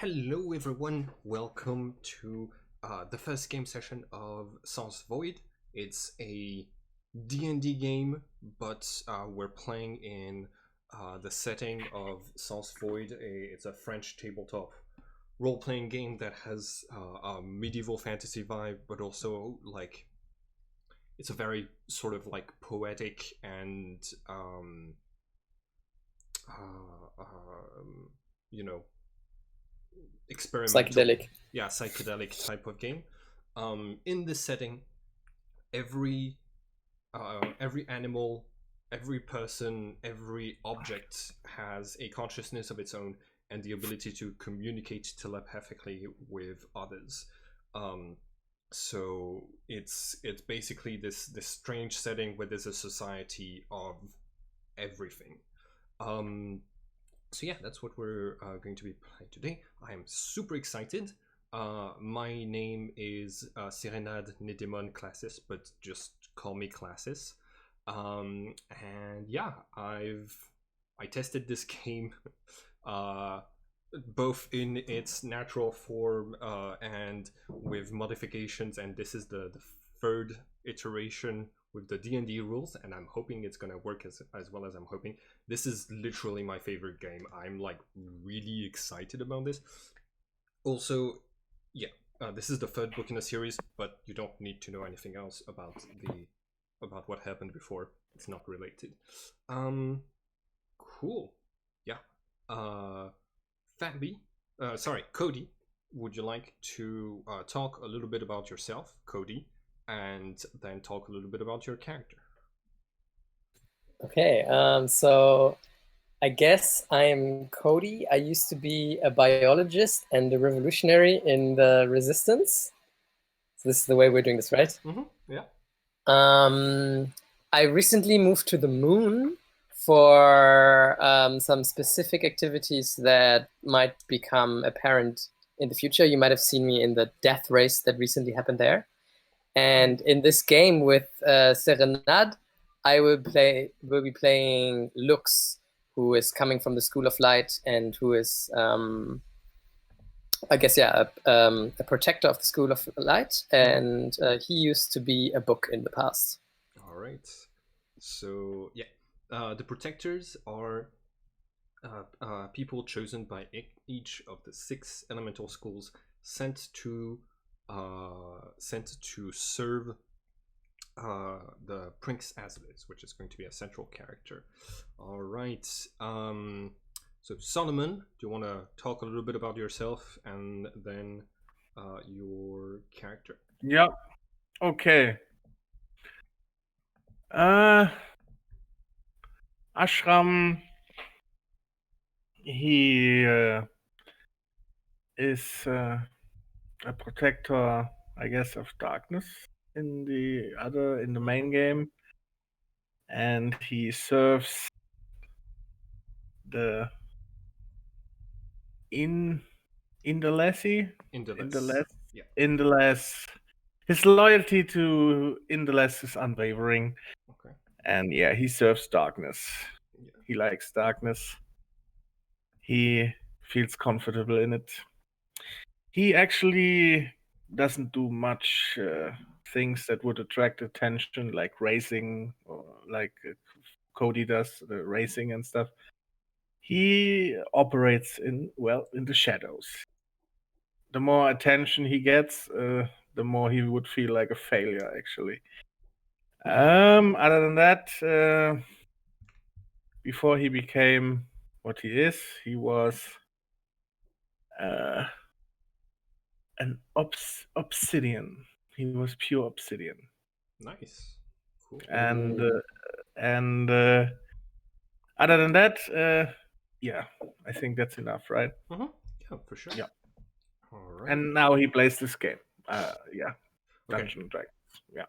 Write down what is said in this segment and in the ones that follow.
Hello everyone, welcome to the first game session of Sans Void. It's a D&D game, but we're playing in the setting of Sans Void. It's a French tabletop role-playing game that has a medieval fantasy vibe, but also it's a very sort of poetic and you know experimental, Psychedelic. psychedelic type of game. In this setting, every every animal, every person, every object has a consciousness of its own and the ability to communicate telepathically with others. Um, so it's basically this strange setting where there's a society of everything. Um, so yeah, that's what we're going to be playing today. I am super excited. My name is Serenade Nedemon Classis, but just call me Classis. And yeah, I tested this game uh, both in its natural form and with modifications, and this is the third iteration with the D&D rules, and I'm hoping it's gonna work as well as I'm hoping. This is literally my favorite game. I'm like really excited about this. Also, yeah, this is the third book in the series, but you don't need to know anything else about what happened before. It's not related. Cool. Yeah. Fabi, sorry, Cody. Would you like to talk a little bit about yourself, Cody, and then talk a little bit about your character? Okay, so I guess I'm Cody. I used to be a biologist and a revolutionary in the Resistance. So this is the way we're doing this, right? Yeah. I recently moved to the moon for some specific activities that might become apparent in the future. You might have seen me in the death race that recently happened there. And in this game with Serenade, I will be playing Lux, who is coming from the School of Light and who is, I guess, a protector of the School of Light. And he used to be a book in the past. All right. So yeah, the protectors are people chosen by each of the 6 elemental schools sent to serve the Prince Azilis, which is going to be a central character. All right. So Solomon, do you want to talk a little bit about yourself and then your character? Yeah. Okay. Ashram, he is a protector, I guess, of darkness in the main game, and he serves the Indalesi. Yeah. Indales. His loyalty to Indales is unwavering. Okay. And yeah, he serves darkness. Yeah. He likes darkness. He feels comfortable in it. He actually doesn't do much things that would attract attention, like racing, or like Cody does, the racing and stuff. He operates in the shadows. The more attention he gets, the more he would feel like a failure, actually. Other than that, before he became what he is, he was an obsidian. He was pure obsidian. Nice. Cool. And other than that, yeah, I think that's enough, right? Yeah, for sure. Yeah. All right. And now he plays this game. Yeah, Okay. Dungeons and Dragons. Yeah.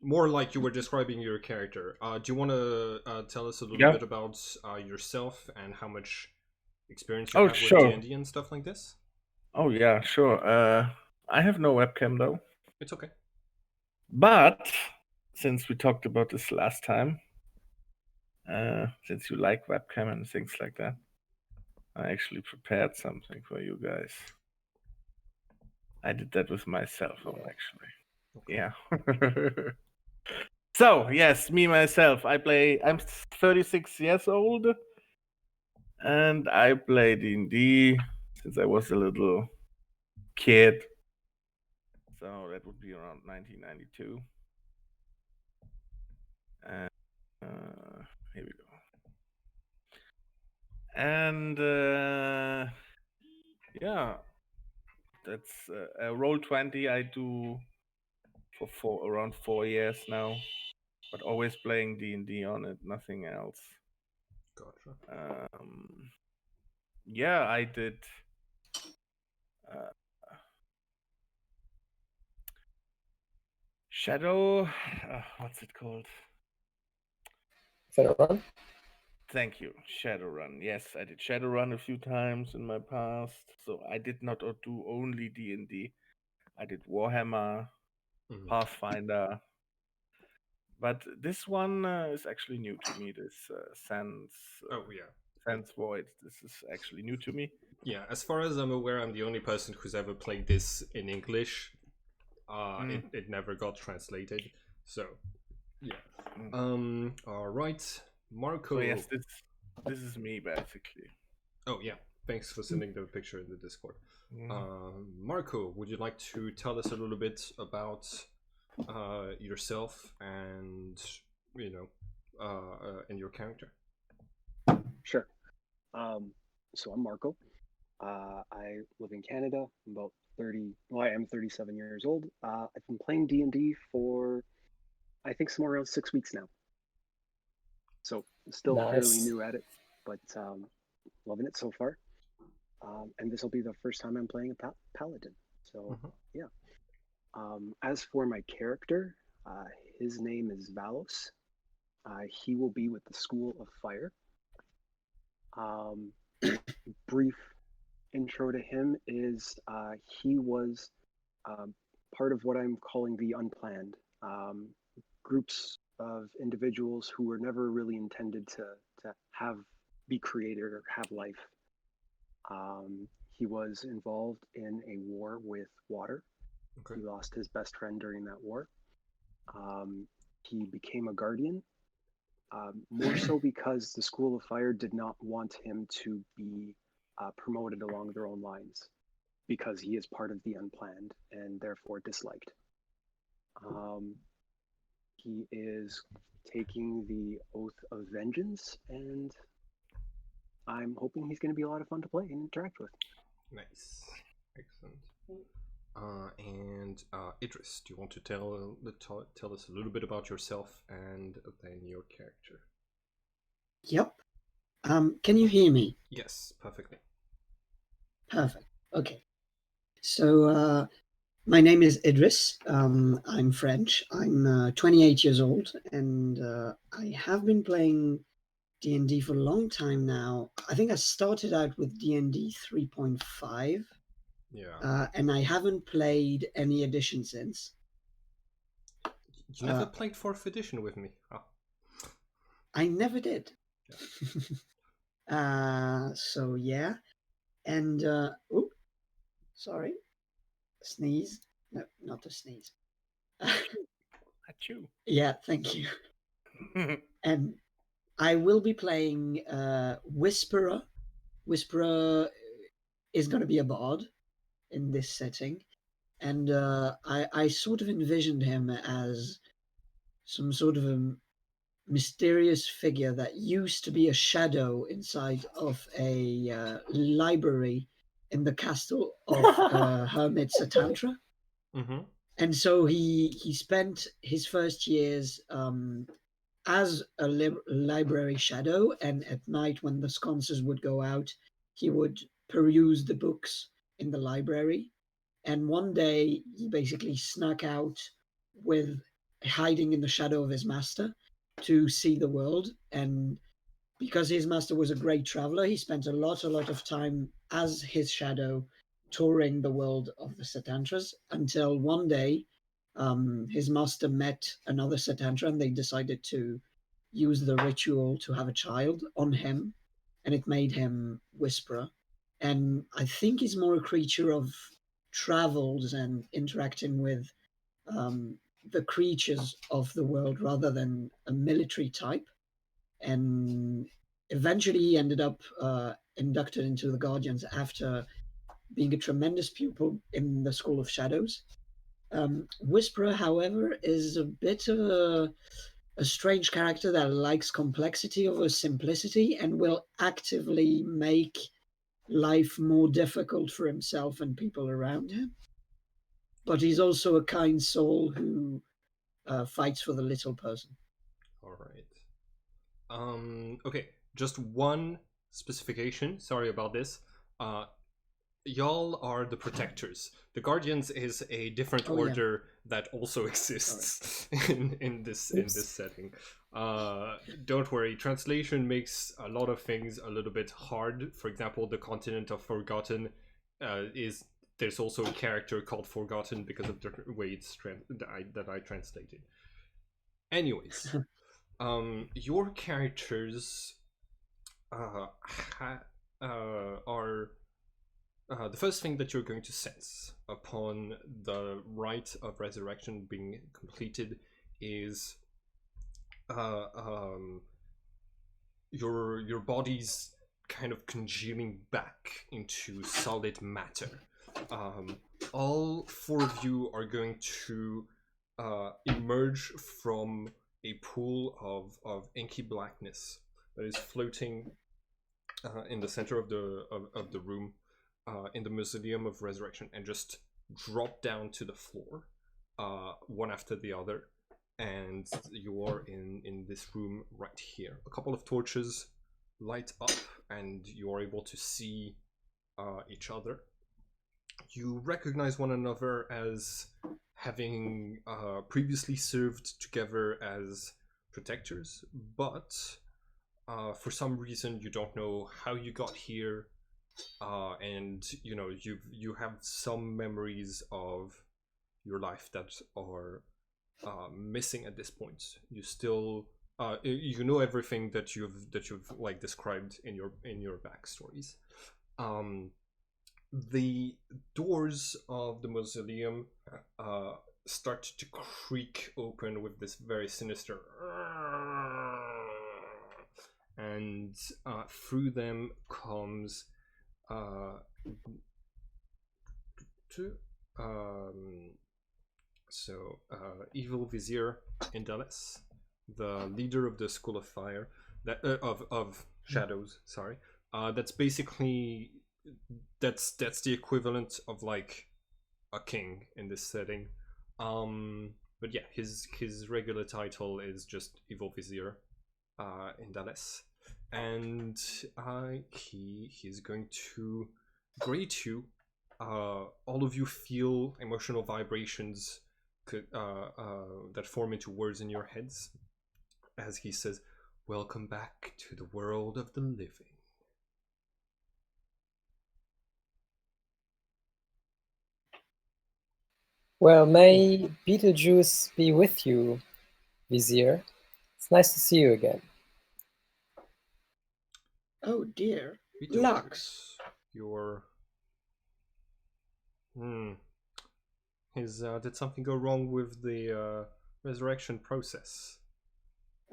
More like you were describing your character. Do you want to tell us a little bit about yourself and how much experience you have with D&D and stuff like this? Oh yeah, sure. I have no webcam though. It's okay. But since we talked about this last time, since you like webcam and things like that, I actually prepared something for you guys. I did that with my cell phone, actually. Okay. Yeah. So, yes, me, myself. I'm 36 years old. And I play D&D since I was a little kid. So that would be around 1992. And here we go. And yeah, that's a Roll20 I do for around 4 years now, but always playing D&D on it, nothing else. Gotcha. Yeah, I did. Shadow, what's it called? Shadowrun? Thank you, Shadowrun. Yes, I did Shadowrun a few times in my past. So I did not do only D&D. I did Warhammer, Pathfinder. But this one is actually new to me. This Sens Void. This is actually new to me. Yeah, as far as I'm aware, I'm the only person who's ever played this in English. It never got translated. So, yeah. All right, Marco. So yes, this is me basically. Oh yeah, thanks for sending the picture in the Discord. Marco, would you like to tell us a little bit about yourself and and your character? Sure. So I'm Marco. I live in Canada. I'm about 30. Well, I am 37 years old. I've been playing D&D for, I think, somewhere around 6 weeks now. So still fairly new at it, but loving it so far. And this will be the first time I'm playing a paladin. So yeah. As for my character, his name is Valos. He will be with the School of Fire. Brief intro to him is he was part of what I'm calling the unplanned, groups of individuals who were never really intended to be created or have life. He was involved in a war with water. Okay. He lost his best friend during that war. He became a guardian, more so because the School of Fire did not want him to be promoted along their own lines, because he is part of the unplanned and therefore disliked. He is taking the Oath of Vengeance, and I'm hoping he's going to be a lot of fun to play and interact with. Nice. Excellent. And Idris, do you want to tell us a little bit about yourself and then your character? Yep. Can you hear me? Yes, perfectly. Perfect. Okay. So my name is Idris. I'm French. I'm 28 years old, and I have been playing D&D for a long time now. I think I started out with D&D 3.5. Yeah. And I haven't played any edition since. You never played 4th edition with me? Oh. I never did. Yeah. So yeah. And sorry. Sneeze. No, not a sneeze. Achoo. Yeah, thank you. And I will be playing Whisperer. Whisperer is going to be a bard in this setting. And I sort of envisioned him as some sort of a mysterious figure that used to be a shadow inside of a library in the castle of Hermit Satantra. Mm-hmm. And so he spent his first years as a library shadow, and at night when the sconces would go out, he would peruse the books in the library. And one day he basically snuck out with hiding in the shadow of his master to see the world. And because his master was a great traveler, he spent a lot of time as his shadow touring the world of the Satantras, until one day his master met another Satantra and they decided to used the ritual to have a child on him, and it made him Whisperer. And I think he's more a creature of travels and interacting with the creatures of the world rather than a military type. And eventually he ended up inducted into the Guardians after being a tremendous pupil in the School of Shadows. Whisperer, however, is a bit of a strange character that likes complexity over simplicity and will actively make life more difficult for himself and people around him. But he's also a kind soul who fights for the little person. All right. Okay, just one specification. Sorry about this. Y'all are the protectors. The Guardians is a different order that also exists in this setting. Don't worry, translation makes a lot of things a little bit hard. For example, the continent of Forgotten there's also a character called Forgotten because of the way it's that I translated. Anyways, your characters are the first thing that you're going to sense upon the rite of resurrection being completed is your body's kind of congealing back into solid matter. All four of you are going to emerge from a pool of inky blackness that is floating in the center of the room in the Mausoleum of Resurrection, and just drop down to the floor one after the other, and you are in this room right here. A couple of torches light up and you are able to see each other. You recognize one another as having previously served together as protectors, but for some reason you don't know how you got here, and you have some memories of your life that are missing at this point. You still you know everything that you've like described in your backstories. The doors of the mausoleum start to creak open with this very sinister, and through them comes Evil Vizier Indalis, the leader of the School of Fire, that of Shadows. Sorry, that's basically that's the equivalent of like a king in this setting. But yeah, his regular title is just Evil Vizier Indalis, and he's going to greet you. All of you feel emotional vibrations that form into words in your heads as he says, "Welcome back to the world of the living." Well, may Beetlejuice be with you, Vizier. It's nice to see you again. Oh dear. Beetlejuice, Lux. Your did something go wrong with the resurrection process?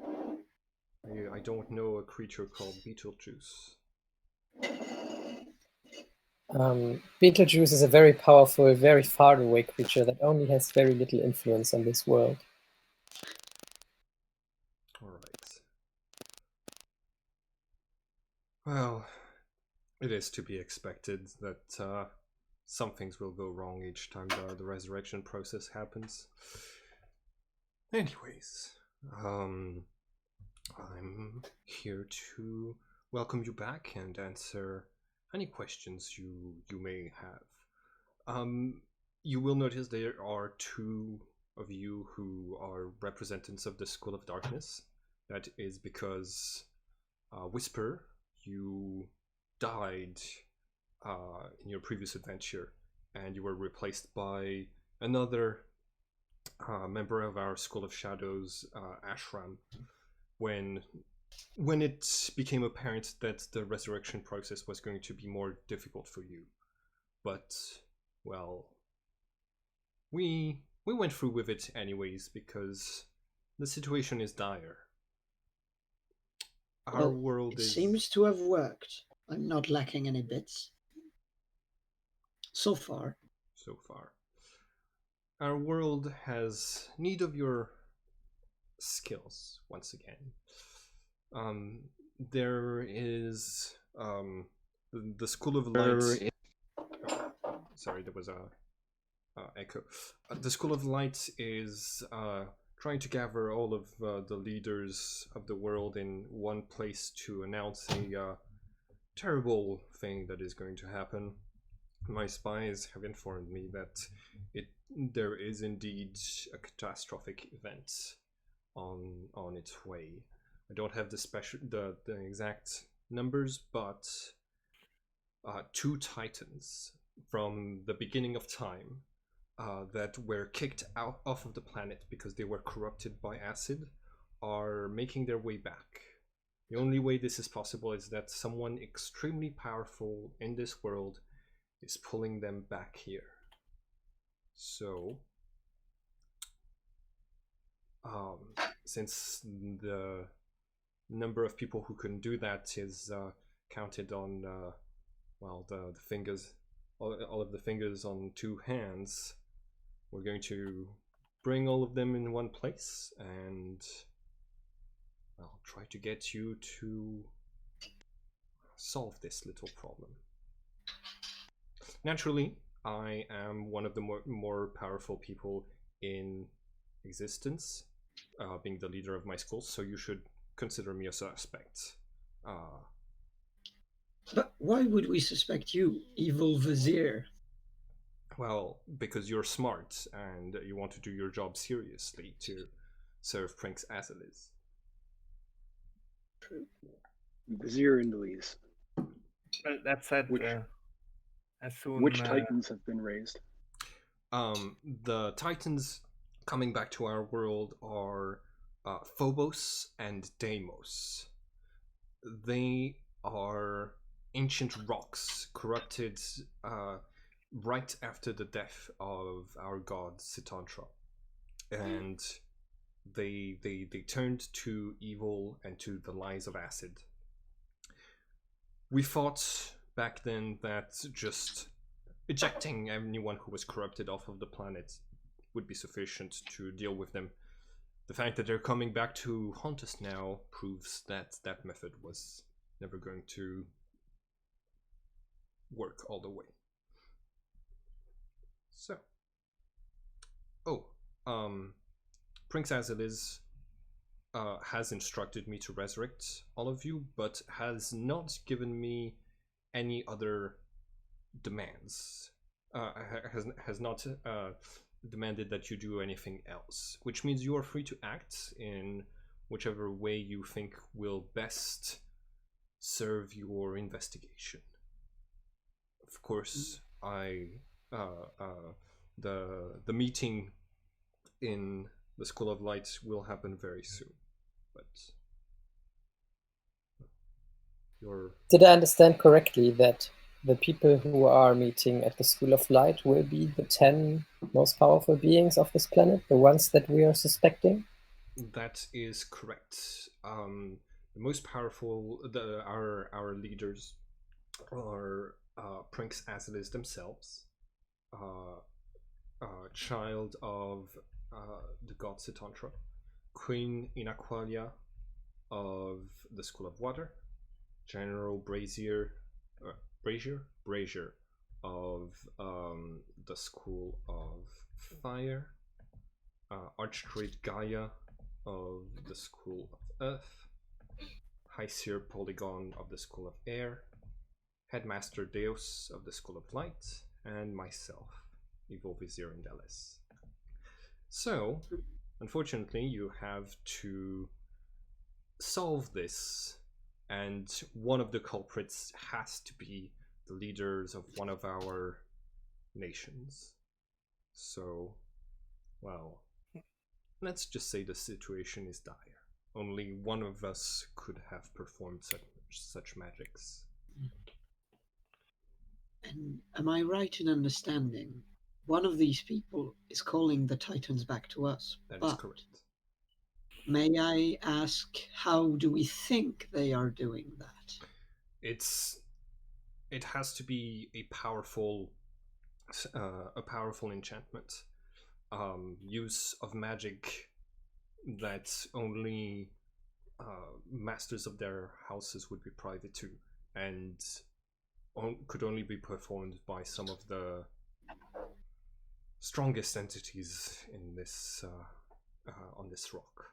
I don't know a creature called Beetlejuice. Beetlejuice is a very powerful, very far away creature that only has very little influence on this world. Alright. Well, it is to be expected that some things will go wrong each time the resurrection process happens. Anyways, I'm here to welcome you back and answer any questions you may have. You will notice there are two of you who are representatives of the School of Darkness. That is because Whisper, you died in your previous adventure, and you were replaced by another member of our School of Shadows, Ashram. when it became apparent that the resurrection process was going to be more difficult for you. But, well, we went through with it anyways because the situation is dire. Our Well, world it is seems to have worked. I'm not lacking any bits. So far. so far. Our world has need of your skills once again. There is the School of Light. Sorry, there was a echo. The School of Light is trying to gather all of the leaders of the world in one place to announce a terrible thing that is going to happen. My spies have informed me that there is indeed a catastrophic event on its way. I don't have the exact numbers, but two titans from the beginning of time that were kicked out off of the planet because they were corrupted by acid are making their way back. The only way this is possible is that someone extremely powerful in this world is pulling them back here. So, since the number of people who can do that is counted on, the fingers, all of the fingers on two hands, we're going to bring all of them in one place and, well, try to get you to solve this little problem. Naturally, I am one of the more powerful people in existence, being the leader of my school, so you should consider me a suspect. But why would we suspect you, evil vizier? Well, because you're smart and you want to do your job seriously to serve Prince Azalis. Vizier and Louise. Well, that said, as soon Which titans have been raised? The titans coming back to our world are Phobos and Deimos. They are ancient rocks corrupted right after the death of our god Sitantra, and they turned to evil and to the lies of acid. We thought back then that just ejecting anyone who was corrupted off of the planet would be sufficient to deal with them. The fact that they're coming back to haunt us now proves that that method was never going to work all the way. So, Prince Azalis has instructed me to resurrect all of you, but has not given me any other demands. Has not demanded that you do anything else, which means you are free to act in whichever way you think will best serve your investigation. Of course, the meeting in the School of Light will happen very soon, but Did I understand correctly that the people who are meeting at the School of Light will be the 10 most powerful beings of this planet, the ones that we are suspecting? That is correct. The most powerful, our leaders are Prince Azalis themselves, child of the god Sitantra, Queen Inaqualia of the School of Water, General Brazier of the School of Fire, Archdrake Gaia of the School of Earth, High Seer Polygon of the School of Air, Headmaster Deus of the School of Light, and myself, Evil Vizier and Ellis. So, unfortunately, you have to solve this, and one of the culprits has to be the leaders of one of our nations. So, well, let's just say the situation is dire. Only one of us could have performed such magics. And am I right in understanding one of these people is calling the Titans back to us? That is But correct. may I ask, how do we think they are doing that? It has to be a powerful enchantment. Use of magic that only masters of their houses would be privy to, and could only be performed by some of the strongest entities in this on this rock.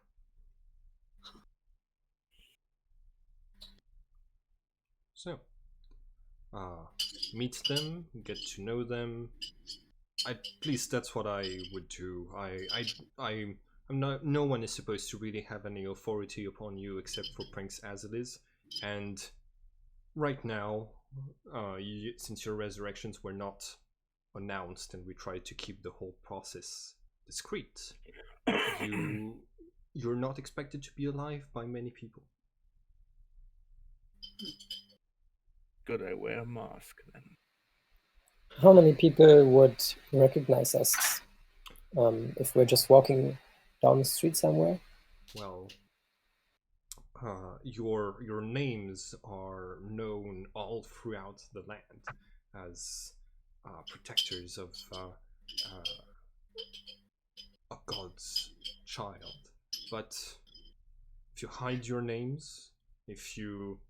So, meet them, get to know them. At least that's what I would do. I'm not. No one is supposed to really have any authority upon you except for Prince as it is, and right now, since your resurrections were not announced and we tried to keep the whole process discreet, you're not expected to be alive by many people. Could I wear a mask then? How many people would recognize us if we're just walking down the street somewhere? Well, your names are known all throughout the land as protectors of a god's child. But if you hide your names, if you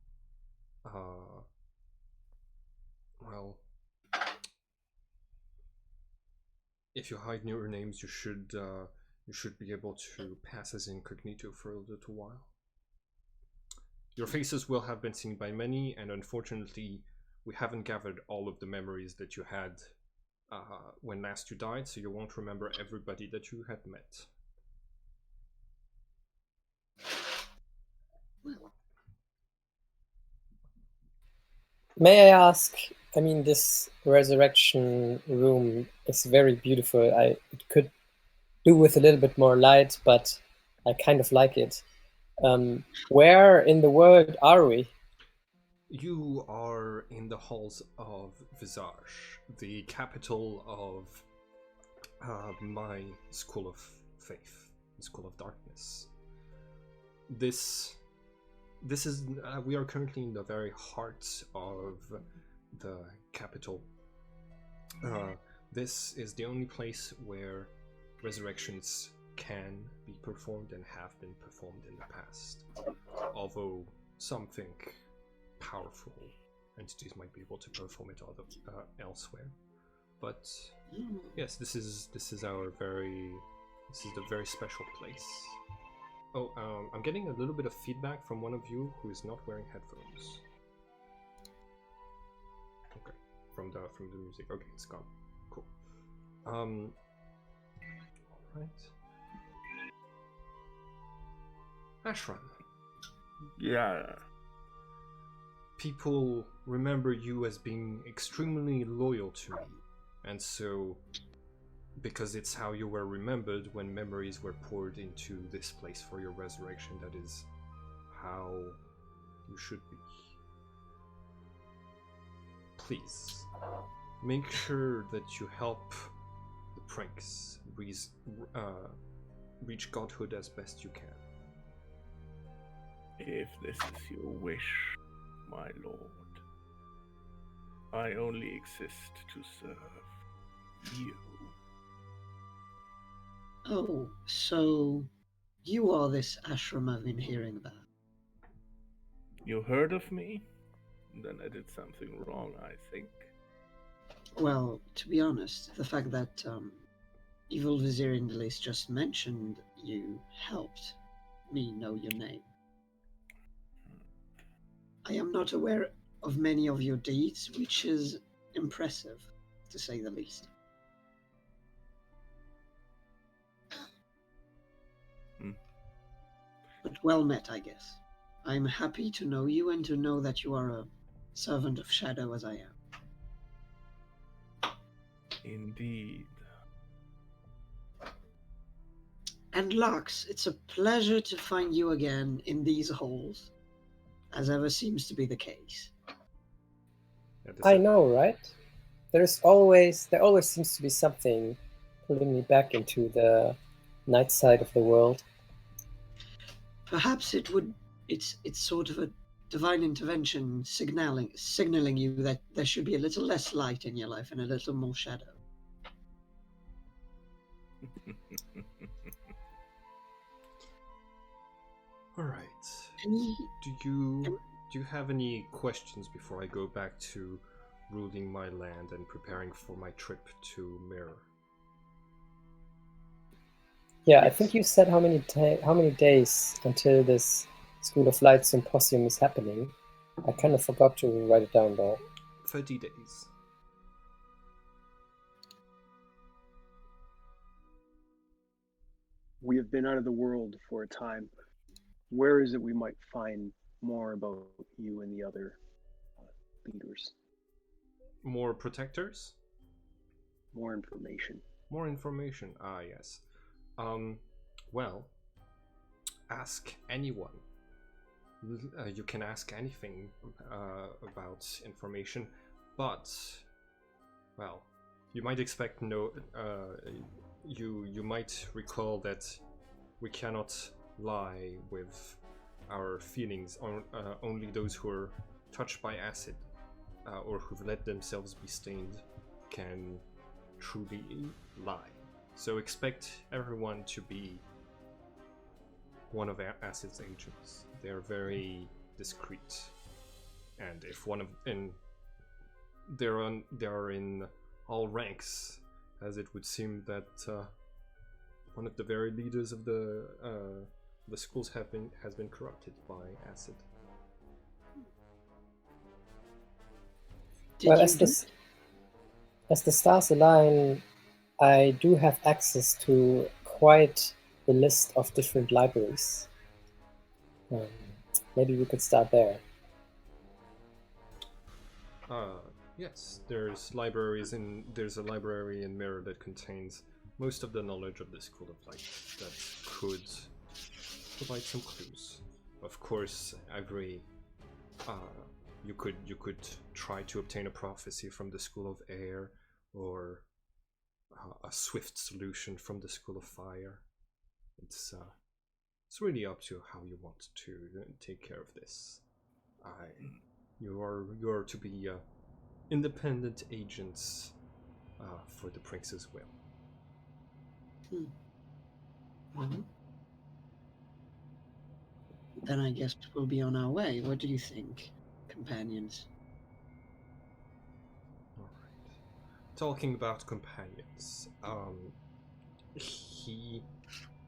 well, if you hide your names, you should be able to pass as incognito for a little while. Your faces will have been seen by many, and unfortunately, we haven't gathered all of the memories that you had when last you died, so you won't remember everybody that you had met. May I ask, I mean, this resurrection room is very beautiful. It could do with a little bit more light, but I kind of like it. Where in the world are we? You are in the halls of Visage, the capital of my school of faith, the school of darkness. This is we are currently in the very heart of the capital. This is the only place where resurrections can be performed and have been performed in the past. Although some think powerful entities might be able to perform it elsewhere. But yes, this is the very special place. Oh, I'm getting a little bit of feedback from one of you who is not wearing headphones. Okay, from the music. Okay, it's gone. Cool. All right. Ashram. Yeah. People remember you as being extremely loyal to me, and so because it's how you were remembered when memories were poured into this place for your resurrection, that is how you should be. Please, make sure that you help the prince reach godhood as best you can. If this is your wish, my lord, I only exist to serve you. Oh, so you are this ashram I've been hearing about. You heard of me? Then I did something wrong, I think. Well, to be honest, the fact that Evil Vizier Indelis just mentioned you helped me know your name. I am not aware of many of your deeds, which is impressive, to say the least. But well met, I guess. I'm happy to know you and to know that you are a servant of Shadow as I am. Indeed. And Lux, it's a pleasure to find you again in these halls, as ever seems to be the case. Yeah, I know, right? There always seems to be something pulling me back into the night side of the world. Perhaps it's sort of a divine intervention signaling you that there should be a little less light in your life and a little more shadow. All right. Any Do you have any questions before I go back to ruling my land and preparing for my trip to Mirror? Yeah, I think you said how many days until this School of Light symposium is happening. I kind of forgot to write it down though. 30 days. We have been out of the world for a time. Where is it we might find more about you and the other leaders? More protectors? More information. More information. Ah, yes. Well, ask anyone. You can ask anything about information, but, well, you might expect no. You might recall that we cannot lie with our feelings. Only those who are touched by acid or who've let themselves be stained can truly lie. So expect everyone to be one of Acid's agents. They're very discreet, and if one of they are in all ranks, as it would seem that one of the very leaders of the schools has been corrupted by acid. Well, as the stars align, I do have access to quite the list of different libraries. Maybe we could start there. Yes, there's a library in Mirror that contains most of the knowledge of the School of Light that could provide some clues. Of course, you could try to obtain a prophecy from the School of Air, or a swift solution from the School of Fire. It's really up to how you want to take care of this. You are to be independent agents for the prince's will. Well, then I guess we'll be on our way. What do you think, companions? All right. Talking about companions, he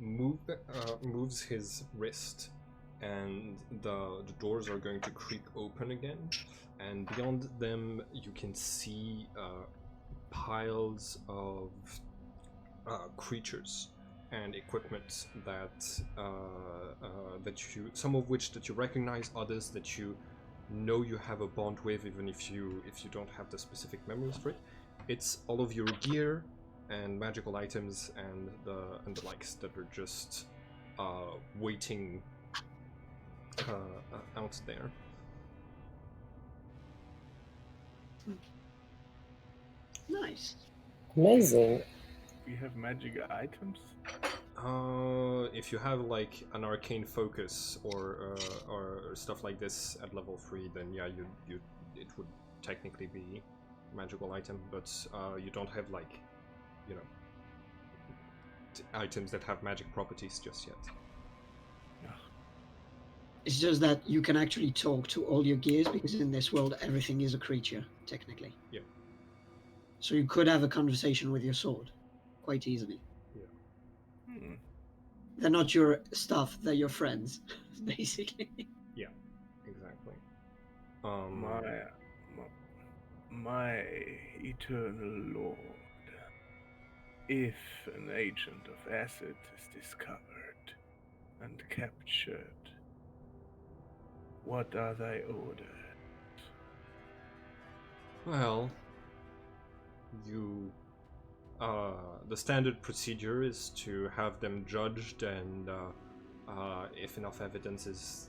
moves his wrist, and the doors are going to creak open again. And beyond them, you can see piles of creatures and equipment that some of which that you recognize, others that you know you have a bond with, even if you don't have the specific memories for it. It's all of your gear and magical items and the likes that are just waiting out there. Nice. Amazing. We have magic items. If you have like an arcane focus or stuff like this at level 3, then yeah, it would technically be a magical item, but you don't have like, you know, items that have magic properties just yet. It's just that you can actually talk to all your gears, because in this world everything is a creature, technically. Yeah. So you could have a conversation with your sword quite easily. Hmm. They're not your stuff, they're your friends, basically. Yeah, exactly. My eternal lord, if an agent of acid is discovered and captured, what are thy orders? Well, you the standard procedure is to have them judged, and if enough evidence as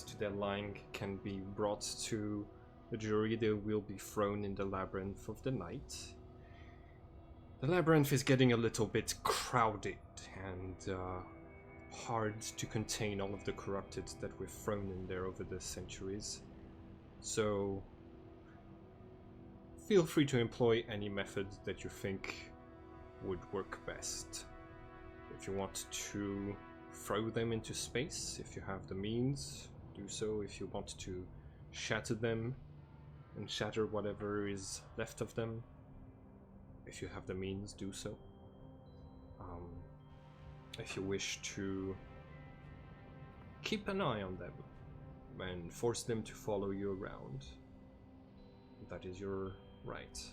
to their lying can be brought to the jury, they will be thrown in the Labyrinth of the night. The Labyrinth is getting a little bit crowded and hard to contain all of the corrupted that we've thrown in there over the centuries. So feel free to employ any method that you think would work best. If you want to throw them into space, if you have the means, do so. If you want to shatter them and shatter whatever is left of them, if you have the means, do so. If you wish to keep an eye on them and force them to follow you around, that is your right.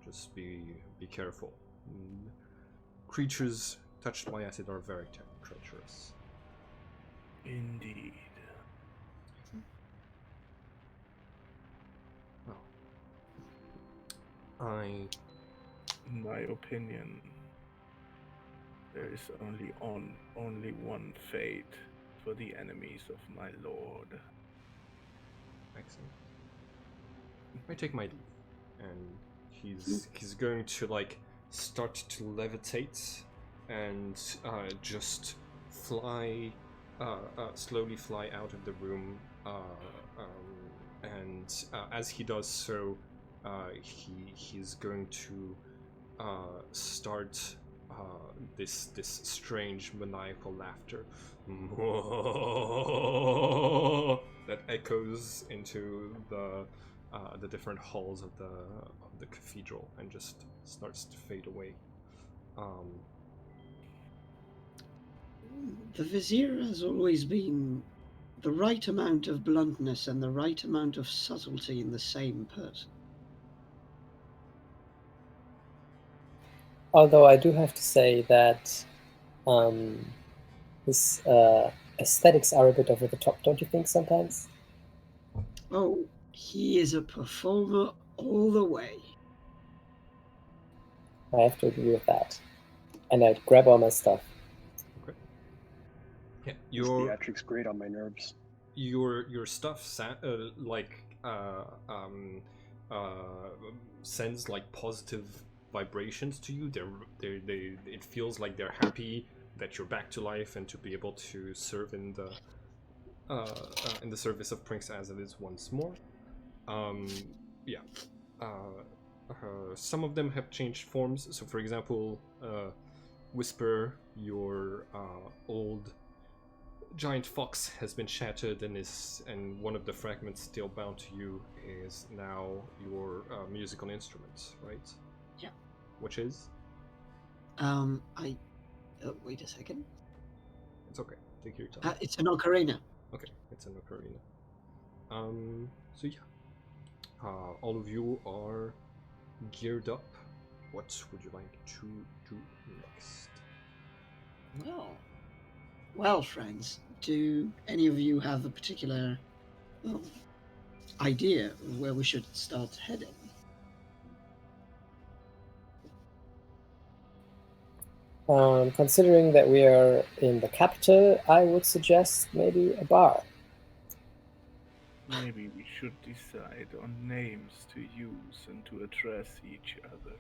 Just be careful. Creatures touched by acid are very treacherous. Indeed. Well, in my opinion, there is only one fate for the enemies of my lord. Excellent. I take my leave, and he's going to start to levitate and just fly, slowly fly out of the room. And as he does so, he's going to start this strange maniacal laughter that echoes into the different halls of the cathedral and just starts to fade away. The Vizier has always been the right amount of bluntness and the right amount of subtlety in the same person. Although I do have to say that his aesthetics are a bit over the top, don't you think, sometimes? Oh, he is a performer all the way. I have to agree with that. And I'd grab all my stuff. Okay. Yeah, This theatrics grate on my nerves. Your stuff sends positive vibrations to you. It feels like they're happy that you're back to life and to be able to serve in the service of Prince as it is once more. Some of them have changed forms. So, for example, Whisper, your old giant fox, has been shattered and one of the fragments still bound to you is now your musical instrument, right? Yeah. Which is? Wait a second. It's okay. Take your time. It's an ocarina. Okay, it's an ocarina. So yeah. All of you are geared up. What would you like to do next? Well, friends, do any of you have a particular idea of where we should start heading? Considering that we are in the capital, I would suggest maybe a bar. Maybe we should decide on names to use and to address each other.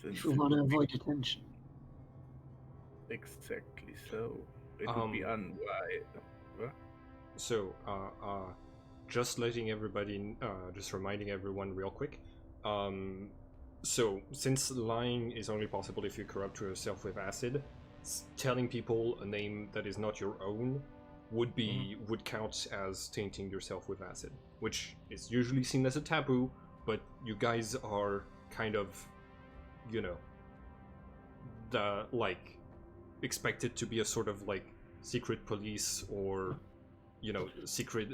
If we want to avoid attention. Exactly so. It would be unwise. So, just letting everybody, just reminding everyone real quick. So, since lying is only possible if you corrupt yourself with acid, telling people a name that is not your own would count as tainting yourself with acid, which is usually seen as a taboo, but you guys are kind of, expected to be a sort of secret police or secret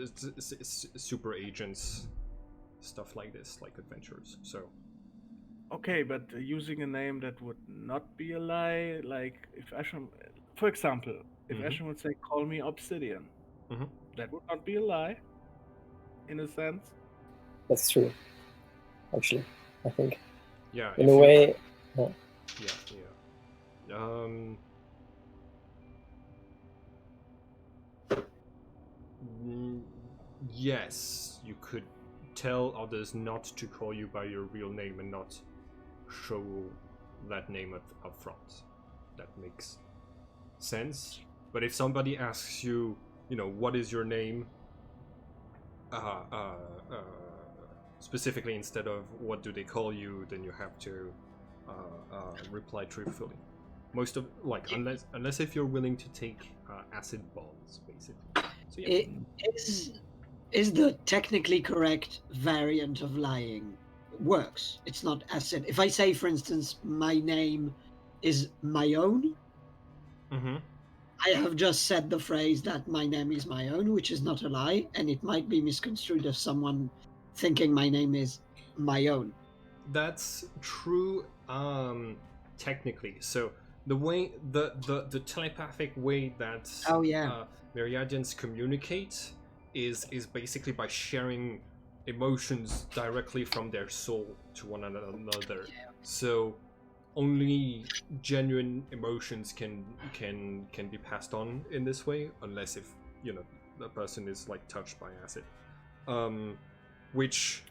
super agents, stuff like this, like adventurers. So okay, but using a name that would not be a lie, like if Ashram, for example, if Ashram would say, "Call me Obsidian," that would not be a lie, in a sense. That's true. actually, I think. Yeah. In a way, Yeah. Yes, you could tell others not to call you by your real name and not show that name up front. That makes sense. But if somebody asks you, what is your name, uh, uh, uh, specifically instead of what do they call you, then you have to reply truthfully. Most of unless if you're willing to take acid bombs, basically. So yeah. Is the technically correct variant of lying works? It's not acid. If I say, for instance, my name is my own, Mm-hmm. I have just said the phrase that my name is my own, which is not a lie, and it might be misconstrued as someone thinking my name is my own. That's true, technically. So the telepathic way that Oh yeah. Myriadians communicate is basically by sharing emotions directly from their soul to one another. So only genuine emotions can be passed on in this way, unless if the person is like touched by acid, which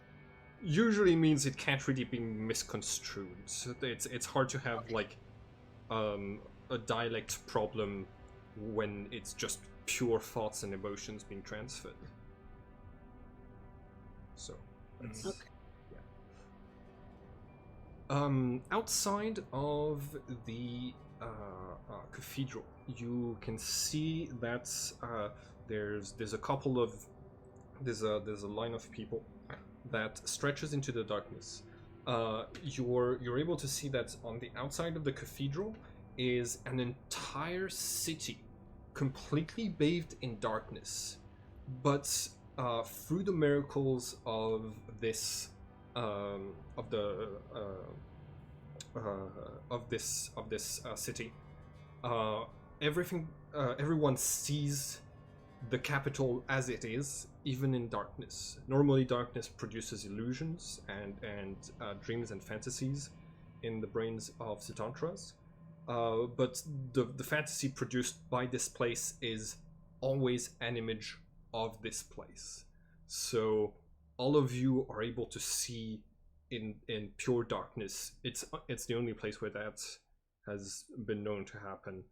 usually means it can't really be misconstrued. So it's hard to have like a dialect problem when it's just pure thoughts and emotions being transferred. So that's Okay. outside of the cathedral, you can see that there's a couple of there's a line of people that stretches into the darkness. You're able to see that on the outside of the cathedral is an entire city, completely bathed in darkness. But through the miracles of this, of the of this city, uh, everyone sees the capital as it is, even in darkness. Normally, darkness produces illusions and dreams and fantasies in the brains of Sitantras. But the fantasy produced by this place is always an image of this place. So all of you are able to see in pure darkness. It's the only place where that has been known to happen.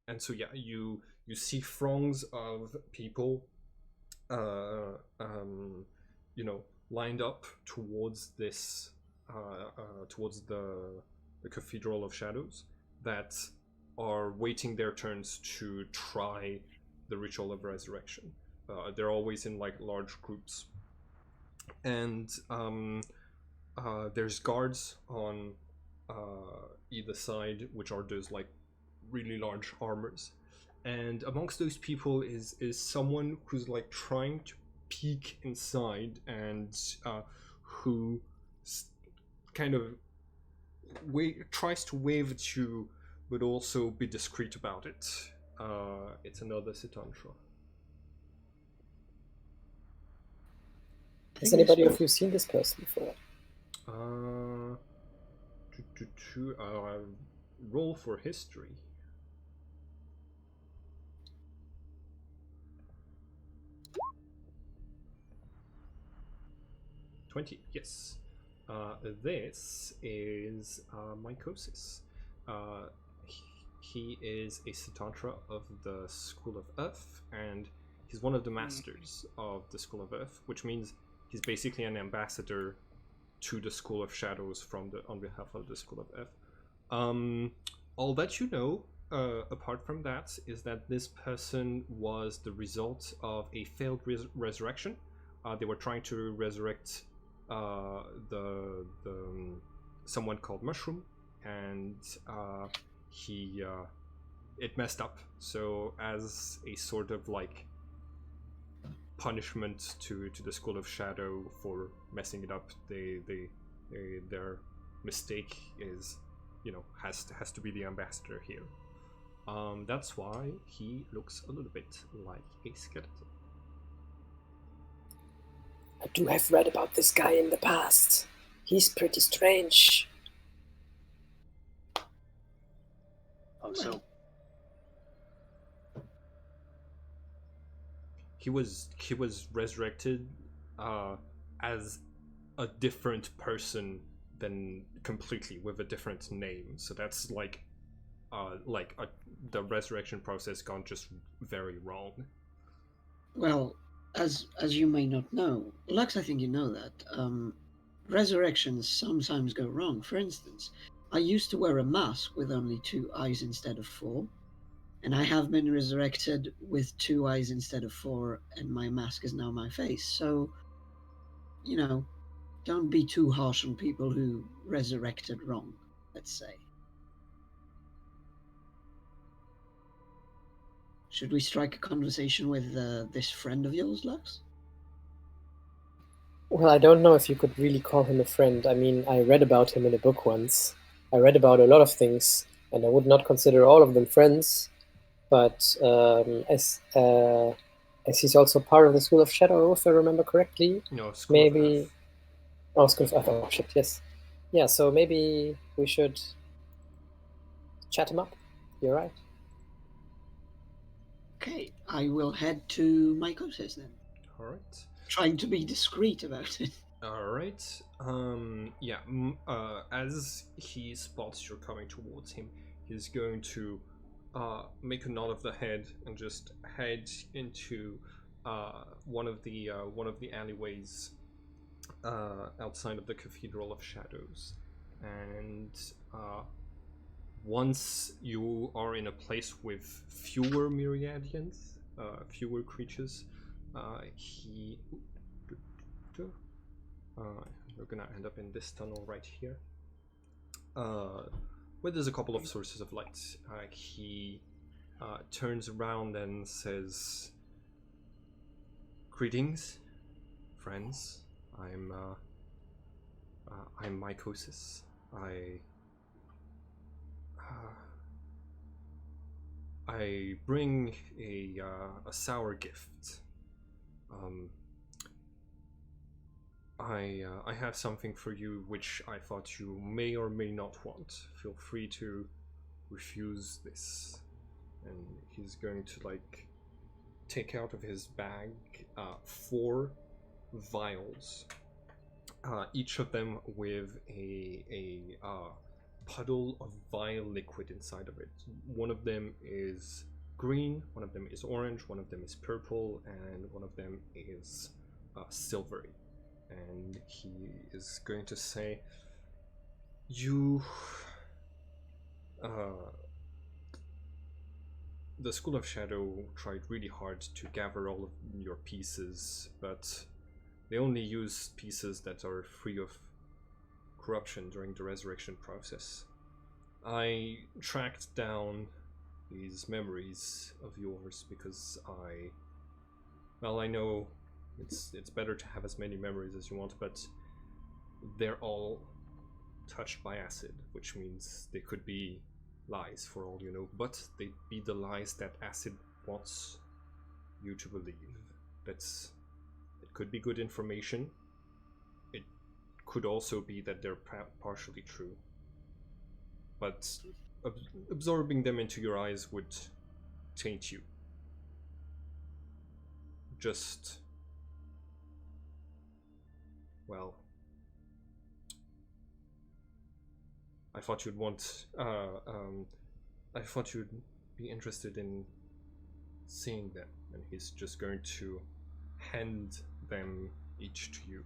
And so yeah, you see throngs of people, uh, um, lined up towards this, towards the Cathedral of Shadows, that are waiting their turns to try the ritual of resurrection. They're always in like large groups, and there's guards on either side, which are those like really large armors. And amongst those people is someone who's like trying to peek inside and who kind of tries to wave at you, but also be discreet about it. It's another Sitantra. has anybody of you seen this person before? Roll for history. 20, yes. This is Mycosis. He is a Sitantra of the School of Earth, and he's one of the masters of the School of Earth, which means he's basically an ambassador to the School of Shadows on behalf of the School of Earth. All that you know, apart from that, is that this person was the result of a failed resurrection. They were trying to resurrect the someone called Mushroom, and it messed up. So as a sort of like punishment to the School of Shadow for messing it up, their mistake is has to be the ambassador here. That's why he looks a little bit like a skeleton. I do have read about this guy in the past. He's pretty strange. Oh, so he was resurrected as a different person than completely with a different name. So that's the resurrection process gone just very wrong. Well, as you may not know, Lux, I think you know that. Resurrections sometimes go wrong. For instance, I used to wear a mask with only 2 eyes instead of 4, and I have been resurrected with 2 eyes instead of 4, and my mask is now my face. So, you know, don't be too harsh on people who resurrected wrong, let's say. Should we strike a conversation with this friend of yours, Lux? Well, I don't know if you could really call him a friend. I mean, I read about him in a book once. I read about a lot of things, and I would not consider all of them friends. But as he's also part of the School of Shadow, if I remember correctly, No, School maybe. of Earth. Oh, School of Earth. Oh shit, yes. Yeah, so maybe we should chat him up. You're right. Okay, I will head to Mycosis then. All right. Trying to be discreet about it. All right. Yeah. As he spots you're coming towards him, he's going to make a nod of the head and just head into one of the alleyways outside of the Cathedral of Shadows. And once you are in a place with fewer myriadians, fewer creatures, we're gonna end up in this tunnel right here, where there's a couple of sources of light. He turns around and says, "Greetings, friends. I'm Mycosis. I bring a sour gift. I have something for you which I thought you may or may not want. Feel free to refuse this." And he's going to take out of his bag 4 vials, each of them with a puddle of vile liquid inside of it. One of them is green, one of them is orange, one of them is purple, and one of them is silvery. And he is going to say, "You, the School of Shadow tried really hard to gather all of your pieces, but they only use pieces that are free of corruption during the resurrection process. I tracked down these memories of yours because I know it's better to have as many memories as you want, but they're all touched by acid, which means they could be lies for all you know, but they'd be the lies that acid wants you to believe. It could be good information. It could also be that they're partially true. But absorbing them into your eyes would taint you. Just, well, I thought you'd want, I thought you'd be interested in seeing them." And he's just going to hand them each to you.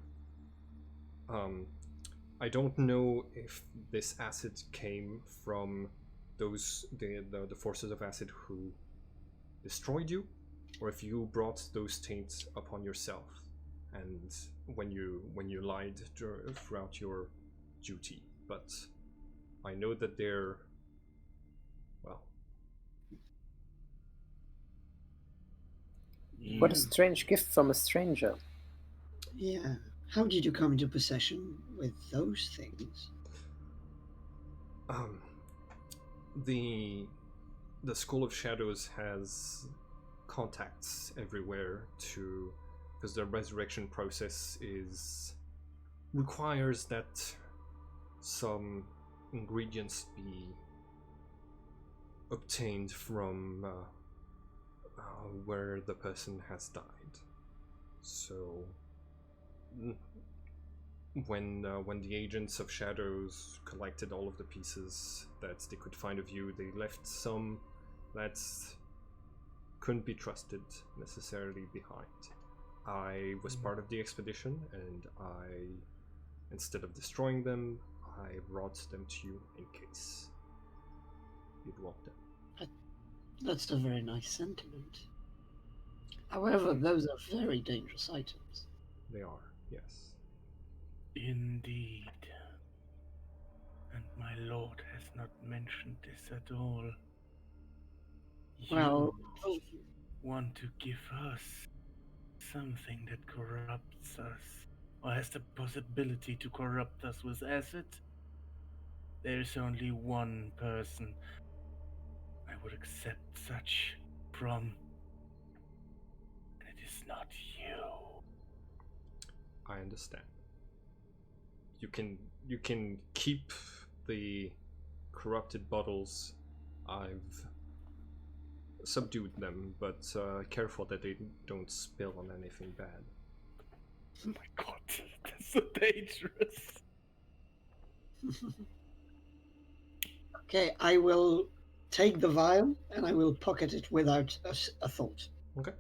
I don't know if this acid came from the forces of acid who destroyed you, or if you brought those taints upon yourself, and when you lied throughout your duty. But I know that they're, well. What a strange gift from a stranger. Yeah. How did you come into possession with those things? The School of Shadows has contacts everywhere to because the resurrection process requires that some ingredients be obtained from where the person has died. So when the agents of Shadows collected all of the pieces that they could find of you, they left some that couldn't be trusted necessarily behind. I was part of the expedition, and instead of destroying them, I brought them to you in case you'd want them. That's a very nice sentiment. However, those are very dangerous items. They are, yes. Indeed. And my lord has not mentioned this at all. Well, You want to give us something that corrupts us, or has the possibility to corrupt us with acid? There's only one person I would accept such from, and it is not you. I understand. You can keep the corrupted bottles. I've subdued them, but careful that they don't spill on anything bad. Oh my god, that's so dangerous. Okay, I will take the vial and I will pocket it without a thought. Okay.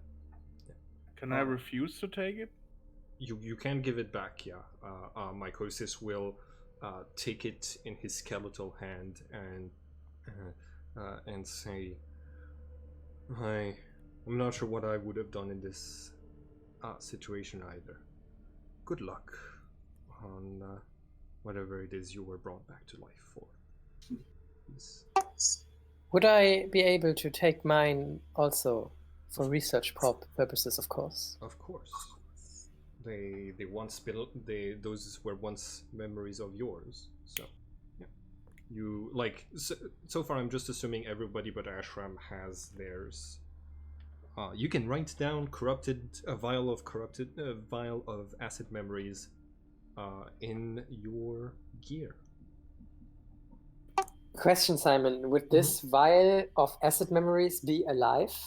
Can I refuse to take it? You can give it back, yeah. Mycosis will take it in his skeletal hand and say, I'm not sure what I would have done in this situation either. Good luck on whatever it is you were brought back to life for. Please. Would I be able to take mine also for research purposes, of course? Of course. They once those were once memories of yours. So yeah. You so far I'm just assuming everybody but Ashram has theirs. You can write down a vial of acid memories in your gear. Question, Simon, would this vial of acid memories be alive?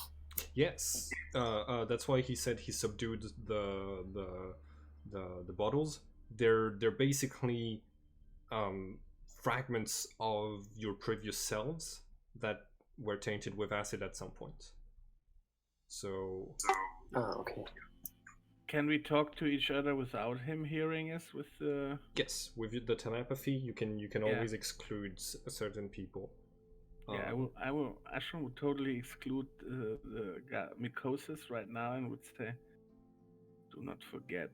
Yes, that's why he said he subdued the bottles. They're basically fragments of your previous selves that were tainted with acid at some point. So. Okay. Can we talk to each other without him hearing us? With the Yes, with the telepathy, you can always exclude certain people. Yeah, I will. Ashram would totally exclude the mycosis right now and would say, "Do not forget,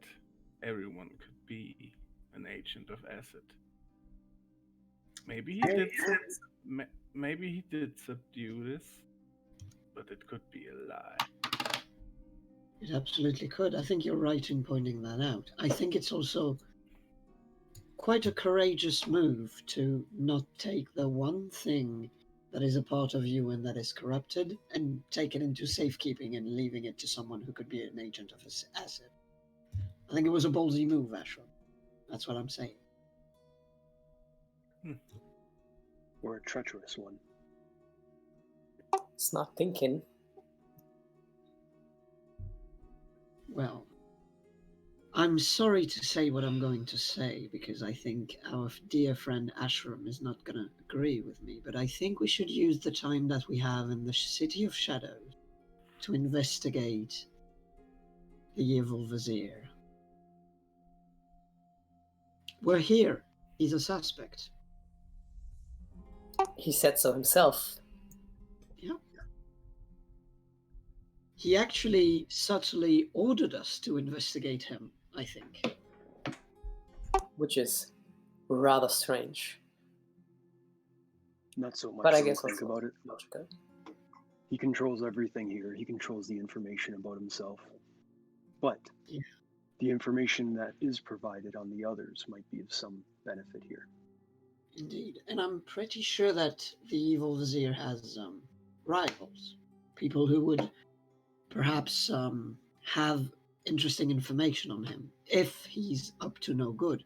everyone could be an agent of acid. Maybe he did. Maybe he did subdue this, but it could be a lie." It absolutely could. I think you're right in pointing that out. I think it's also quite a courageous move to not take the one thing that is a part of you and that is corrupted and take it into safekeeping and leaving it to someone who could be an agent of acid. I think it was a ballsy move, Ashram. That's what I'm saying. Or a treacherous one. It's not thinking. Well, I'm sorry to say what I'm going to say because I think our dear friend Ashram is not going to agree with me, but I think we should use the time that we have in the City of Shadows to investigate the evil Vizier. We're here. He's a suspect. He said so himself. Yeah. He actually subtly ordered us to investigate him, I think. Which is rather strange. Not so much. But I guess think about it. Logical. He controls everything here. He controls the information about himself. But the information that is provided on the others might be of some benefit here. Indeed. And I'm pretty sure that the evil Vizier has rivals. People who would perhaps have interesting information on him, if he's up to no good,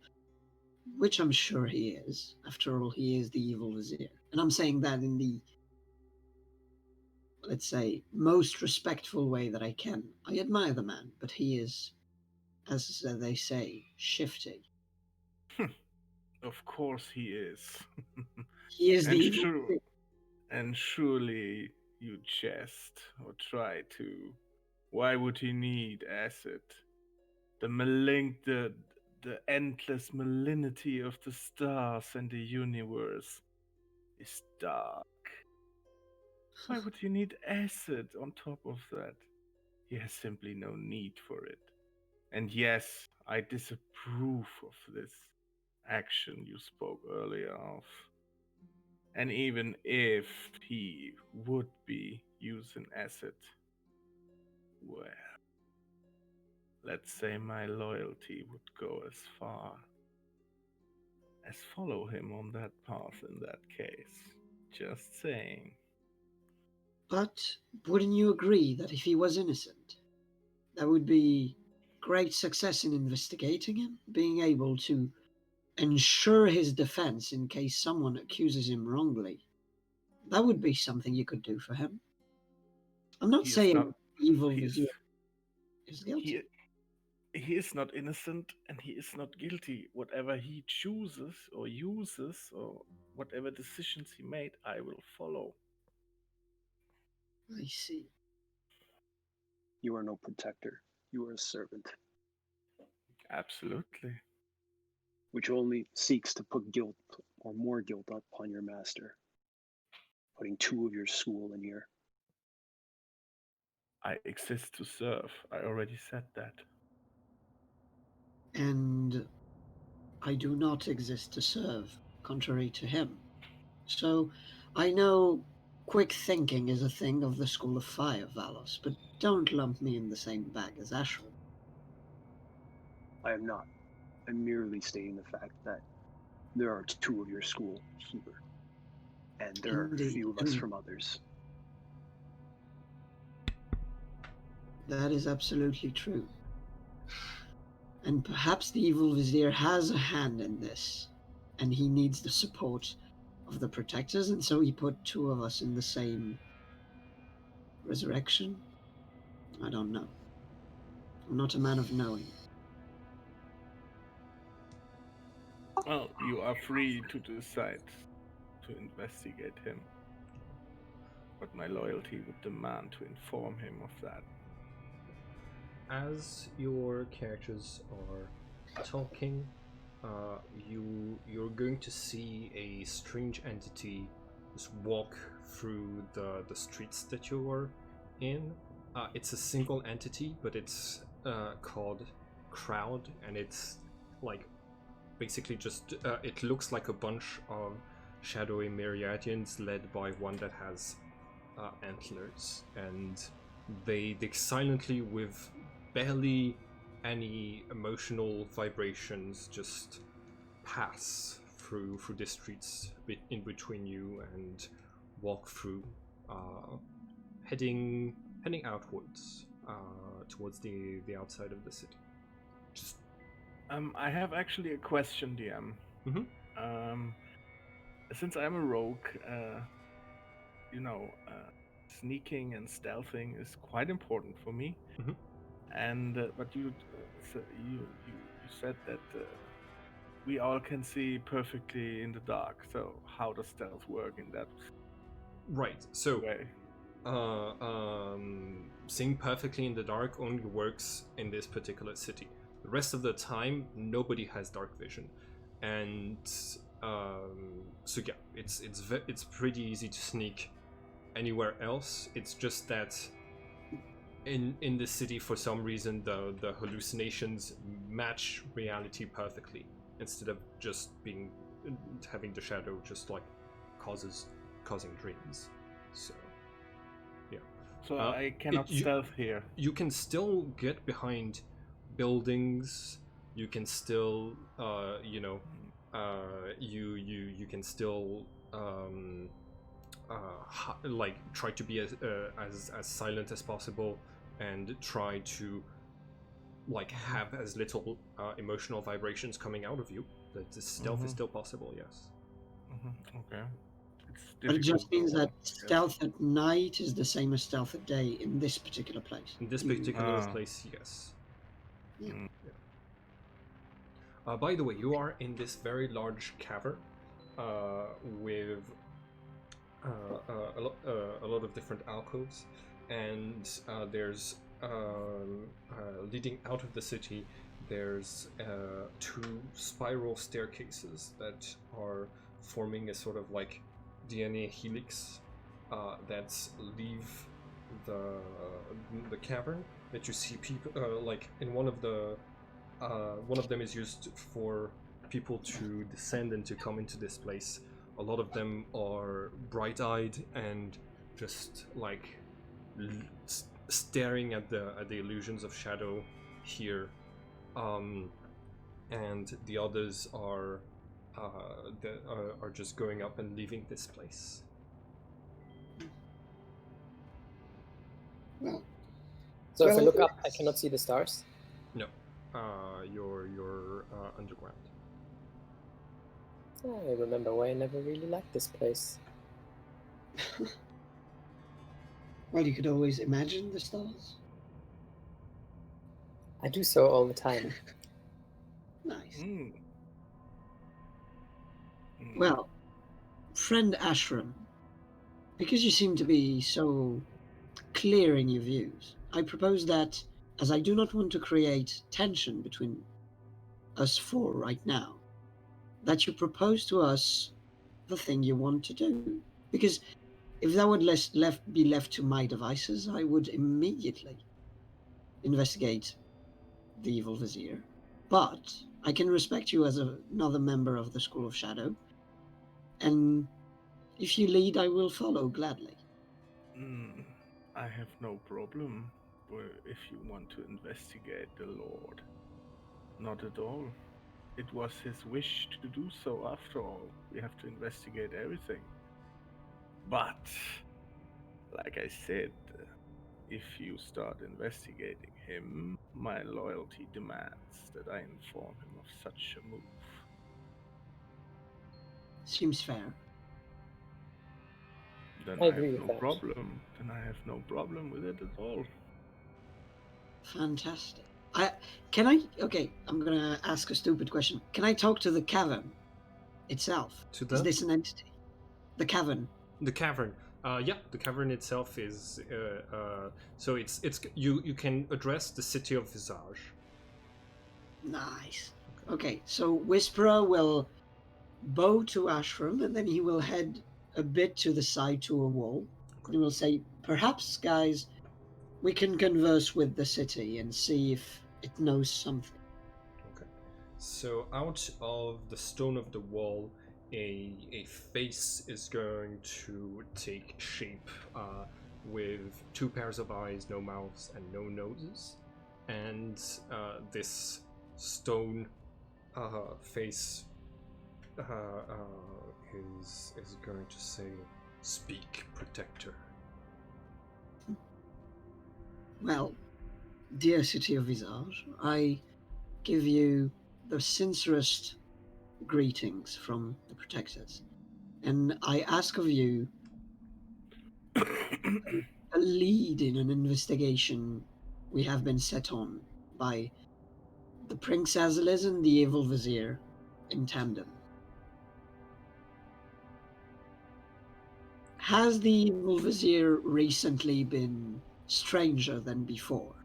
which I'm sure he is. After all, he is the evil vizier. And I'm saying that in the, let's say, most respectful way that I can. I admire the man, but he is, as they say, shifty. Of course he is. He is the And evil sure, vizier. and surely you jest or try to. Why would he need acid? The endless malignity of the stars and the universe is dark. Why would you need acid on top of that? He has simply no need for it. And yes, I disapprove of this action you spoke earlier of. And even if he would be using acid, well, let's say my loyalty would go as far as follow him on that path in that case. Just saying. But wouldn't you agree that if he was innocent, that would be great success in investigating him, being able to ensure his defense in case someone accuses him wrongly? That would be something you could do for him. I'm not He is saying not. evil He vizier is guilty. he is not innocent and he is not guilty. Whatever he chooses or uses or whatever decisions he made, I will follow. I see. You are no protector. You are a servant, Absolutely. which only seeks to put guilt or more guilt upon your master, putting 2 of your school in here. I exist to serve. I already said that. And I do not exist to serve, contrary to him. So I know quick thinking is a thing of the School of Fire, Valos, but don't lump me in the same bag as Ashram. I am not. I'm merely stating the fact that there are 2 of your school here, and there are a Indeed, few of us and from others. that is absolutely true. And perhaps the evil vizier has a hand in this, and he needs the support of the protectors, and so he put 2 of us in the same resurrection. I don't know. I'm not a man of knowing. Well, you are free to decide to investigate him. But my loyalty would demand to inform him of that. As your characters are talking, you're going to see a strange entity just walk through the streets that you are in. It's a single entity, but it's called Crowd, and it's like basically just it looks like a bunch of shadowy Myriadians led by one that has antlers, and they silently, with barely any emotional vibrations, just pass through the streets in between you and walk through, heading outwards towards the outside of the city. Just I have actually a question, DM. Mhm. Since I'm a rogue, sneaking and stealthing is quite important for me. Mhm. And but you said that we all can see perfectly in the dark. So how does stealth work in that Right. So way? seeing perfectly in the dark only works in this particular city. The rest of the time, nobody has dark vision, and so yeah, it's pretty easy to sneak anywhere else. It's just that in the city, for some reason, the hallucinations match reality perfectly, instead of just having the shadow just like causing dreams. So yeah. So I cannot stealth here. You can still get behind buildings. You can still, you can still like try to be as silent as possible and try to like have as little emotional vibrations coming out of you. That the stealth is still possible. Yes. Okay. It's But it just difficult, means though, that I guess. stealth at night is the same as stealth at day in this particular place. In this particular place, yes. Yeah. By the way, you are in this very large cavern with a lot of different alcoves, and there's leading out of the city. There's two spiral staircases that are forming a sort of like DNA helix that leave the cavern. That you see people like in one of them is used for people to descend and to come into this place. A lot of them are bright-eyed and just like staring at the illusions of shadow here, and the others are just going up and leaving this place. Well, So if I Well, look up, I cannot see the stars. No, you're underground. I remember why I never really liked this place. well, you could always imagine the stars. I do so all the time. Nice. Mm. Well, friend Ashram, because you seem to be so clear in your views, I propose that, as I do not want to create tension between us four right now, that you propose to us the thing you want to do. Because if that would be left to my devices, I would immediately investigate the evil vizier. But I can respect you as another member of the School of Shadow, and if you lead, I will follow gladly. I have no problem if you want to investigate the Lord. Not at all. It was his wish to do so after all. We have to investigate everything. But, like I said, if you start investigating him, my loyalty demands that I inform him of such a move. Seems fair. Then I I agree have with no that. problem. Then I have no problem with it at all. Fantastic. Okay, I'm gonna ask a stupid question. Can I talk to the cavern itself? To Is the this an entity? The cavern. the cavern. Yeah, the cavern itself is so it's you can address the city of Visage. Nice. Okay, so Whisperer will bow to Ashram, and then he will head a bit to the side to a wall. And he will say, "Perhaps, guys, we can converse with the city and see if it knows something." Okay. So out of the stone of the wall, a face is going to take shape with two pairs of eyes, no mouths, and no noses. And this stone face is going to say, "Speak, protector." Well, dear city of Visage, I give you the sincerest greetings from the protectors, and I ask of you a lead in an investigation we have been set on by the Prince Azalis and the Evil Vizier in tandem. Has the Evil Vizier recently been stranger than before?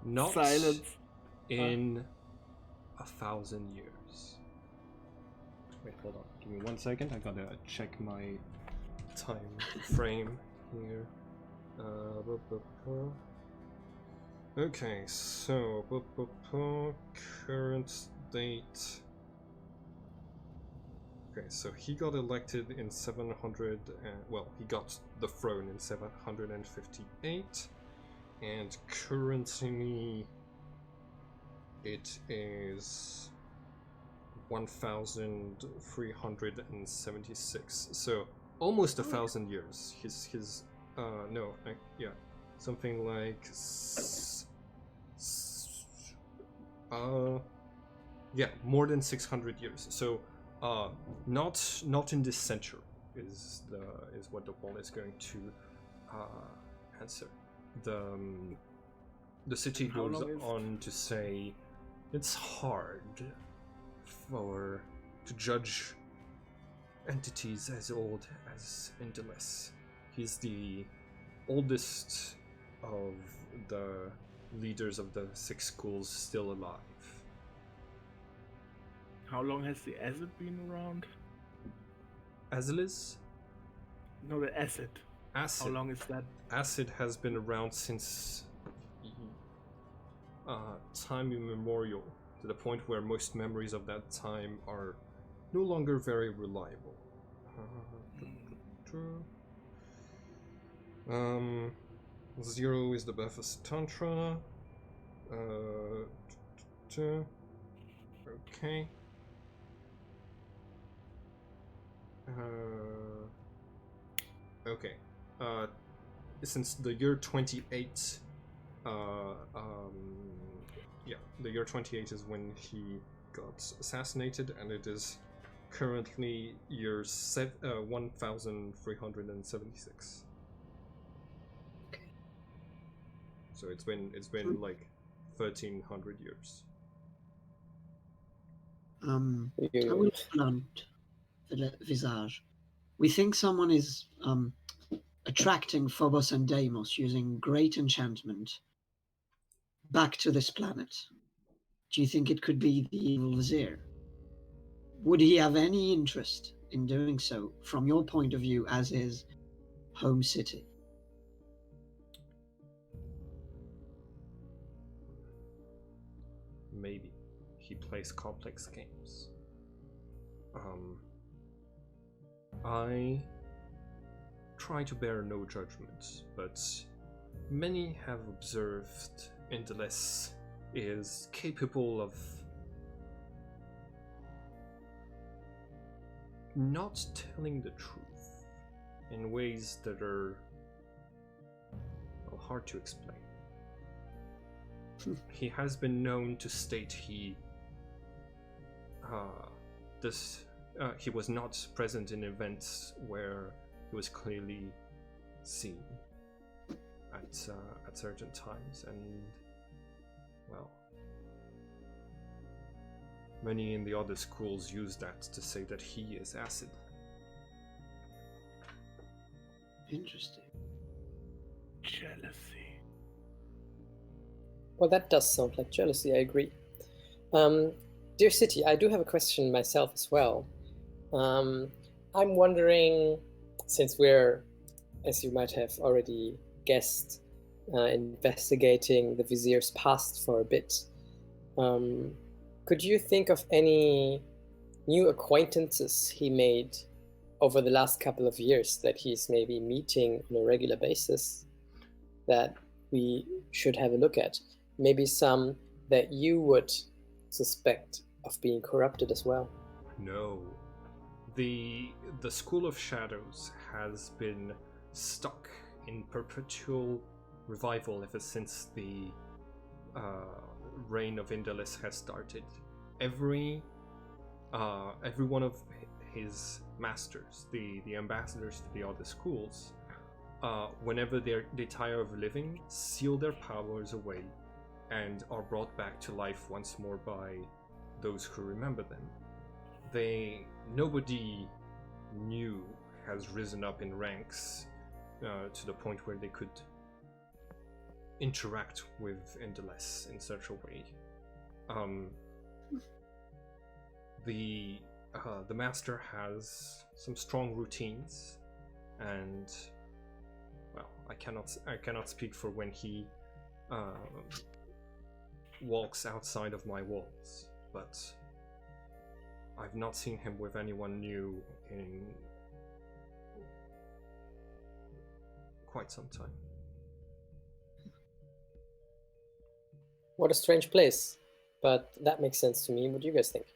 Not Silence. in 1,000 years. Wait, hold on. Give me 1 second. I gotta check my time frame here. Okay, so current date. Okay, so he got elected in 700. Well, he got the throne in 758, and currently it is 1376. So almost 1,000 years. His no, yeah, something like yeah, more than 600 years. So not in this century is what the wall is going to answer. The city How goes long is- on to say it's hard to judge entities as old as Indeles. He's the oldest of the leaders of the 6 schools still alive. How long has the acid been around? Azilis? No, the acid. Acid. How long is that? Acid has been around since time immemorial, to the point where most memories of that time are no longer very reliable. 0 is the Bethesda Tantra. Okay. Okay. Since the year 28, yeah, the year 28 is when he got assassinated, and it is currently year 1376. So it's been like 1,300 years. I will blunt visage. We think someone is attracting Phobos and Deimos using great enchantment back to this planet. Do you think it could be the evil vizier? Would he have any interest in doing so from your point of view as his home city? Maybe. He plays complex games. I try to bear no judgment, but many have observed Indeles is capable of not telling the truth in ways that are, well, hard to explain. He has been known to state he was not present in events where he was clearly seen at certain times, and well, many in the other schools use that to say that he is acid. Interesting. Jealousy. Well, that does sound like jealousy, I agree. Dear City, I do have a question myself as well. I'm wondering, since we're, as you might have already guessed, investigating the Vizier's past for a bit, could you think of any new acquaintances he made over the last couple of years that he's maybe meeting on a regular basis that we should have a look at? Maybe some that you would suspect of being corrupted as well? No. The School of Shadows has been stuck in perpetual revival ever since the reign of Indeles has started. Every one of his masters, the ambassadors to the other schools, whenever they tire of living, seal their powers away and are brought back to life once more by those who remember them. Nobody new has risen up in ranks to the point where they could interact with Indeles in such a way. The master has some strong routines, and well, I cannot speak for when he walks outside of my walls, but I've not seen him with anyone new in quite some time. What a strange place, but that makes sense to me. What do you guys think?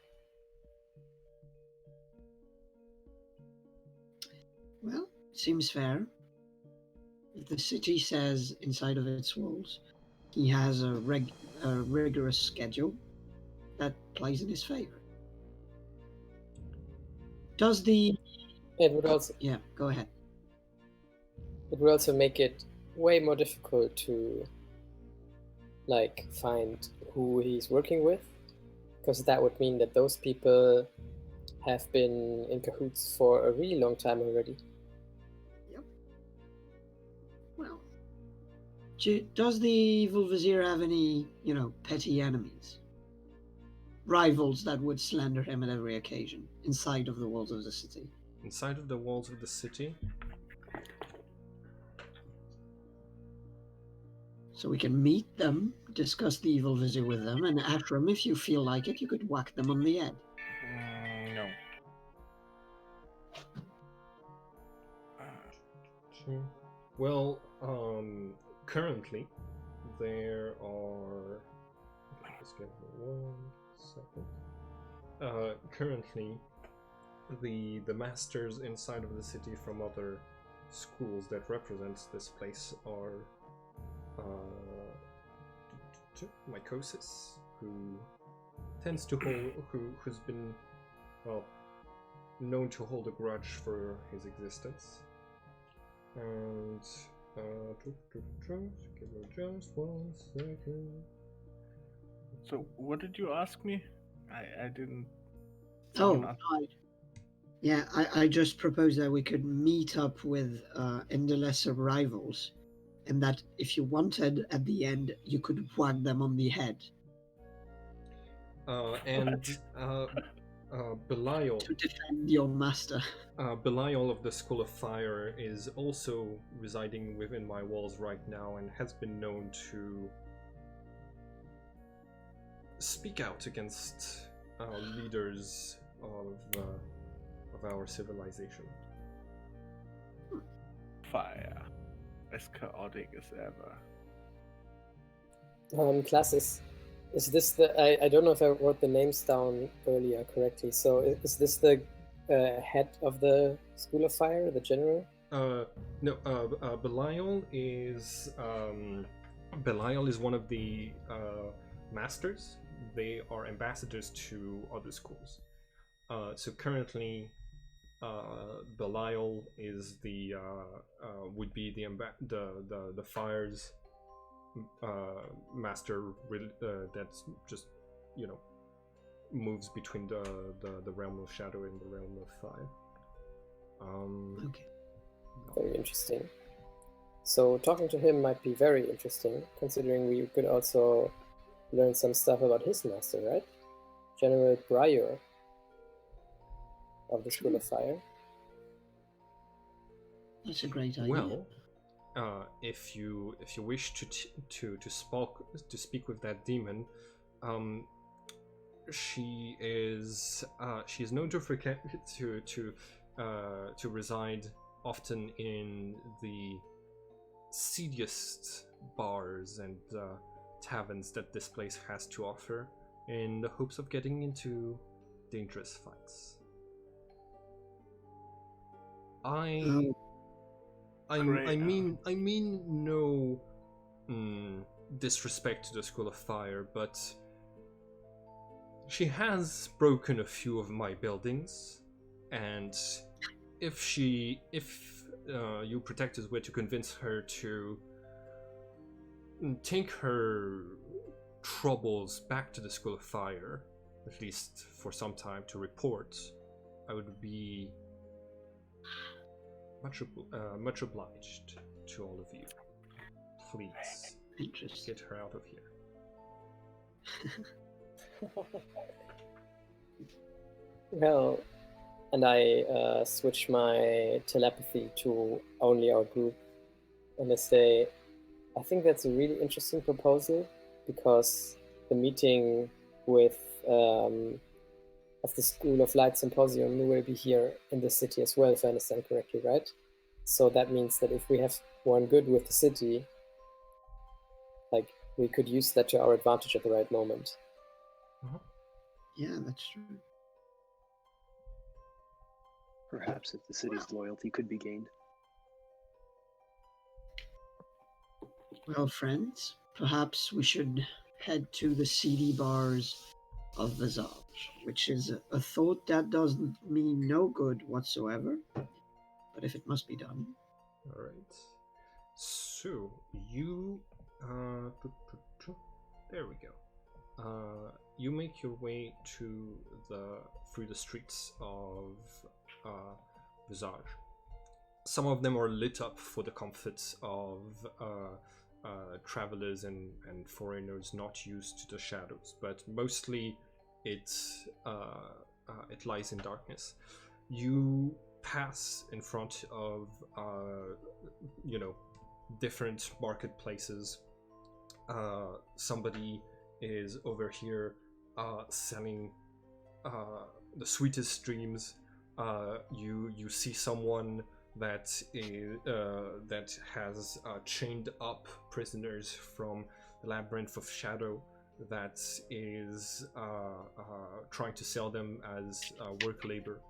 seems fair. If the city says inside of its walls he has a rigorous schedule, that plays in his favor. Does the... It would also Yeah, go ahead. make it way more difficult to like find who he's working with, because that would mean that those people have been in cahoots for a really long time already. Well, does the evil vizier have any, petty enemies? Rivals that would slander him at every occasion inside of the walls of the city? Inside of the walls of the city? So we can meet them, discuss the evil vizier with them, and Ashram, if you feel like it, you could whack them on the head. No. Sure. Well, currently there are. Just give me 1 second. Currently, the masters inside of the city from other schools that represents this place are Mycosis, who tends to who's been known to hold a grudge for his existence, and give me just 1 second. So, what did you ask me? I didn't. Oh, I just proposed that we could meet up with the lesser rivals, and that if you wanted, at the end, you could whack them on the head. Belial, to defend your master. Belial of the School of Fire is also residing within my walls right now and has been known to speak out against leaders of our civilization. Fire. As chaotic as ever. Classes. Is this the... I don't know if I wrote the names down earlier correctly. So is this the head of the School of Fire, the general? No. Belial is one of the masters. They are ambassadors to other schools. So currently, Belial is the would be the fire's master. That's just moves between the realm of shadow and the realm of fire. Okay. Very interesting. So talking to him might be very interesting, considering we could also learn some stuff about his master, right? General Briar of the School of Fire. That's a great idea. Well, if you wish to speak with that demon, she is known to reside often in the seediest bars and taverns that this place has to offer, in the hopes of getting into dangerous fights. I mean no disrespect to the School of Fire, but she has broken a few of my buildings, and if you protectors were to convince her to take her troubles back to the School of Fire, at least for some time, to report, I would be much obliged to all of you. Please, get her out of here. Well, and I switch my telepathy to only our group, and I say, I think that's a really interesting proposal, because the meeting with of the School of Light Symposium will be here in the city as well, if I understand correctly, right? So that means that if we have one good with the city, like, we could use that to our advantage at the right moment. Yeah, that's true. Perhaps if the city's loyalty could be gained. Well, friends, perhaps we should head to the seedy bars of Visage, which is a thought that doesn't mean no good whatsoever. But if it must be done. All right. So you, there we go. You make your way to through the streets of Visage. Some of them are lit up for the comforts of travelers and foreigners not used to the shadows, but mostly it lies in darkness. You pass in front of different marketplaces. Somebody is over here selling the sweetest dreams. You see someone that has chained up prisoners from the Labyrinth of Shadow that is trying to sell them as work labor.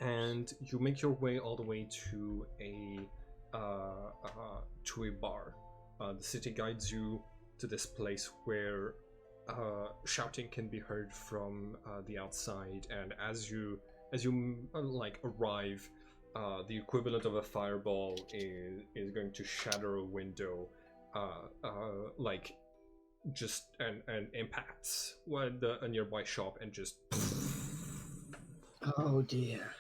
And you make your way all the way to a bar. The city guides you to this place where shouting can be heard from the outside, and as you arrive, the equivalent of a fireball is going to shatter a window, just and impacts a nearby shop and just. Oh dear.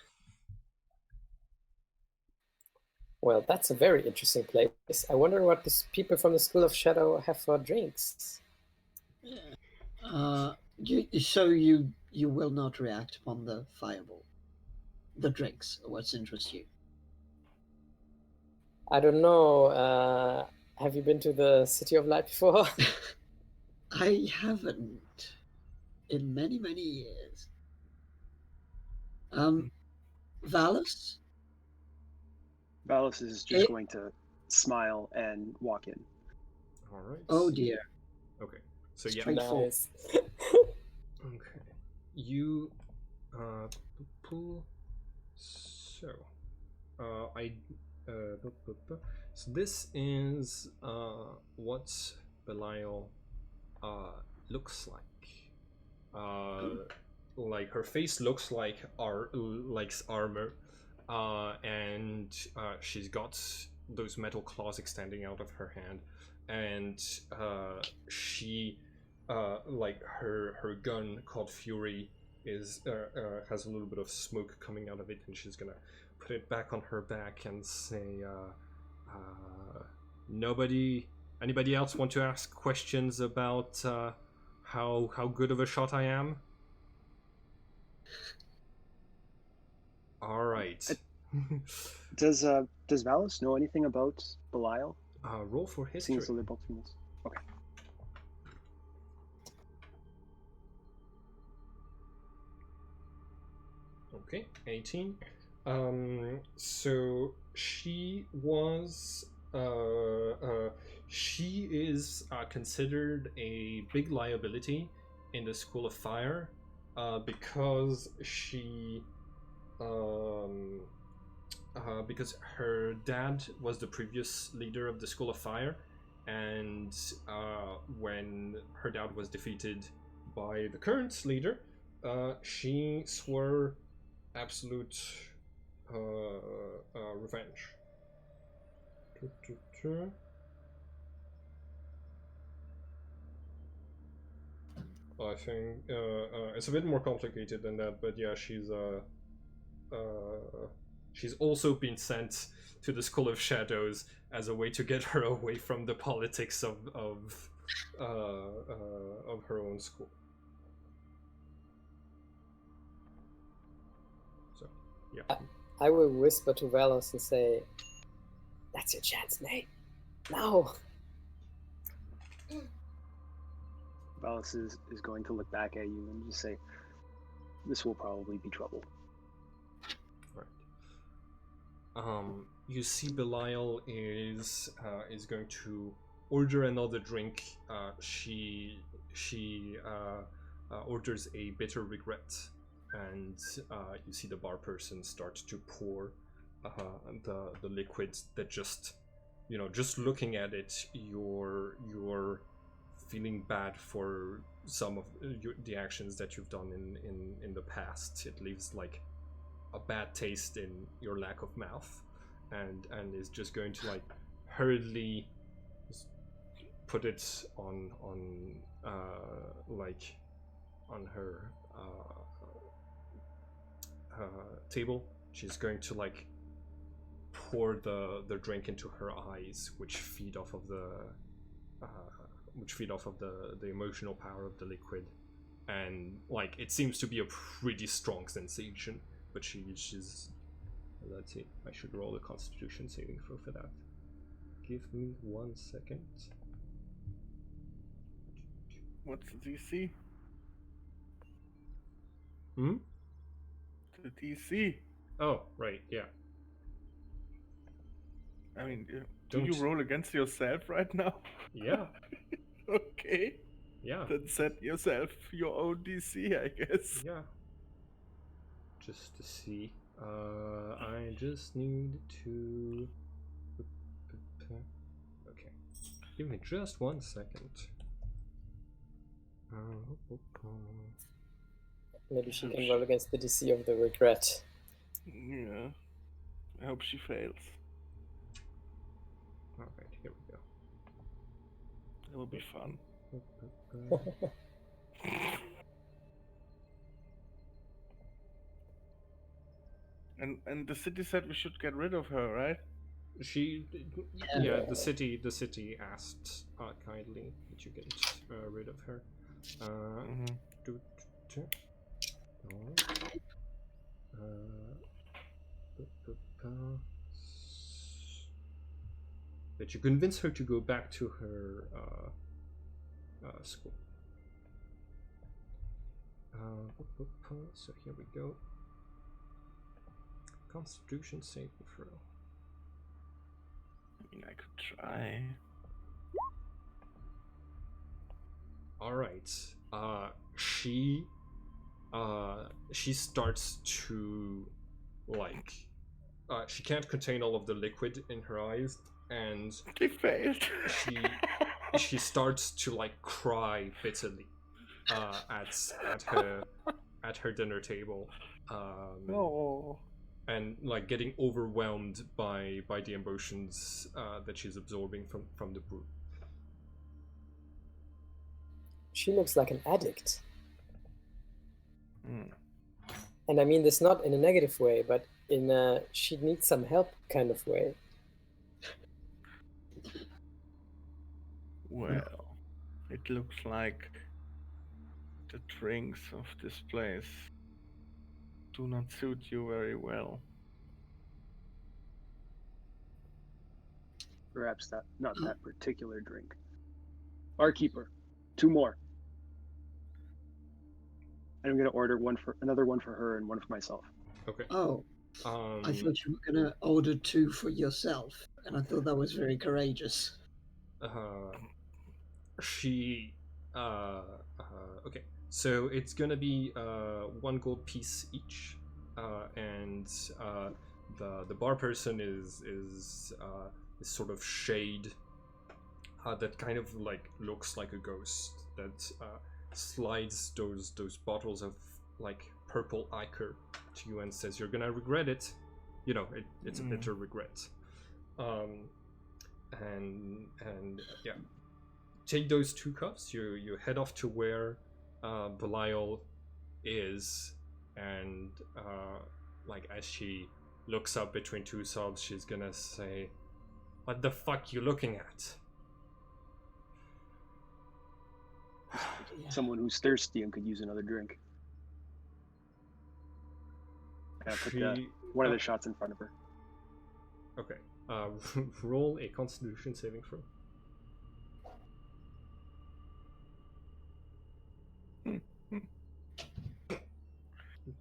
Well, that's a very interesting place. I wonder what the people from the School of Shadow have for drinks. So you will not react upon the fireball, the drinks. What interests you? I don't know. Have you been to the City of Light before? I haven't in many years. Valus? Valus is just going to smile and walk in. All right. Oh dear. Okay. So yeah. Nice. Okay. You pull. So so this is what Belial looks like. Like her face looks like armor, and she's got those metal claws extending out of her hand, and she her gun called Fury is has a little bit of smoke coming out of it, and she's gonna put it back on her back and say, anybody else want to ask questions about how good of a shot I am? All right. Does Valus know anything about Belial? Roll for history. Seems they're both females. Okay. Okay, 18. So she is considered a big liability in the School of Fire, because because her dad was the previous leader of the School of Fire, and when her dad was defeated by the current leader, she swore absolute revenge. I think it's a bit more complicated than that, but yeah, she's also been sent to the School of Shadows as a way to get her away from the politics of her own school. So, yeah. I will whisper to Valos and say, "That's your chance, Nate. No." Valus is going to look back at you and just say, "This will probably be trouble." You see Belial is going to order another drink. She orders a bitter regret, and you see the bar person start to pour the liquid that just just looking at it, you're feeling bad for some of the actions that you've done in the past. It leaves like a bad taste in your lack of mouth, and is just going to like hurriedly put it on like on her table. She's going to like pour the drink into her eyes, which feed off of the emotional power of the liquid, and like it seems to be a pretty strong sensation. But she's let's see. I should roll a Constitution saving throw for that. Give me 1 second. What's the DC? Hmm? The DC. Oh, right, yeah. I mean, do you Don't- roll against yourself right now? Yeah, Okay. yeah, Then set yourself your own DC, I guess. yeah. Just to see. I just need to... Okay. Give me just 1 second. Maybe she can roll against the DC of the regret. Yeah. I hope she fails. Alright, here we go. It will be fun. And the city said we should get rid of her, right? Yeah, the city asked kindly that you get rid of her. Mm-hmm. That you convince her to go back to her school. So here we go. Constitution saving throw. I mean, I could try. All right. She starts to like. She can't contain all of the liquid in her eyes, and They failed. she starts to like cry bitterly at her dinner table. No. And like getting overwhelmed by the emotions that she's absorbing from the brew. She looks like an addict. Mm. And I mean this not in a negative way, but in a she needs some help kind of way. Well, it looks like the drinks of this place do not suit you very well. Perhaps not that particular drink. Barkeeper, 2 more. And I'm gonna order another one for her and one for myself. Okay. Oh, I thought you were gonna order 2 for yourself, and I thought that was very courageous. She okay, so it's gonna be 1 gold piece each, and the bar person is sort of shade that kind of like looks like a ghost that slides those bottles of like purple ichor to you and says, "You're gonna regret it." It's a bitter regret. And yeah, take those 2 cups. You head off to where Belial is, and like as she looks up between 2 sobs, she's gonna say, "What the fuck you looking at?" Someone who's thirsty and could use another drink. And I put one of the shots in front of her. Okay. Roll a Constitution saving throw.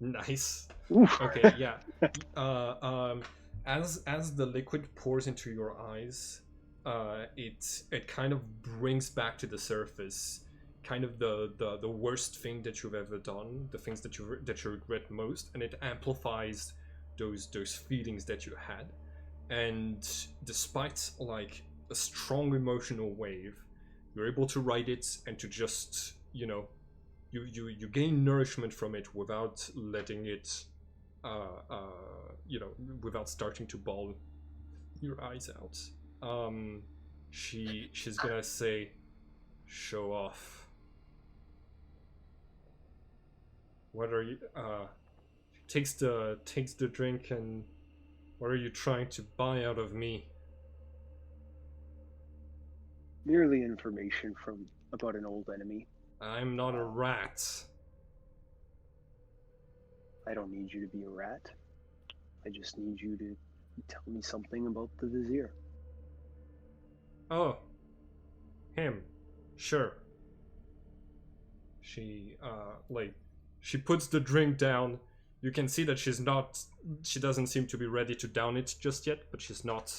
Nice. Oof. Okay, yeah. As the liquid pours into your eyes, it kind of brings back to the surface kind of the worst thing that you've ever done, the things that you regret most, and it amplifies those feelings that you had. and despite like a strong emotional wave, you're able to ride it and to just, you gain nourishment from it without letting it, without starting to bawl your eyes out. She's gonna say, "Show off. What are you?" Takes the drink and, "What are you trying to buy out of me?" Merely information about an old enemy. I'm not a rat. I don't need you to be a rat. I just need you to tell me something about the Vizier. Oh, him. Sure. She she puts the drink down. You can see that she doesn't seem to be ready to down it just yet, but she's not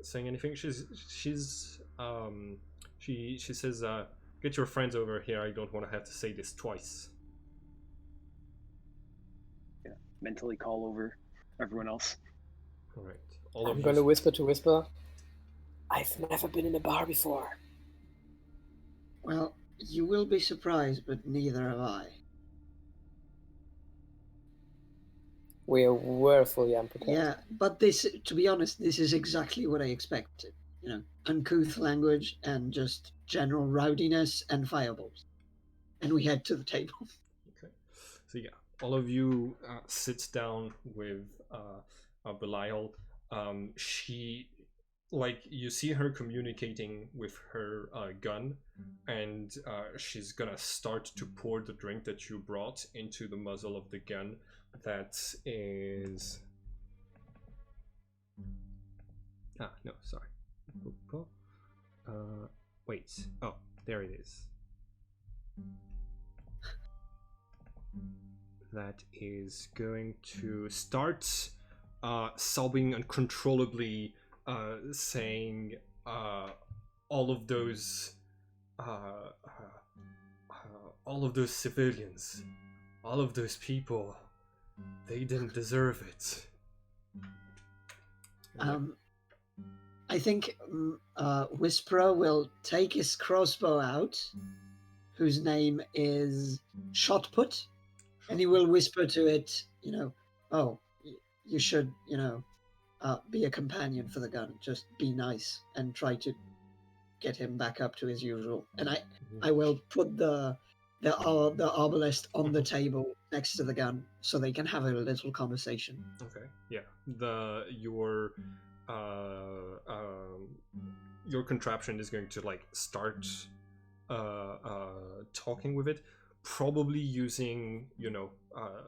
saying anything. She says, "Get your friends over here. I don't want to have to say this twice." Yeah, mentally call over everyone else. All right. All of I'm you. going to whisper to whisper. I've never been in a bar before. Well, you will be surprised, but neither have I. We're fully unprepared. Yeah, but this, to be honest, this is exactly what I expected. Uncouth language and just general rowdiness and fireballs. And we head to the table. Okay. So yeah, all of you sit down with Belial. She, like, you see her communicating with her gun, and she's gonna start to pour the drink that you brought into the muzzle of the gun. That is. No, sorry. Wait. Oh, there it is. That is going to start sobbing uncontrollably, saying all of those civilians, all of those people, they didn't deserve it. I think Whisperer will take his crossbow out, whose name is Shotput, and he will whisper to it, "Oh, you should, be a companion for the gun. Just be nice and try to get him back up to his usual." And I will put the arbalest on the table next to the gun so they can have a little conversation. Okay. Yeah. Your contraption is going to like start talking with it, probably using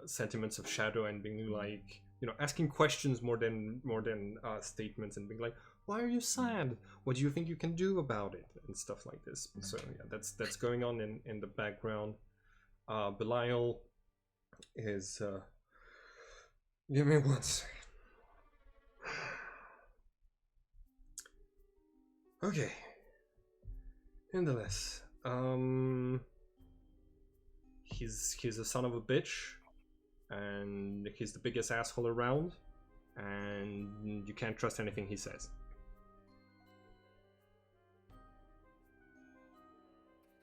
sentiments of shadow and being like, asking questions more than statements, and being like, "Why are you sad? What do you think you can do about it?" and stuff like this. So yeah, that's going on in the background. Belial is give me one second. Okay. Nonetheless, he's a son of a bitch, and he's the biggest asshole around, and you can't trust anything he says.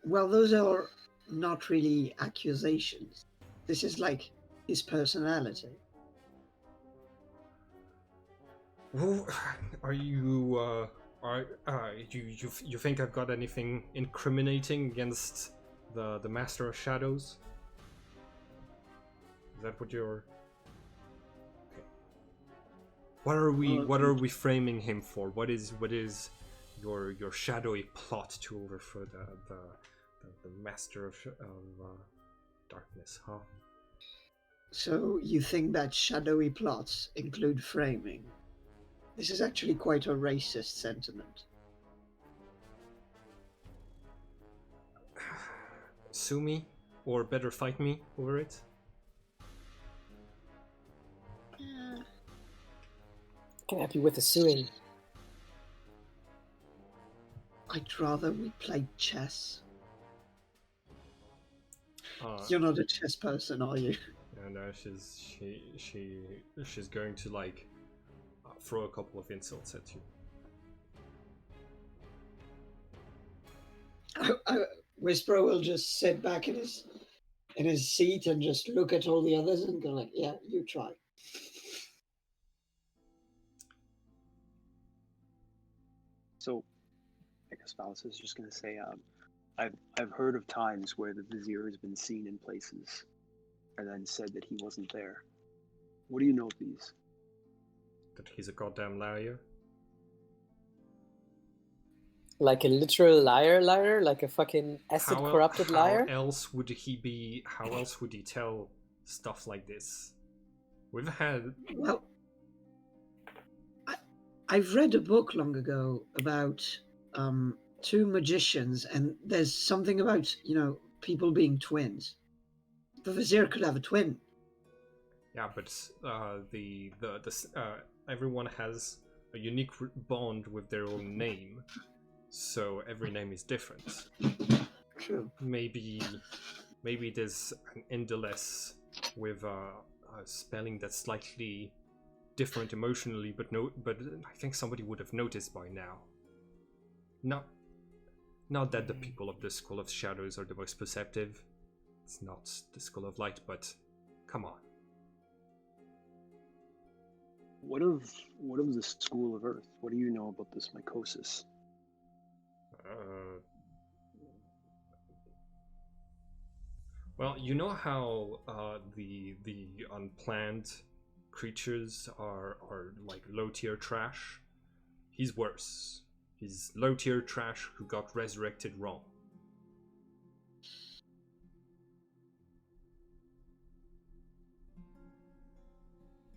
Well, those are not really accusations. This is like his personality. Well, are you you think I've got anything incriminating against the Master of Shadows? Is that what you're? Okay. What are we framing him for? What is your shadowy plot to overthrow the Master of Darkness, huh? So you think that shadowy plots include framing? This is actually quite a racist sentiment. Sue me, or better fight me over it? I can help you with the suing. I'd rather we played chess. Uh, You're not a chess person, are you? and she's going to like throw a couple of insults at you. Whisperer will just sit back in his seat and just look at all the others and go like, "Yeah, you try." So, I guess Valis is just going to say, I've heard of times where the Vizier has been seen in places, and then said that he wasn't there. What do you know of these? That he's a goddamn liar. Like a literal liar, like a fucking acid corrupted liar. How else would he be? How else would he tell stuff like this? We've had. Well, I've read a book long ago about two magicians, and there's something about people being twins. The Vizier could have a twin. Yeah, but everyone has a unique bond with their own name, so every name is different. True. Maybe there's an Indoless with a spelling that's slightly different emotionally, but I think somebody would have noticed by now. Not that the people of the School of Shadows are the most perceptive. It's not the School of Light, but come on. What of the School of Earth? What do you know about this mycosis? Well, you know how the unplanned creatures are like low tier trash? He's worse. He's low tier trash who got resurrected wrong.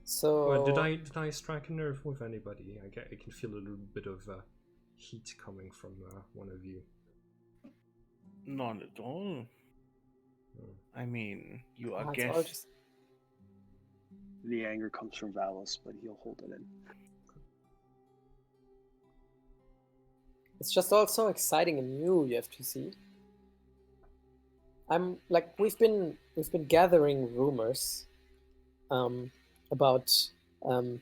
So Well, did I strike a nerve with anybody? I can feel a little bit of heat coming from one of you. Not at all. I mean, you are it's all guests. just- The anger comes from Valis, but he'll hold it in. It's just all so exciting and new. You have to see. I'm like we've been gathering rumors about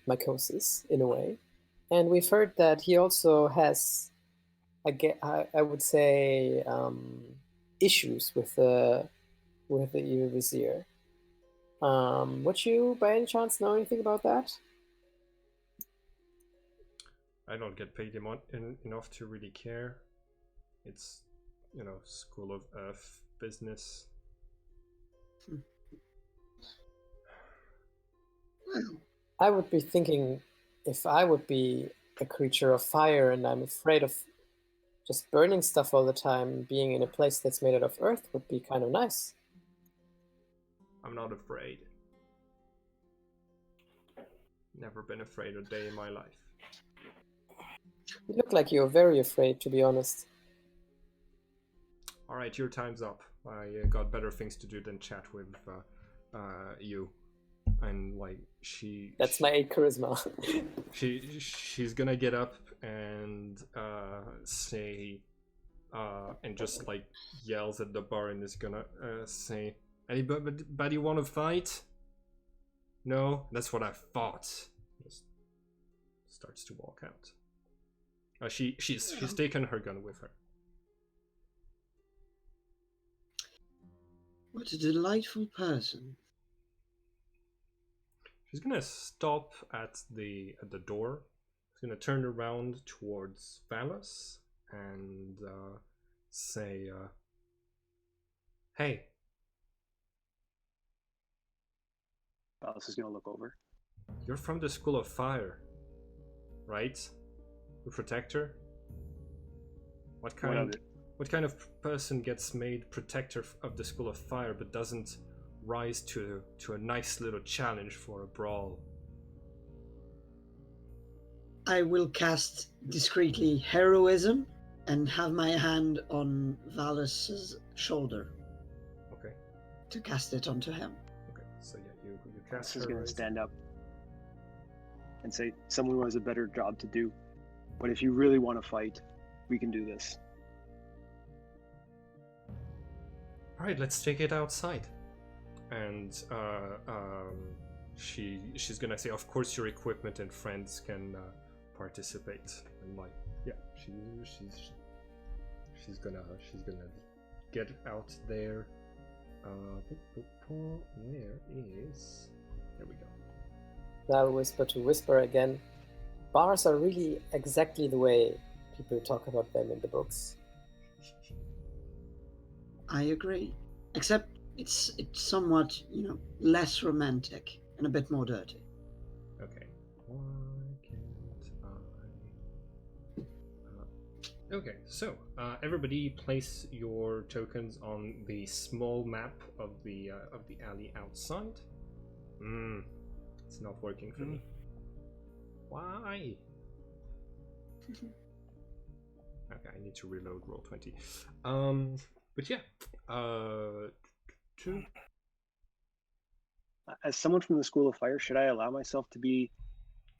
mycosis in a way, and we've heard that he also has, I would say, issues with the evil Vizier. Would you, by any chance, know anything about that? I don't get paid enough to really care. It's, School of Earth business. I would be thinking if I would be a creature of fire and I'm afraid of just burning stuff all the time, being in a place that's made out of earth would be kind of nice. I'm not afraid. Never been afraid a day in my life. You look like you're very afraid, to be honest. Alright, your time's up. I got better things to do than chat with you. And That's my 8 charisma. she's gonna get up and say and just yells at the bar and is gonna say, anybody want to fight? No, that's what I thought. Just starts to walk out. She's taken her gun with her. What a delightful person. She's gonna stop at the door. She's gonna turn around towards Valis and say, "Hey." Valis is going to look over. You're from the School of Fire, right? The Protector? What kind of person gets made Protector of the School of Fire but doesn't rise to a nice little challenge for a brawl? I will cast discreetly heroism and have my hand on Valis's shoulder. Okay. To cast it onto him. Okay, so yeah, you cast Valis is going to heroism. stand up and say, someone who has a better job to do. But if you really want to fight, we can do this. Alright, let's take it outside. And she's gonna say, of course your equipment and friends can participate. And like, yeah, she's gonna get out there. Where is? There we go. Now whisper to whisper again. Bars are really exactly the way people talk about them in the books. I agree. Except it's somewhat, less romantic and a bit more dirty. Okay. Why can't I? Okay, so everybody place your tokens on the small map of the alley outside. It's not working for me. Why? Okay, I need to reload Roll20. But yeah, two. As someone from the School of Fire, should I allow myself to be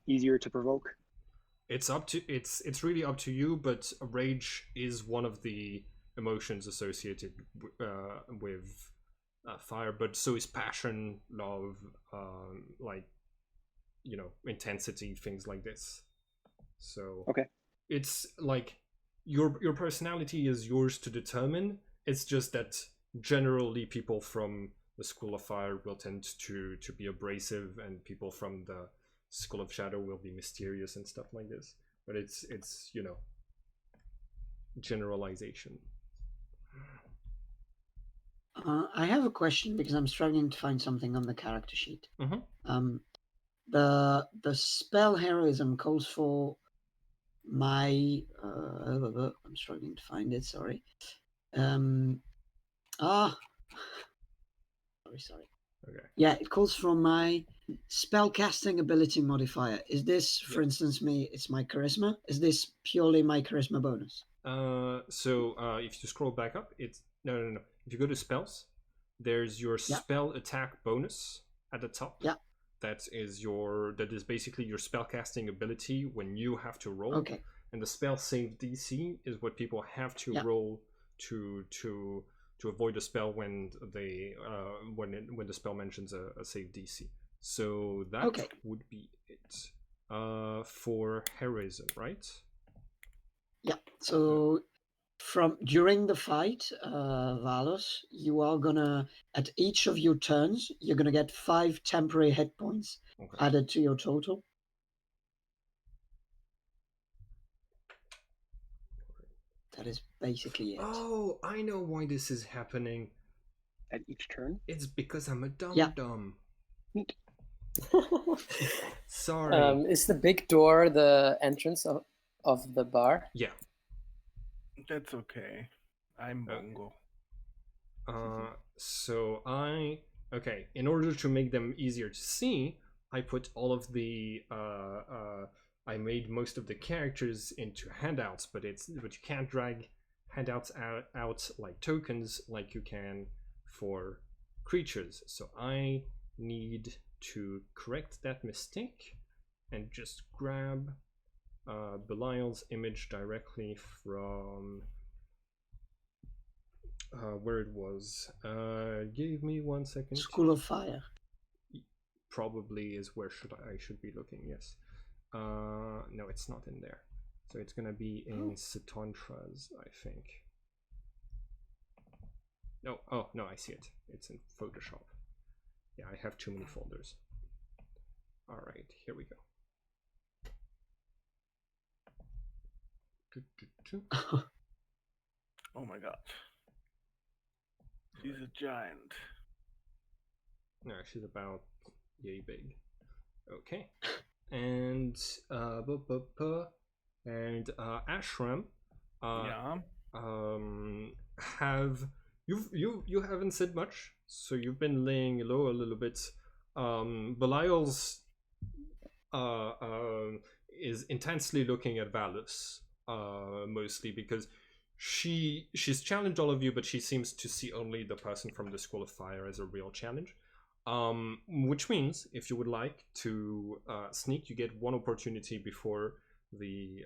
easier to provoke? It's really up to you, but rage is one of the emotions associated with fire, but so is passion, love, intensity, things like this. So okay, it's like your personality is yours to determine. It's just that generally people from the School of Fire will tend to be abrasive, and people from the School of Shadow will be mysterious and stuff like this. But it's generalization. I have a question because I'm struggling to find something on the character sheet. Mm-hmm. The spell heroism calls for my I'm struggling to find it. Sorry. Sorry. Okay. Yeah, it calls for my spellcasting ability modifier. Is this, for instance, it's my charisma? Is this purely my charisma bonus? So if you scroll back up, it's no. If you go to spells, there's your spell attack bonus at the top. Yeah. That is basically your spellcasting ability when you have to roll. Okay. And the spell save DC is what people have to roll to avoid a spell when the spell mentions a save DC. So that would be it. For heroism, right? Yeah. So during the fight, Valos, you are gonna, at each of your turns, you're gonna get 5 temporary hit points added to your total. That is basically it. Oh, I know why this is happening. At each turn? It's because I'm a dum-dum. Neat. Sorry. Is the big door the entrance of the bar? Yeah. That's okay. I'm Bongo. In order to make them easier to see, I put all of the I made most of the characters into handouts, but you can't drag handouts out like tokens like you can for creatures. So I need to correct that mistake and just grab Belial's image directly from where it was. Give me 1 second. School of Fire. Probably is where I should be looking. Yes. No, it's not in there. So it's gonna be in Satontra's, I think. No. Oh no, I see it. It's in Photoshop. Yeah, I have too many folders. All right, here we go. Oh my god. She's a giant. No, she's about yay big. Okay. And Ashram. You haven't said much, so you've been laying low a little bit. Belial's is intensely looking at Valus, mostly because she's challenged all of you, but she seems to see only the person from the School of Fire as a real challenge. Which means if you would like to sneak, you get one opportunity before the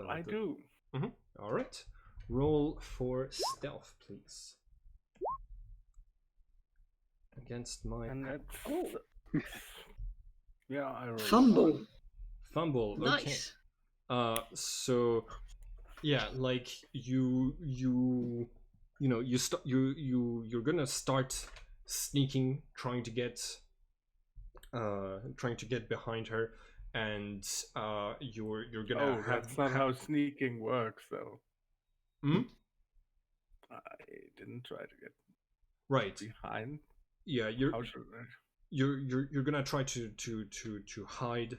I do. Mm-hmm. All right. Roll for stealth, please. Against my... And Yeah, I rolled. Fumble. Fumble. Okay. Nice. So yeah, like you know you're gonna start sneaking, trying to get behind her, and you're gonna Oh, have that's not how sneaking works, though. Hmm? I didn't try to get Right. behind. Yeah, How should I? you're gonna try to hide,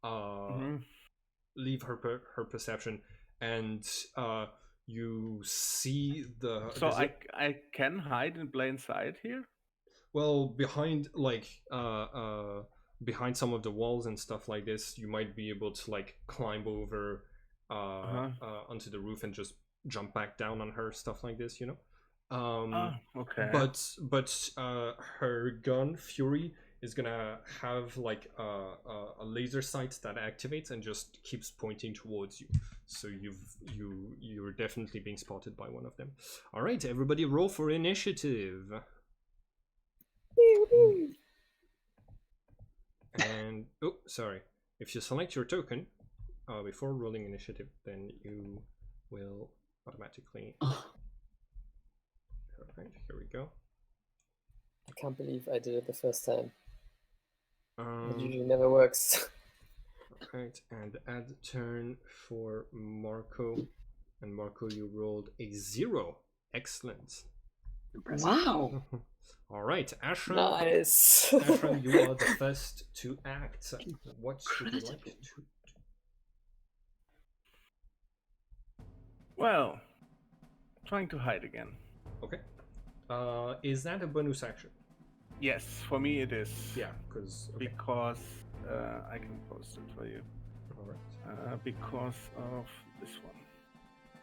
Mhm. leave her perception, and you see the So there's I can hide in plain sight here. well behind behind some of the walls and stuff like this. You might be able to like climb over Uh-huh. onto the roof and just jump back down on her, stuff like this, you know. Okay. But her gun Fury is gonna have like a laser sight that activates and just keeps pointing towards you. So you're definitely being spotted by one of them. All right, everybody, roll for initiative. And oh, sorry. If you select your token before rolling initiative, then you will automatically. Oh, All right, here we go. I can't believe I did it the first time. It usually Um, never works. right, and add turn for Marco. And Marco, you rolled a 0. Excellent. Impressive. wow. All right, Ashram. Nice. Ashram, you are the first to act. What would you like Incredible. to? Well, trying to hide again. Okay. Is that a bonus action? Yes, for me it is. Yeah, because okay. Because I can post it for you. All right. Because of this one.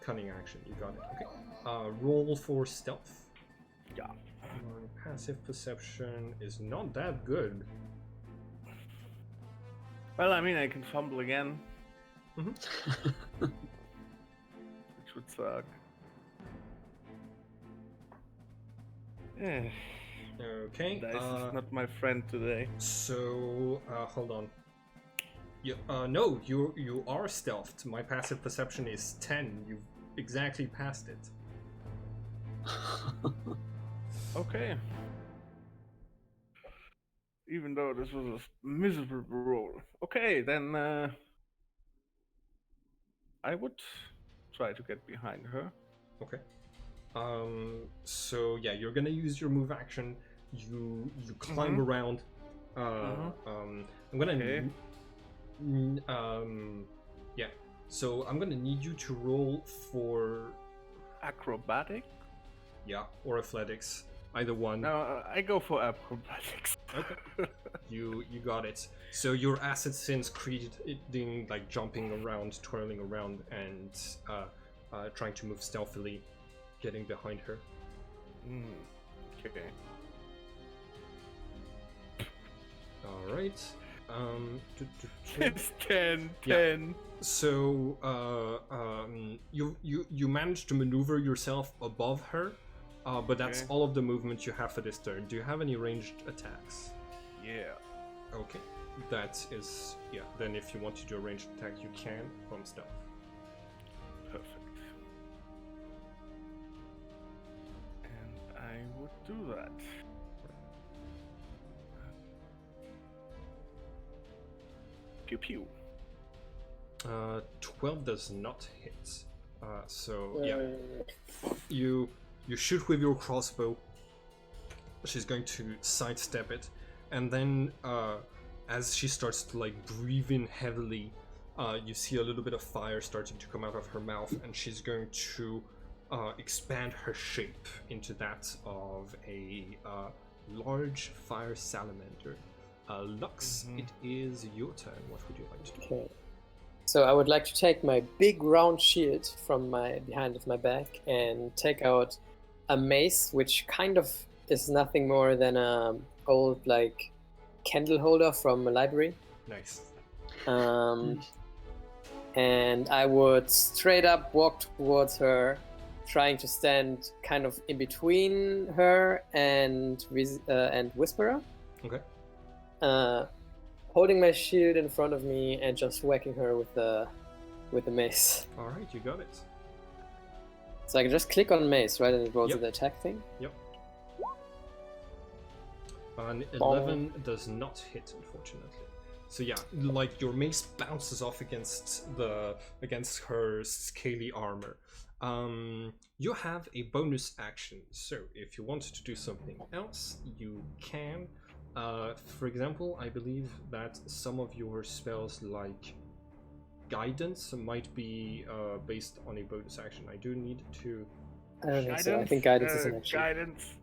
Cunning action, you got it. Okay. Roll for stealth. Yeah. Passive perception is not that good. Well, I mean, I can fumble again. Mhm. Which would suck. Eh, Okay. dice is not my friend today. So hold on. You, no, you are stealthed. My passive perception is 10. You've exactly passed it. Okay. Even though this was a miserable roll. Okay, then I would try to get behind her. Okay. So yeah, you're gonna use your move action. You climb around. I'm gonna. Okay. Yeah. So I'm gonna need you to roll for Acrobatic? or athletics, either one. No, I go for acrobatics. Okay. You got it. So your acid sense creating like jumping around, twirling around, and trying to move stealthily, getting behind her. Okay. All right. It's 10. Yeah. So you managed to maneuver yourself above her, but that's Okay. all of the movement you have for this turn. Do you have any ranged attacks? Yeah. Okay, that is Then if you want to do a ranged attack, you can from stealth. Perfect. And I would do that. Pew pew. 12 does not hit. So you shoot with your crossbow. She's going to sidestep it, and then as she starts to like breathe in heavily, you see a little bit of fire starting to come out of her mouth, and she's going to expand her shape into that of a large fire salamander. Lux, it is your turn. What would you like to do? Okay. So I would like to take my big round shield from behind of my back and take out a mace, which kind of is nothing more than a old like candle holder from a library. Nice. And I would straight up walk towards her, trying to stand kind of in between her and Whisperer. Okay. holding my shield in front of me and just whacking her with the mace. All right, you got it. So I can just click on mace, right, and it rolls Yep. the attack thing. Yep. An 11 does not hit, unfortunately. So yeah, like your mace bounces off against her scaly armor. You have a bonus action, so if you wanted to do something else, you can. For example, I believe that some of your spells, like guidance, might be based on a bonus action. I do need to. I don't think so. I think guidance is an action.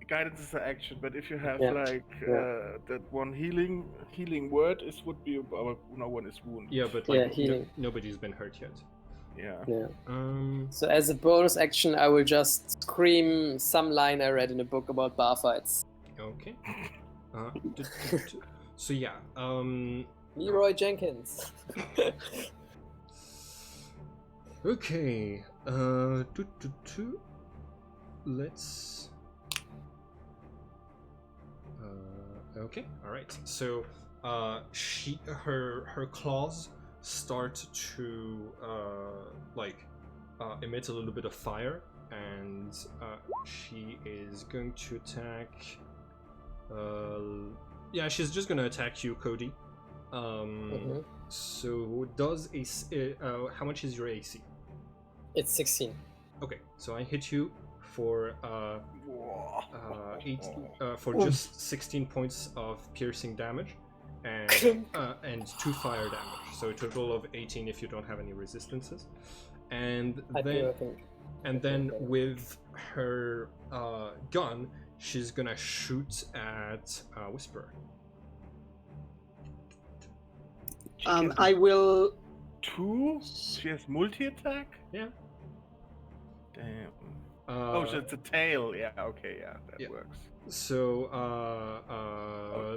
Guidance is an action, but if you have Yeah. that one healing word, would be no one is wounded. Yeah, but like healing. Nobody's been hurt yet. Yeah. So as a bonus action, I will just scream some line I read in a book about bar fights. Okay. So yeah. Leroy Jenkins. Okay. Let's. Okay. All right. So, her claws start to emit a little bit of fire, and she is going to attack. Yeah, she's just gonna attack you, Cody. So does how much is your AC? It's 16. Okay, so I hit you for just 16 points of piercing damage, and 2 fire damage. So a total of 18 if you don't have any resistances. And then with her gun, she's gonna shoot at Whisperer. I will. 2? She has multi-attack? Yeah. Damn. So it's a tail. Yeah, okay, yeah, that works. So,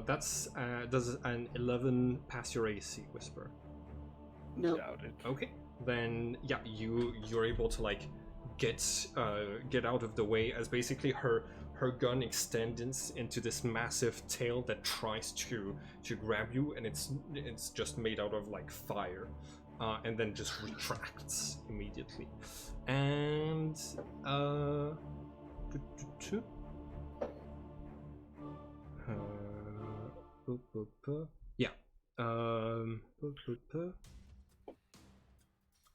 that's does an 11 pass your AC, Whisper? No. Doubt it. Okay, then yeah, you're able to like get out of the way as basically her gun extends into this massive tail that tries to grab you, and it's just made out of like fire, and then just retracts immediately. And yeah.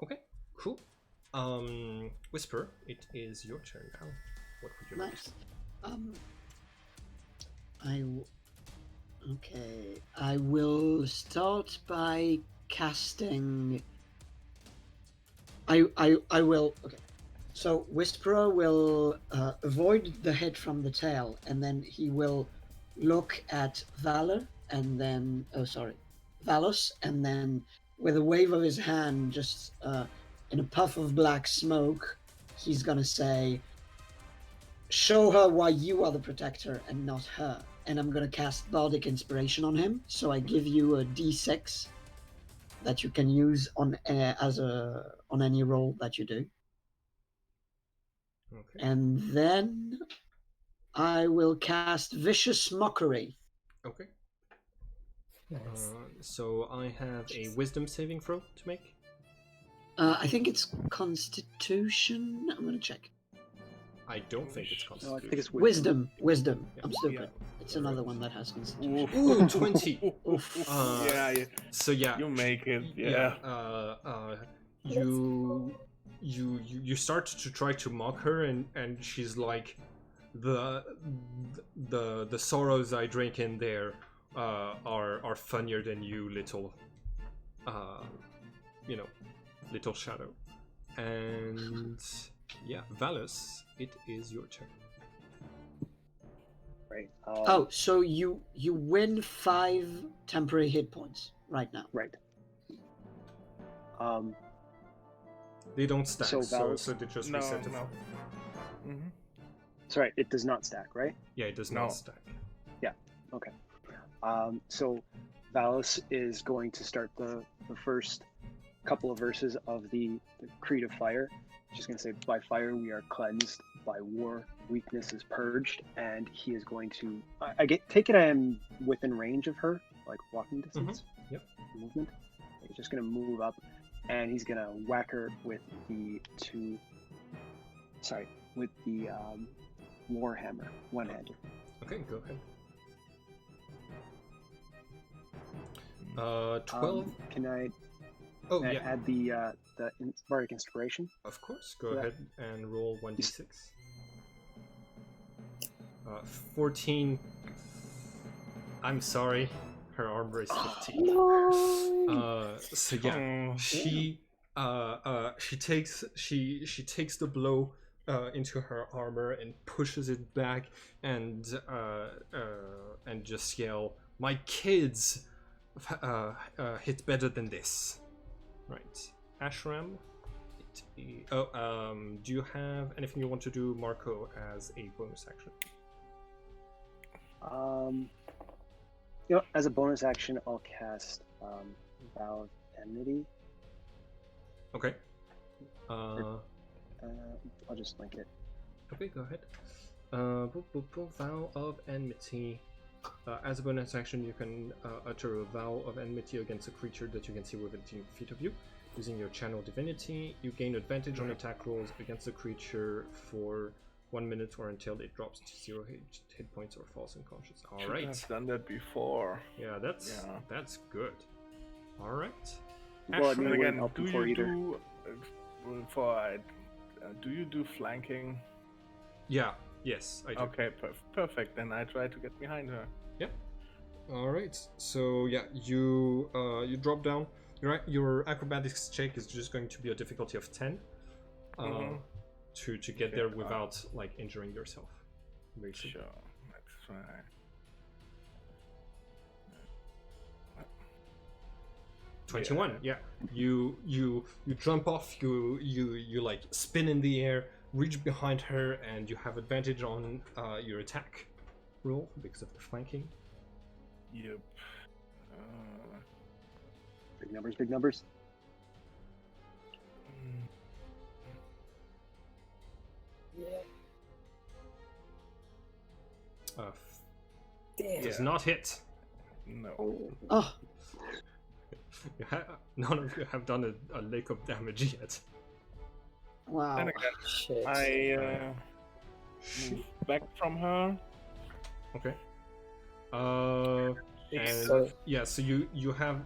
Okay, cool. Whisper, it is your turn now. What would you like? Nice. I will start by casting. I will. Okay. So Whisperer will avoid the head from the tail, and then he will look at Valor, and then Valos, and then with a wave of his hand, just in a puff of black smoke, he's gonna say, "Show her why you are the protector and not her." And I'm gonna cast Bardic Inspiration on him. So I give you a D6 that you can use on any roll that you do. Okay. And then I will cast Vicious Mockery. Okay. Nice. So I have a Wisdom saving throw to make. I think it's Constitution. I'm gonna check. I don't think it's No, I Constitution. think it's Wisdom. Yeah. I'm stupid. Yeah. It's another one that has Constitution. Ooh, 20. Yeah, So yeah, you make it. Yeah. You start to try to mock her, and she's like, the sorrows I drink in there are funnier than you, little little shadow. And yeah, Valus, it is your turn. right. So you win 5 temporary hit points right now. Right. They don't stack, So so Valus- they just No, reset to no. 5. Mm-hmm. Sorry, it does not stack, right? Yeah, it does No. not stack. Okay. So Valis is going to start the first couple of verses of the Creed of Fire. Just going to say, by fire we are cleansed, by war weakness is purged, and he is going to. Take it I am within range of her, like walking distance. Yep. Movement. He's just gonna move up, and he's gonna whack her with the warhammer, one-handed. Okay, go ahead. 12. Can I Oh yeah, add the Bardic Inspiration? of course. Go Yeah. ahead and roll 1d6. 14. I'm sorry, her armor is 15. No. So yeah, she takes the blow into her armor and pushes it back and just yell, "My kids hit better than this." Right, Ashram. Do you have anything you want to do, Marco, as a bonus action? As a bonus action, I'll cast Vow of Enmity. Okay. I'll just link it. Okay, go ahead. Vow of Enmity. As a bonus action, you can utter a vow of enmity against a creature that you can see within 10 feet of you. Using your channel divinity, you gain advantage on attack rolls against the creature for 1 minute or until it drops to 0 hit points or falls unconscious. All right. I've done that before. Yeah, that's good. All right. Well, I Ashram, mean, And it wouldn't again, help do before you either. do you do flanking? Yeah. Yes, I do. Okay, perfect. Then I try to get behind her. Yep. All right. So yeah, you drop down. Your acrobatics check is just going to be a difficulty of 10. To get there without like injuring yourself. Basically. Sure, let's try. 21. Yeah. You jump off. You like spin in the air, reach behind her, and you have advantage on your attack roll because of the flanking. Yep. Big numbers, big numbers. Damn. Does not hit. No. Oh, None of you have done a lick of damage yet. wow. Then again, Shit. I move back from her. Okay. And So- yeah, so you have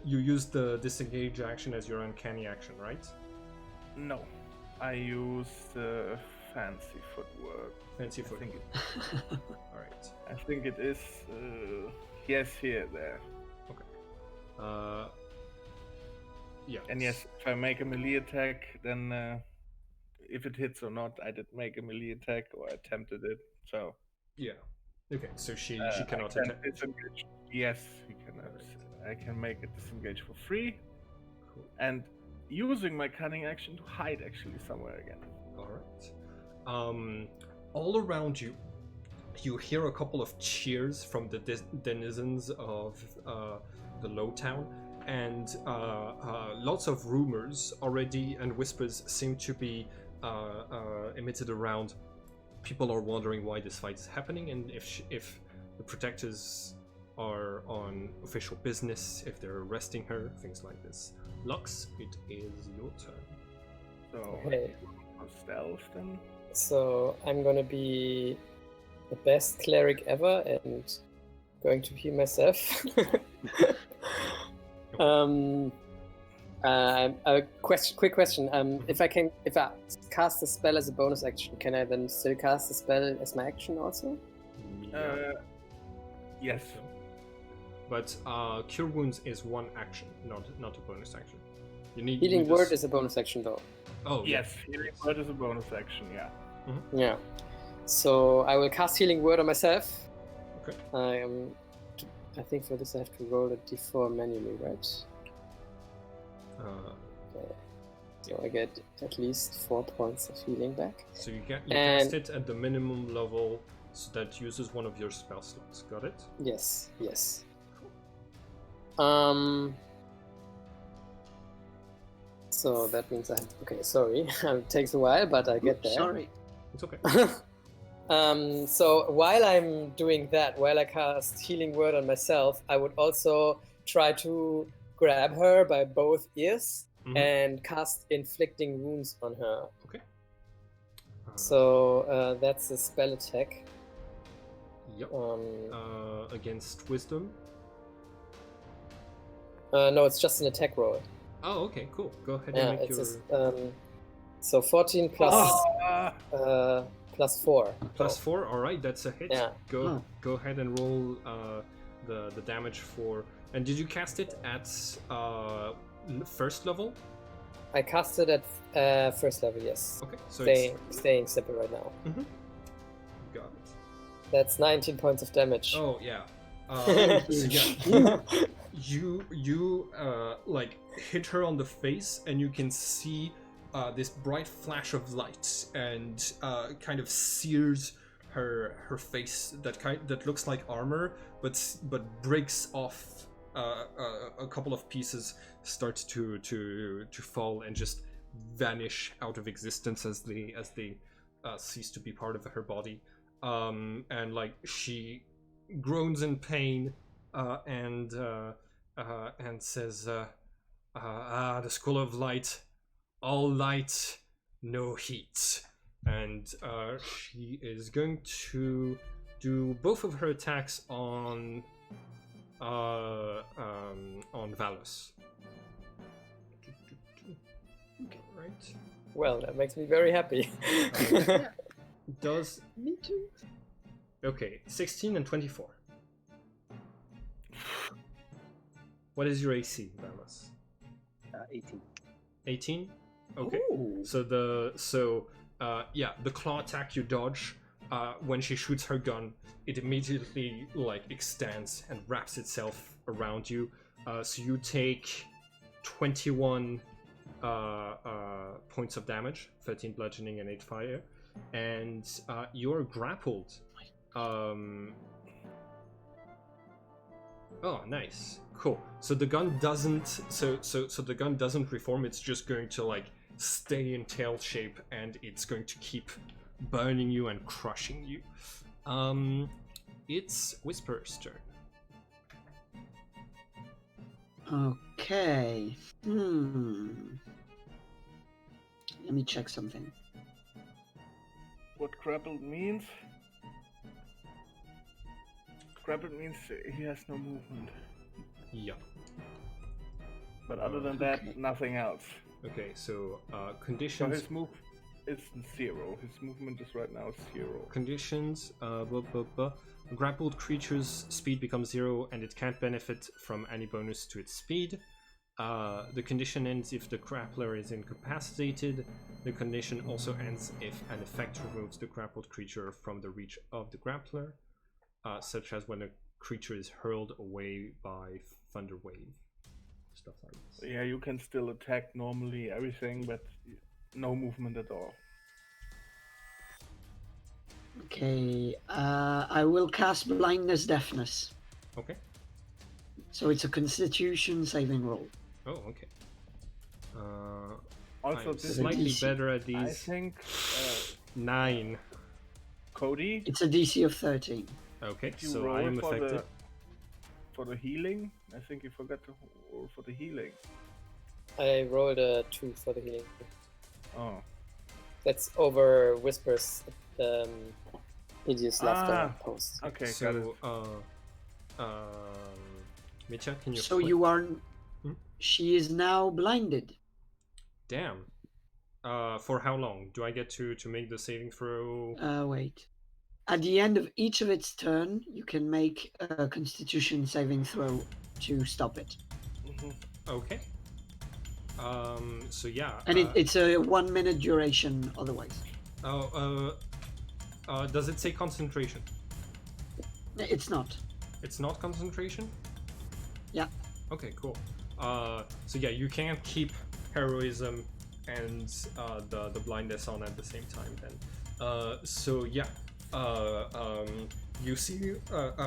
you use the disengage action as your uncanny action, right? No, I use fancy footwork. Fancy I foot. think, All right. I think it is. Yes, here, there. Yeah. And yes, if I make a melee attack, then if it hits or not, I did make a melee attack or attempted it. So Yeah. Okay. So she I cannot can attack. disengage. Yes, you can. I can make it disengage for free, Cool. and using my cunning action to hide actually somewhere again. All right. All around you, you hear a couple of cheers from the denizens of the low town, and lots of rumors already and whispers seem to be emitted around. People are wondering why this fight is happening and if the protectors are on official business, if they're arresting her, things like this. Lux, it is your turn. So Okay. stealth then. So I'm gonna be the best cleric ever and going to heal myself. Quick question. If I cast a spell as a bonus action, can I then still cast the spell as my action also? Yes. So. But Cure Wounds is one action, not a bonus action. You need Healing Word is a bonus action though. Oh Yes, healing word is a bonus action. Yeah. Yeah. So I will cast Healing Word on myself. Okay. I think for this I have to roll a d4 manually, right? Okay. So I get at least 4 points of healing back. So you cast it at the minimum level, so that uses one of your spell slots. Got it? Yes. So that means I have to... Okay, sorry. It takes a while, but I get there. Sorry. It's okay. So while I'm doing that, while I cast Healing Word on myself, I would also try to grab her by both ears and cast Inflicting Wounds on her. Okay. So that's a spell attack. Yep. Against Wisdom. No, it's just an attack roll. Oh, okay, cool. Go ahead Yeah, and make it's your... so 14 plus plus 4. Plus 4, alright, that's a hit. Yeah. Go ahead and roll the damage for... And did you cast it at first level? I cast it at first level, yes. Okay, so staying simple right now. Got it. That's 19 points of damage. Oh, yeah. So yeah, you like hit her on the face, and you can see this bright flash of light, and kind of sears her face. That looks like armor, but breaks off. A couple of pieces start to fall and just vanish out of existence as they cease to be part of her body. And like she groans in pain and says, the School of Light, all light, no heat. And she is going to do both of her attacks on Valus. Okay. Right. Well, that makes me very happy. Does Me too. okay, 16 and 24. What is your AC, Valus? 18. 18? Okay. Ooh. So the claw attack you dodge. When she shoots her gun, it immediately like extends and wraps itself around you. So you take 21 points of damage, 13 bludgeoning and 8 fire, and you're grappled. Oh, nice, cool. So the gun doesn't. So the gun doesn't reform. It's just going to like stay in tail shape, and it's going to keep burning you and crushing you. It's Whisper's turn. Okay. Let me check something. What grappled means? Grappled means he has no movement. Yeah. But other than that, nothing else. Okay, so So conditions. his move is 0. His movement is right now 0. Conditions. Grappled creature's speed becomes 0, and it can't benefit from any bonus to its speed. The condition ends if the grappler is incapacitated. The condition also ends if an effect removes the grappled creature from the reach of the grappler, such as when a creature is hurled away by thunder wave. Stuff like this. So yeah, you can still attack normally, everything, but no movement at all. Okay. I will cast Blindness Deafness. Okay. So it's a Constitution saving roll. Oh, okay. Also, I'm this slightly DC. better at I these. think 9. Cody, It's a DC of 13. Okay, if you so roll I am for affected. for the healing, I think you forgot to roll for the healing. I rolled a 2 for the healing. Oh. That's over Whisper's hideous laughter post. Okay, got it. So, Mitya, can you? So you are. Hmm? She is now blinded. Damn. For how long do I get to make the saving throw? Wait. At the end of each of its turn, you can make a Constitution saving throw to stop it. Okay. So yeah. And it's a 1 minute duration otherwise. Does it say concentration? It's not. It's not concentration? Yeah. Okay, cool. So yeah, you can't keep heroism and the blindness on at the same time then. So yeah, you see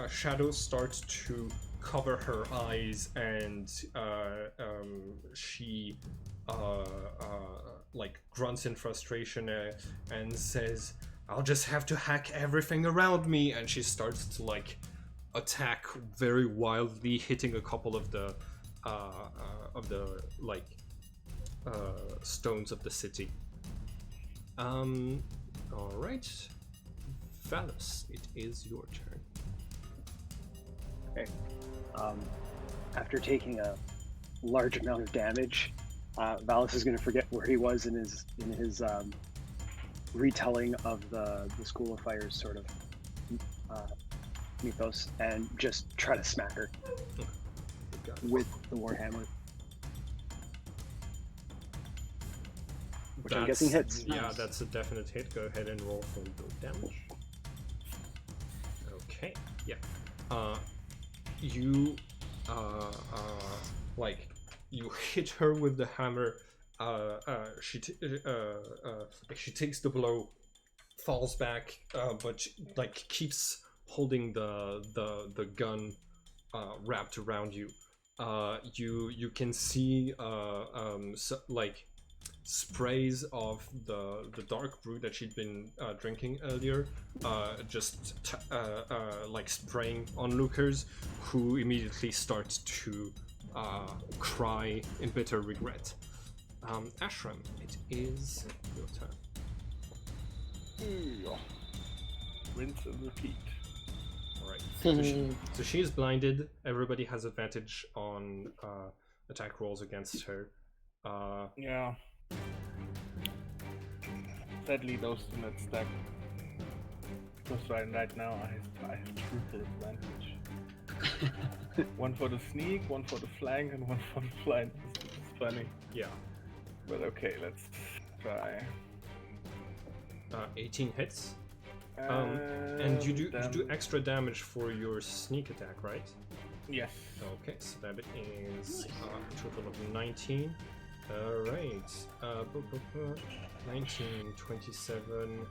shadows start to cover her eyes, and she like grunts in frustration and says, I'll just have to hack everything around me, and she starts to like attack very wildly, hitting a couple of the stones of the city. All right, Phallus, it is your turn. Okay. After taking a large amount of damage, Valis is going to forget where he was in his retelling of the School of Fire's sort of mythos, and just try to smack her with the Warhammer. Which I'm guessing hits. Yeah, Nice. that's a definite hit. Go ahead and roll for the damage. Okay, yeah. You you hit her with the hammer. She takes the blow, falls back, but like keeps holding the gun wrapped around you. You can see sprays of the dark brew that she'd been drinking earlier, like spraying onlookers, who immediately start to cry in bitter regret. Ashram, it is your turn. Rinse and repeat. Alright. So she is blinded. Everybody has advantage on attack rolls against her. Yeah. Sadly, those do not stack. Because right now I have triple advantage. One for the sneak, one for the flank, and one for the blind. It's funny. Yeah. But okay, let's try. 18 hits. And you do extra damage for your sneak attack, right? Yes. Okay, so that is a total of 19. Alright. 19, 27,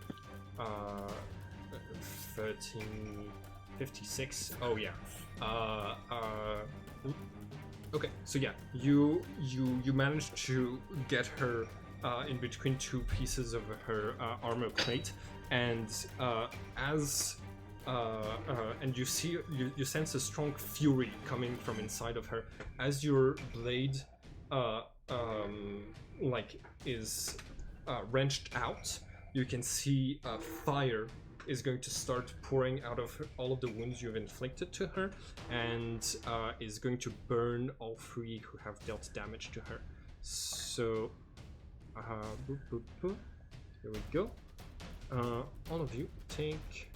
13, 56. Oh yeah. Okay, so yeah, you managed to get her in between two pieces of her armor plate, and and you sense a strong fury coming from inside of her as your blade is wrenched out. You can see fire is going to start pouring out of all of the wounds you've inflicted to her, and is going to burn all three who have dealt damage to her. So, boop, boop, boop. Here we go. All of you take.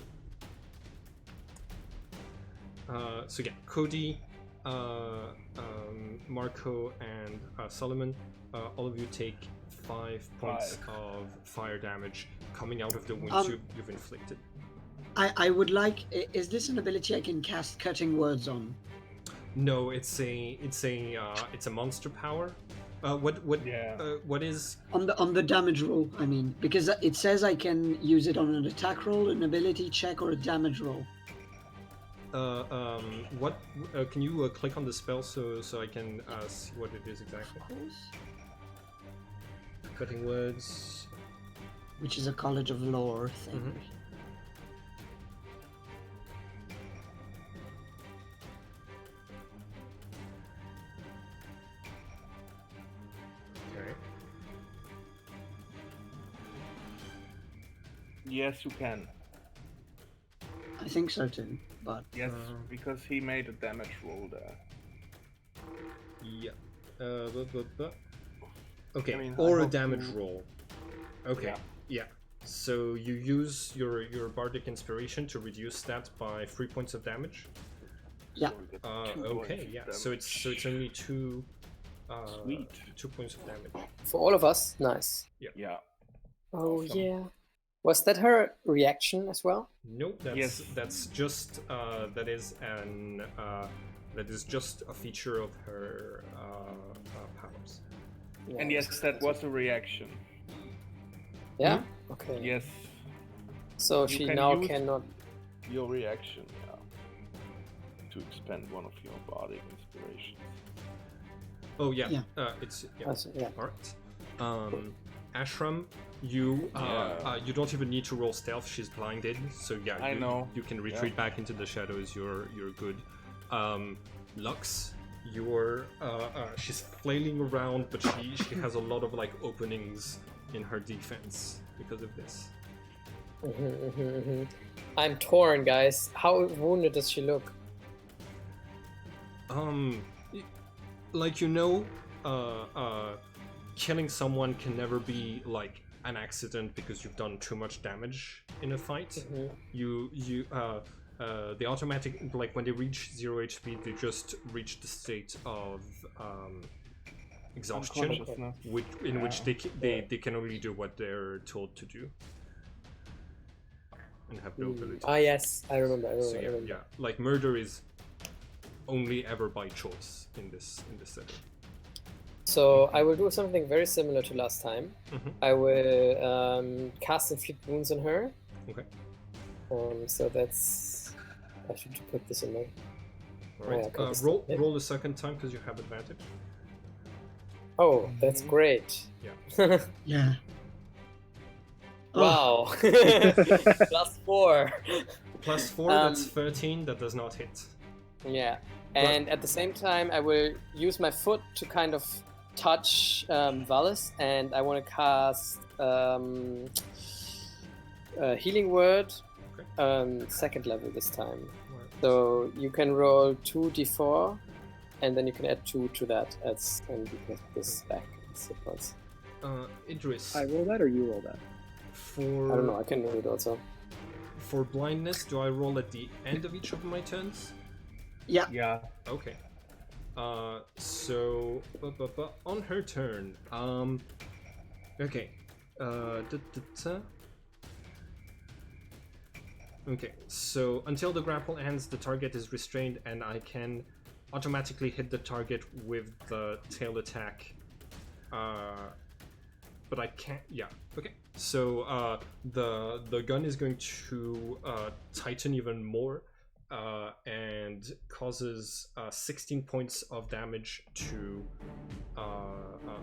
So yeah, Cody, Marco, and Solomon. All of you take 5 points of fire damage coming out of the wounds you've inflicted. I would like. Is this an ability I can cast Cutting Words on? No, it's a monster power. What is on the damage roll? I mean, because it says I can use it on an attack roll, an ability check, or a damage roll. What? Can you click on the spell so I can see what it is exactly? Cutting Words, which is a College of Lore thing. Mm-hmm. Okay. Yes, you can. I think so too, but yes, because he made a damage roll there. Yeah. Okay, I mean, or a damage roll. Okay. Yeah. So you use your Bardic Inspiration to reduce that by 3 points of damage. Yeah. Okay. Yeah. So it's only 2. Sweet. 2 points of damage. For all of us, nice. Yeah. Oh Awesome. yeah. Was that her reaction as well? No, Yes. that's just that is just a feature of her powers. Yeah. And yes, that was a reaction. Yeah. Okay. Yes, So You she can now use- cannot. your reaction, to expend one of your Bardic Inspirations. Oh yeah. Yeah. It's Yeah. All right. Ashram, you don't even need to roll stealth. She's blinded, so yeah, I know. You can retreat back into the shadows. You're good. Lux, she's flailing around, but she has a lot of like openings in her defense because of this. I'm torn, guys. How wounded does she look? Like killing someone can never be like an accident because you've done too much damage in a fight. The automatic, like when they reach 0 HP, they just reach the state of exhaustion, in which they can only do what they're told to do and have no ability. Ah, yes, I remember. Yeah, like murder is only ever by choice in this setting. So I will do something very similar to last time. I will cast Inflict Wounds on her. Okay. So that's... I should put this in my... Alright, roll the second time because you have advantage. Oh, that's great. Yeah. Yeah. Wow. +4. +4, that's 13, that does not hit. Yeah. And at the same time, I will use my foot to kind of touch Valis, and I want to cast Healing Word, second level this time. Right. So you can roll 2d4, and then you can add 2 to that, and you can put this back in sequence. Idris. I roll that or you roll that? I don't know, I can do it also. For blindness, do I roll at the end of each of my turns? Yeah. Okay. So on her turn, okay. Okay, so until the grapple ends, the target is restrained, and I can automatically hit the target with the tail attack. But I can't. Yeah. Okay. So the gun is going to tighten even more. And causes 16 points of damage to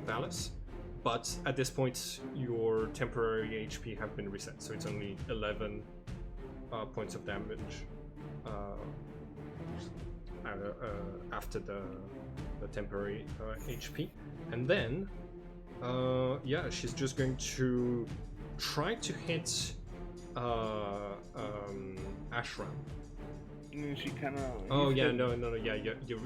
Valis. But at this point, your temporary HP have been reset, so it's only 11 points of damage after the temporary HP. And then, she's just going to try to hit Ashram. She kind of. Oh yeah, no, yeah,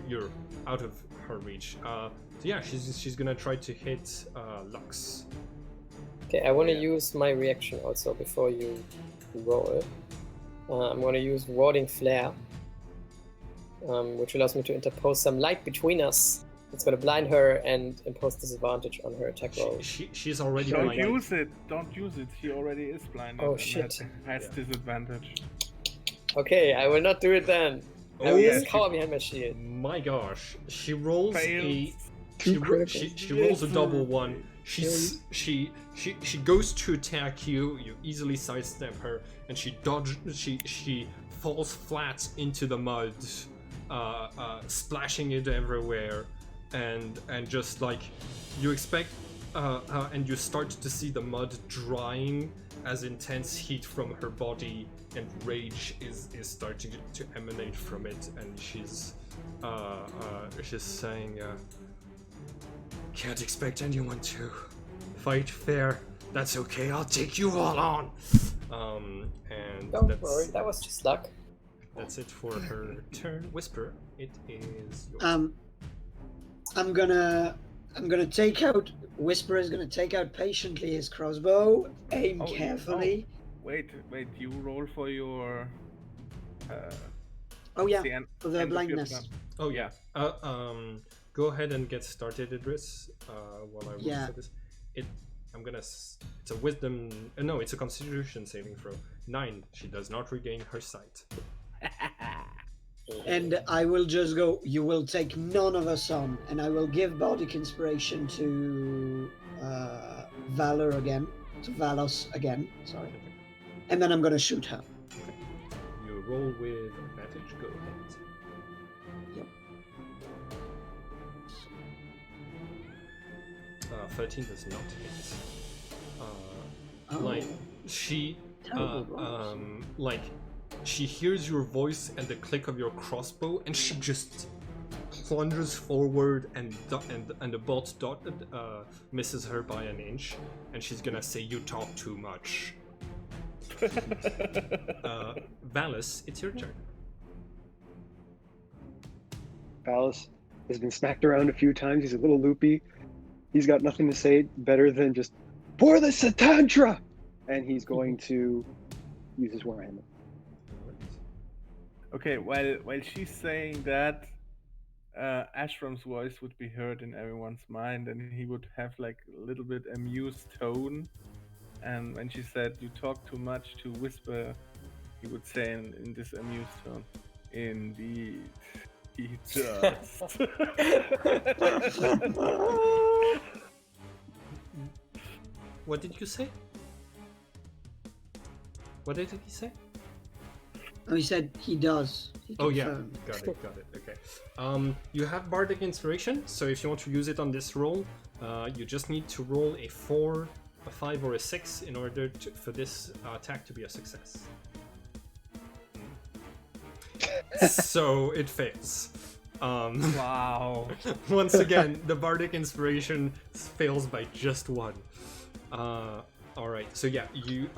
you're out of her reach. So yeah, she's gonna try to hit Lux. Okay, I want to use my reaction also before you roll it. I'm going to use Warding Flare, which allows me to interpose some light between us. It's going to blind her and impose disadvantage on her attack roll. She's already Don't blinded. Don't use it. She already is blinded. Oh and shit. Has disadvantage. Okay, I will not do it then. I will just cower behind my shield. My gosh, she rolls Fails. she rolls a double one. She goes to attack you. You easily sidestep her, and she falls flat into the mud, splashing it everywhere, and just like you expect, and you start to see the mud drying as intense heat from her body and rage is starting to emanate from it, and she's saying, can't expect anyone to fight fair. That's okay, I'll take you all on. And Don't worry, that was just luck. That's it for her turn. Whisper, it is yours. I'm gonna take out. Whisper is gonna take out patiently his crossbow, aim carefully. Wait, you roll for your. Oh yeah, the for the blindness. Oh yeah. Go ahead and get started, Idris. While I roll for this, it's a wisdom. No, it's a Constitution saving throw. 9. She does not regain her sight. And I will just go. You will take none of us on, and I will give Bardic Inspiration to Valor again, to Valos again. Sorry. And then I'm gonna shoot her. Okay. You roll with advantage. Go ahead. Yep. 13 does not hit. Like she Terrible rolls. like she hears your voice and the click of your crossbow, and she just plunges forward, and the bolt misses her by an inch, and she's gonna say, "You talk too much." Valis, it's your turn. Valis has been smacked around a few times. He's a little loopy. He's got nothing to say better than just pour the Satantra, and he's going to use his warhammer. Okay, while she's saying that, Ashram's voice would be heard in everyone's mind, and he would have like a little bit amused tone. And when she said, "You talk too much," to whisper, he would say in this amused tone, "Indeed, he does." What did you say? What did he say? Oh, he said he does. He Oh yeah, confirmed. got it. Okay. You have Bardic Inspiration, so if you want to use it on this roll, you just need to roll a 4, a 5, or a 6 in order for this attack to be a success. So it fails. Wow. Once again, the Bardic Inspiration fails by just 1. Alright, so yeah, you,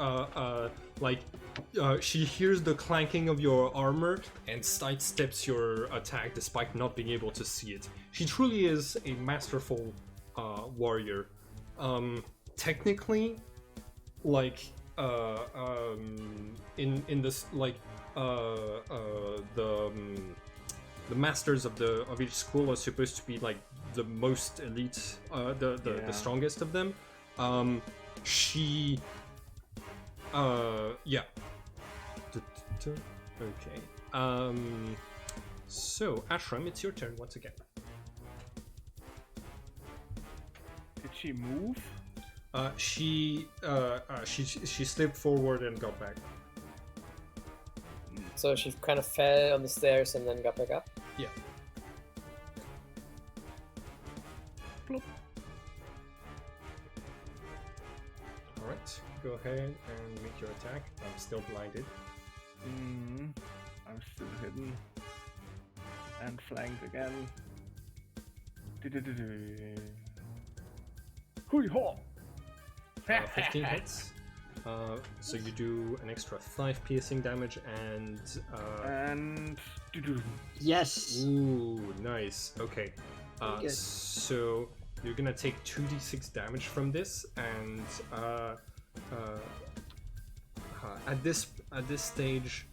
she hears the clanking of your armor and sidesteps your attack despite not being able to see it. She truly is a masterful warrior. Technically, like, in this, like, the masters of each school are supposed to be like the most elite, the strongest of them. She yeah. Okay. So Ashram, it's your turn once again. Did she move? She slipped forward and got back. So she kind of fell on the stairs and then got back up. Yeah. Alright, go ahead and make your attack. I'm still blinded. I'm still hidden. And flanked again. 15 hits. So you do an extra 5 piercing damage and Yes. ooh, nice. Okay. Good. So you're gonna take 2d6 damage from this, and at this stage,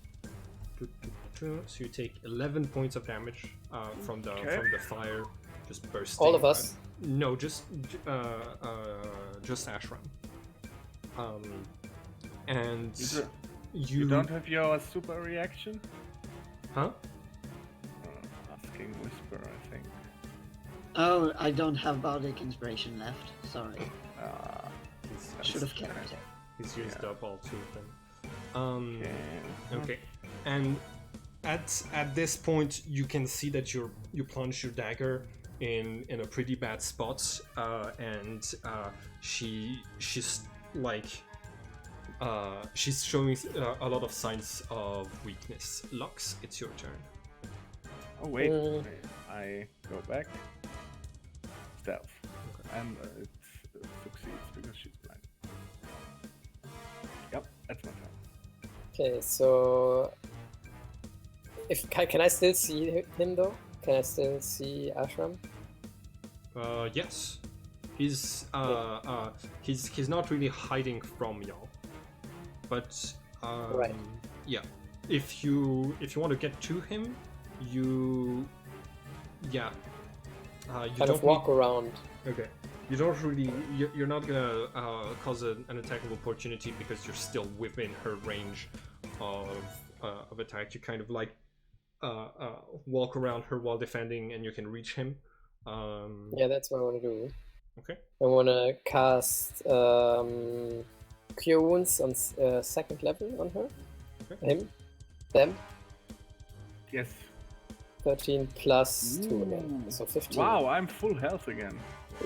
so you take 11 points of damage from the fire just bursting. All of us? No, just Ashram. And you don't have your super reaction? Huh? Asking Whisper, I think. Oh, I don't have Bardic Inspiration left. Sorry. Should have kept it. He's used up all 2 of them. Okay. And at this point, you can see that you plunge your dagger in a pretty bad spot, and she's like she's showing a lot of signs of weakness. Lux, it's your turn. Oh wait, I go back. Stealth, and it succeeds because she's blind. Yep, that's my turn. Okay, so can I still see him though? Can I still see Ashram? Yes. He's not really hiding from y'all, but Right. yeah. If you want to get to him, you Kind don't of walk around. Okay. You don't really. You're not gonna cause an attack of opportunity because you're still within her range of attack. You kind of like walk around her while defending, and you can reach him. Yeah, that's what I want to do. Okay. I want to cast Cure Wounds on 2nd level on her. Okay. Them. Yes. 13 plus 2 again, so 15. Wow, I'm full health again.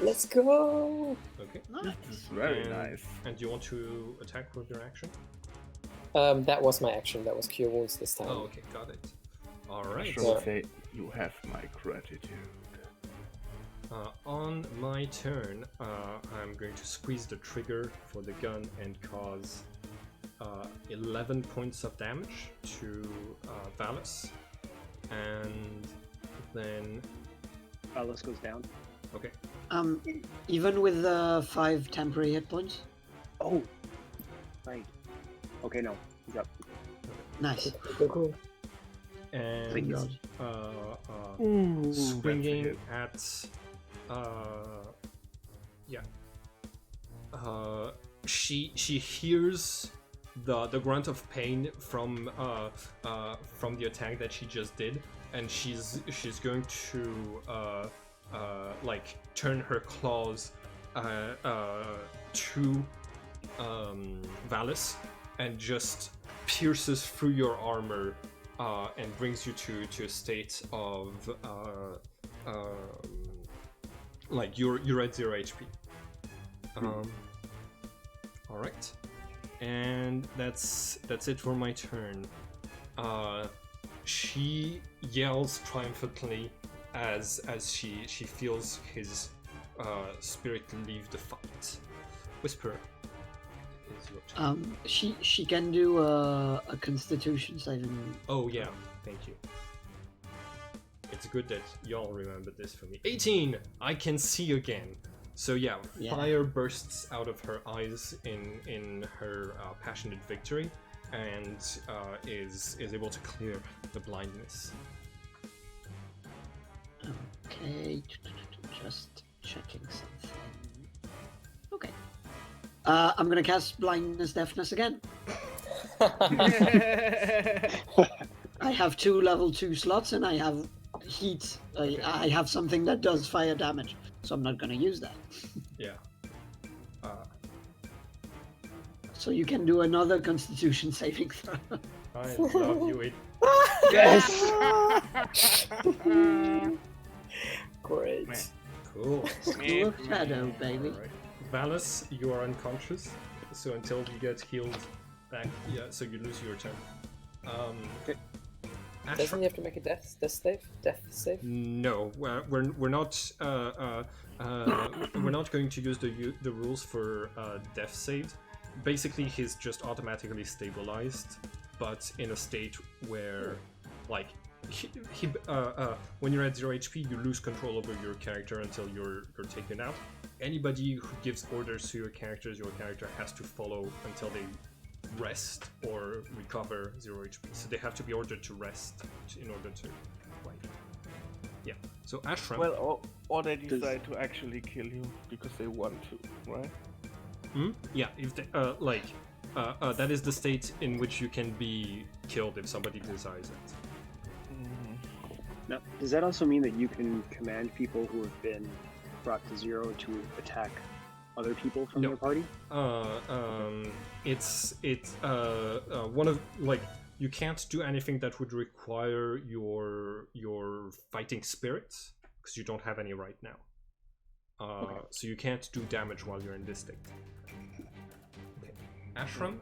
Let's go! Okay. This is very And- nice. And you want to attack with your action? That was my action. That was Cure Wounds this time. Oh, okay, got it. All right. Astro would say, "You have my gratitude." On my turn, I'm going to squeeze the trigger for the gun and cause 11 points of damage to Valus. And then... Alice goes down. Okay. Even with the 5 temporary hit points. Oh, right. Okay, no, he's up. Nice. Cool. Thank And God. Ooh, swinging that's at... she hears the grunt of pain from the attack that she just did, and she's going to like turn her claws to Valus and just pierces through your armor and brings you to a state of like you're at 0 HP. All right, and that's it for my turn. She yells triumphantly as she feels his spirit leave the fight. Whisper, it is your turn. She can do a Constitution saving. Oh yeah, thank you. It's good that y'all remembered this for me. 18! I can see again. So yeah, Yeah. fire bursts out of her eyes in her passionate victory, and is able to clear the blindness. Okay, just checking something. Okay. I'm gonna cast Blindness Deafness again. I have 2 level 2 slots and I have heat. I have something that does fire damage, so I'm not gonna use that. Yeah. So you can do another Constitution saving throw. I love you. Yes. Great. Man. Cool. School of Shadow, baby. Alright. Valus, you are unconscious, so until you get healed back, yeah, so you lose your turn. Okay. Doesn't he have to make a death save? Death save? No, we're not we're not going to use the rules for death saved. Basically, he's just automatically stabilized, but in a state where, like, when you're at 0 HP, you lose control over your character until you're taken out. Anybody who gives orders to your character has to follow until they rest or recover 0 HP. So they have to be ordered to rest in order to, like, yeah. So Ashram. Well, or they decide to actually kill you because they want to, right? Yeah, if they, that is the state in which you can be killed if somebody desires it. Now, does that also mean that you can command people who have been brought to 0 to attack other people from No. your party? It's one of, like, you can't do anything that would require your fighting spirit because you don't have any right now. So you can't do damage while you're in this state. Okay. Ashram,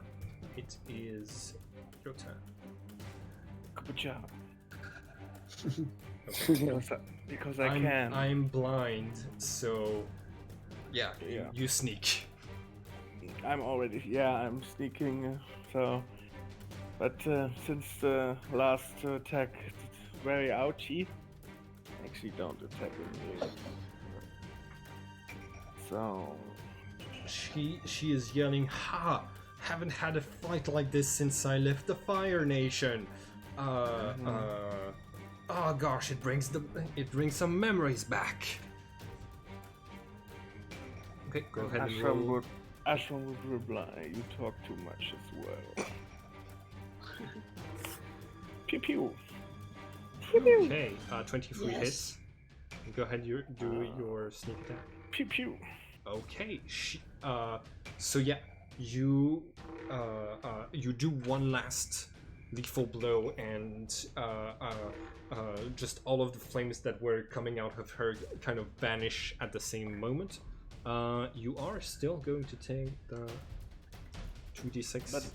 it is your turn. Good job. Okay. Because I can. I'm blind, so yeah, Yeah. you sneak. I'm sneaking, so... But since the last attack is very ouchy, I actually don't attack him. So... She is yelling, "Ha! Haven't had a fight like this since I left the Fire Nation. Oh gosh, it brings some memories back." Okay, go ahead and roll. Ashram would reply, "You talk too much as well." Pew pew. Okay, 23 Yes. hits. Go ahead, do your sneak attack. Pew pew. Okay, so yeah, you do one last lethal blow, and just all of the flames that were coming out of her kind of vanish at the same moment. You are still going to take the 2d6.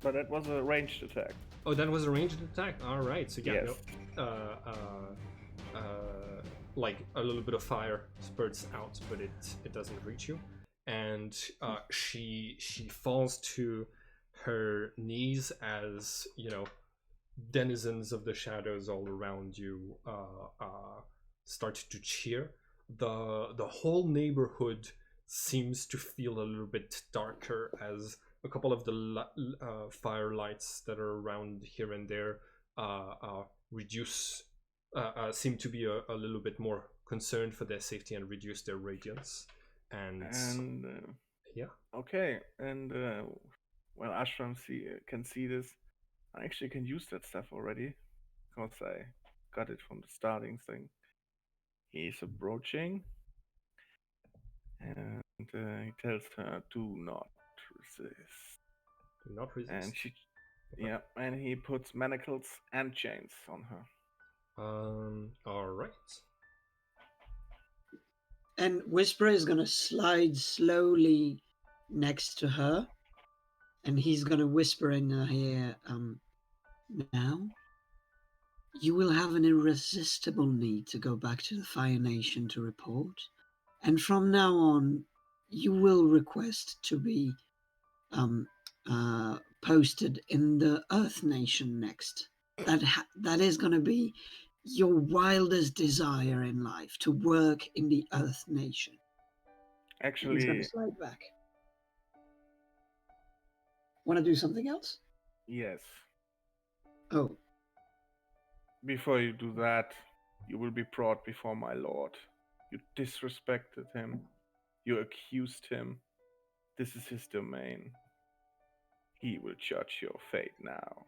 But that was a ranged attack. Oh, that was a ranged attack. All right. So yeah, Yes. like a little bit of fire spurts out, but it doesn't reach you. And she falls to her knees as denizens of the shadows all around you start to cheer. The whole neighborhood seems to feel a little bit darker as a couple of the fire lights that are around here and there seem to be a little bit more concerned for their safety and reduce their radiance. And yeah. Okay, and well, Ashram can see this. I actually can use that stuff already because I got it from the starting thing. He's approaching, and he tells her, "Do not resist." Do not resist. And she, yeah, and he puts manacles and chains on her. All right. And Whisper is going to slide slowly next to her. And he's going to whisper in her ear, now, you will have an irresistible need to go back to the Fire Nation to report. And from now on, you will request to be posted in the Earth Nation next. That is going to be your wildest desire in life, to work in the Earth Nation. Actually, He's going to slide back. Want to do something else? yes. Oh. Before you do that, you will be brought before my lord. You disrespected him. You accused him. This is his domain. He will judge your fate now.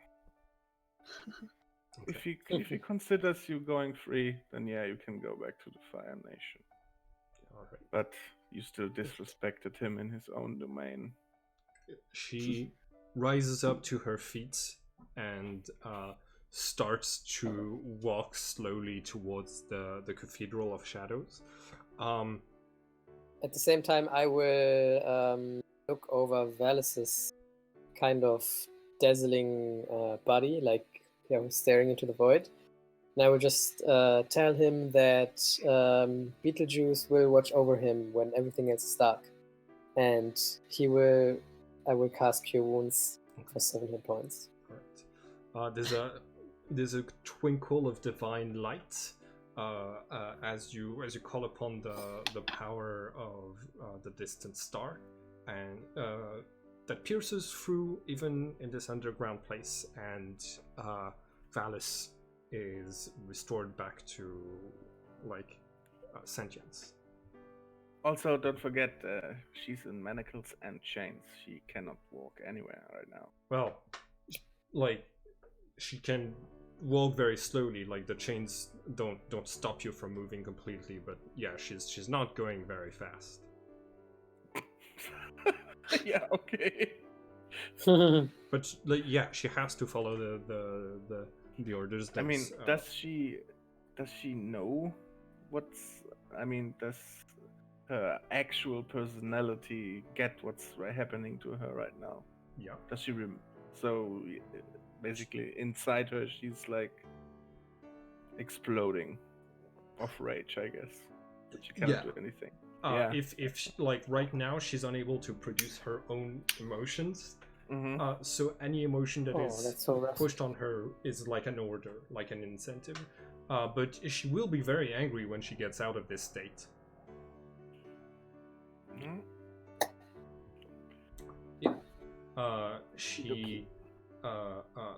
Okay. If he considers you going free, then yeah, you can go back to the Fire Nation. All right. But you still disrespected him in his own domain. She rises up to her feet and starts to walk slowly towards the Cathedral of Shadows. At the same time, I will look over Valis's kind of dazzling body, like staring into the void. And I will just tell him that Beetlejuice will watch over him when everything else is dark. And I will cast Cure Wounds for 7 hit points. All right. There's a twinkle of divine light as you call upon the power of the distant star, and that pierces through even in this underground place, and Valis is restored back to sentience. Also, don't forget, she's in manacles and chains. She cannot walk anywhere right now. Well, she can walk very slowly. Like the chains don't stop you from moving completely, but yeah, she's not going very fast. Yeah, okay. But yeah, she has to follow the orders. I mean, does she know what's? I mean, does her actual personality get what's happening to her right now? Yeah. Does she so basically inside her she's like exploding of rage, I guess. But she cannot do anything. Yeah. If right now she's unable to produce her own emotions. Mm-hmm. So any emotion that is that's so rough. pushed on her is like an order, like an incentive. But she will be very angry when she gets out of this state. Mm-hmm. Yeah. She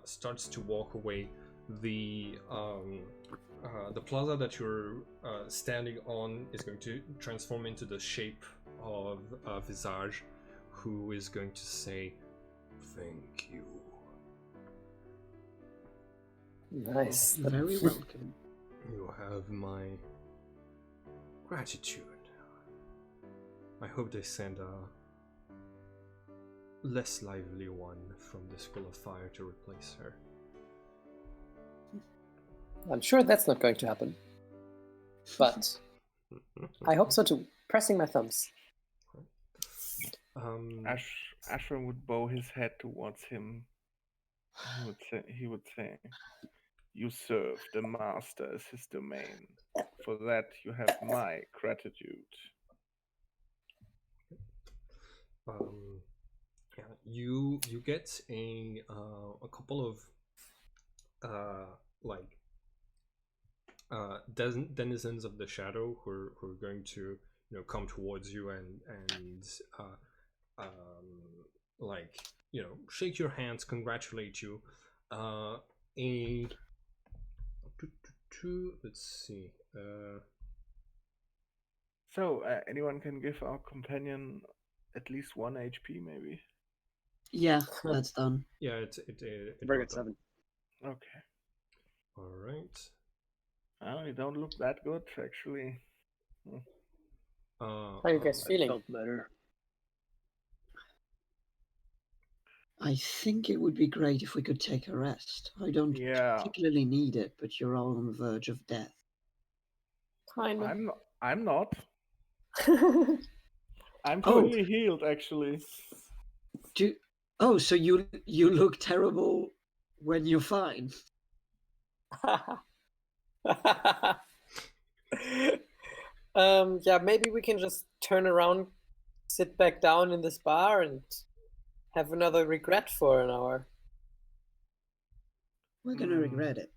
starts to walk away. The plaza that you're standing on is going to transform into the shape of a Visage, who is going to say, "Thank you." Nice. Very welcome. You have my gratitude. I hope they send less lively one from the School of Fire to replace her. I'm sure that's not going to happen. But I hope so too. Pressing my thumbs. Ashram would bow his head towards him. He would say, "You serve the master as his domain. For that you have my gratitude." Yeah, you get a couple of denizens of the shadow who are going to come towards you and shake your hands, congratulate you. Let's see. So anyone can give our companion at least 1 HP, maybe. Yeah, that's done. Yeah, it Bring got it done. 7. Okay. All right. Oh, you don't look that good, actually. How are you guys feeling? Felt better. I think it would be great if we could take a rest. I don't particularly need it, but you're all on the verge of death. Kind of. I'm not. I'm totally healed, actually. So you look terrible when you're fine. Yeah, maybe we can just turn around, sit back down in this bar, and have another regret for an hour. We're gonna regret it.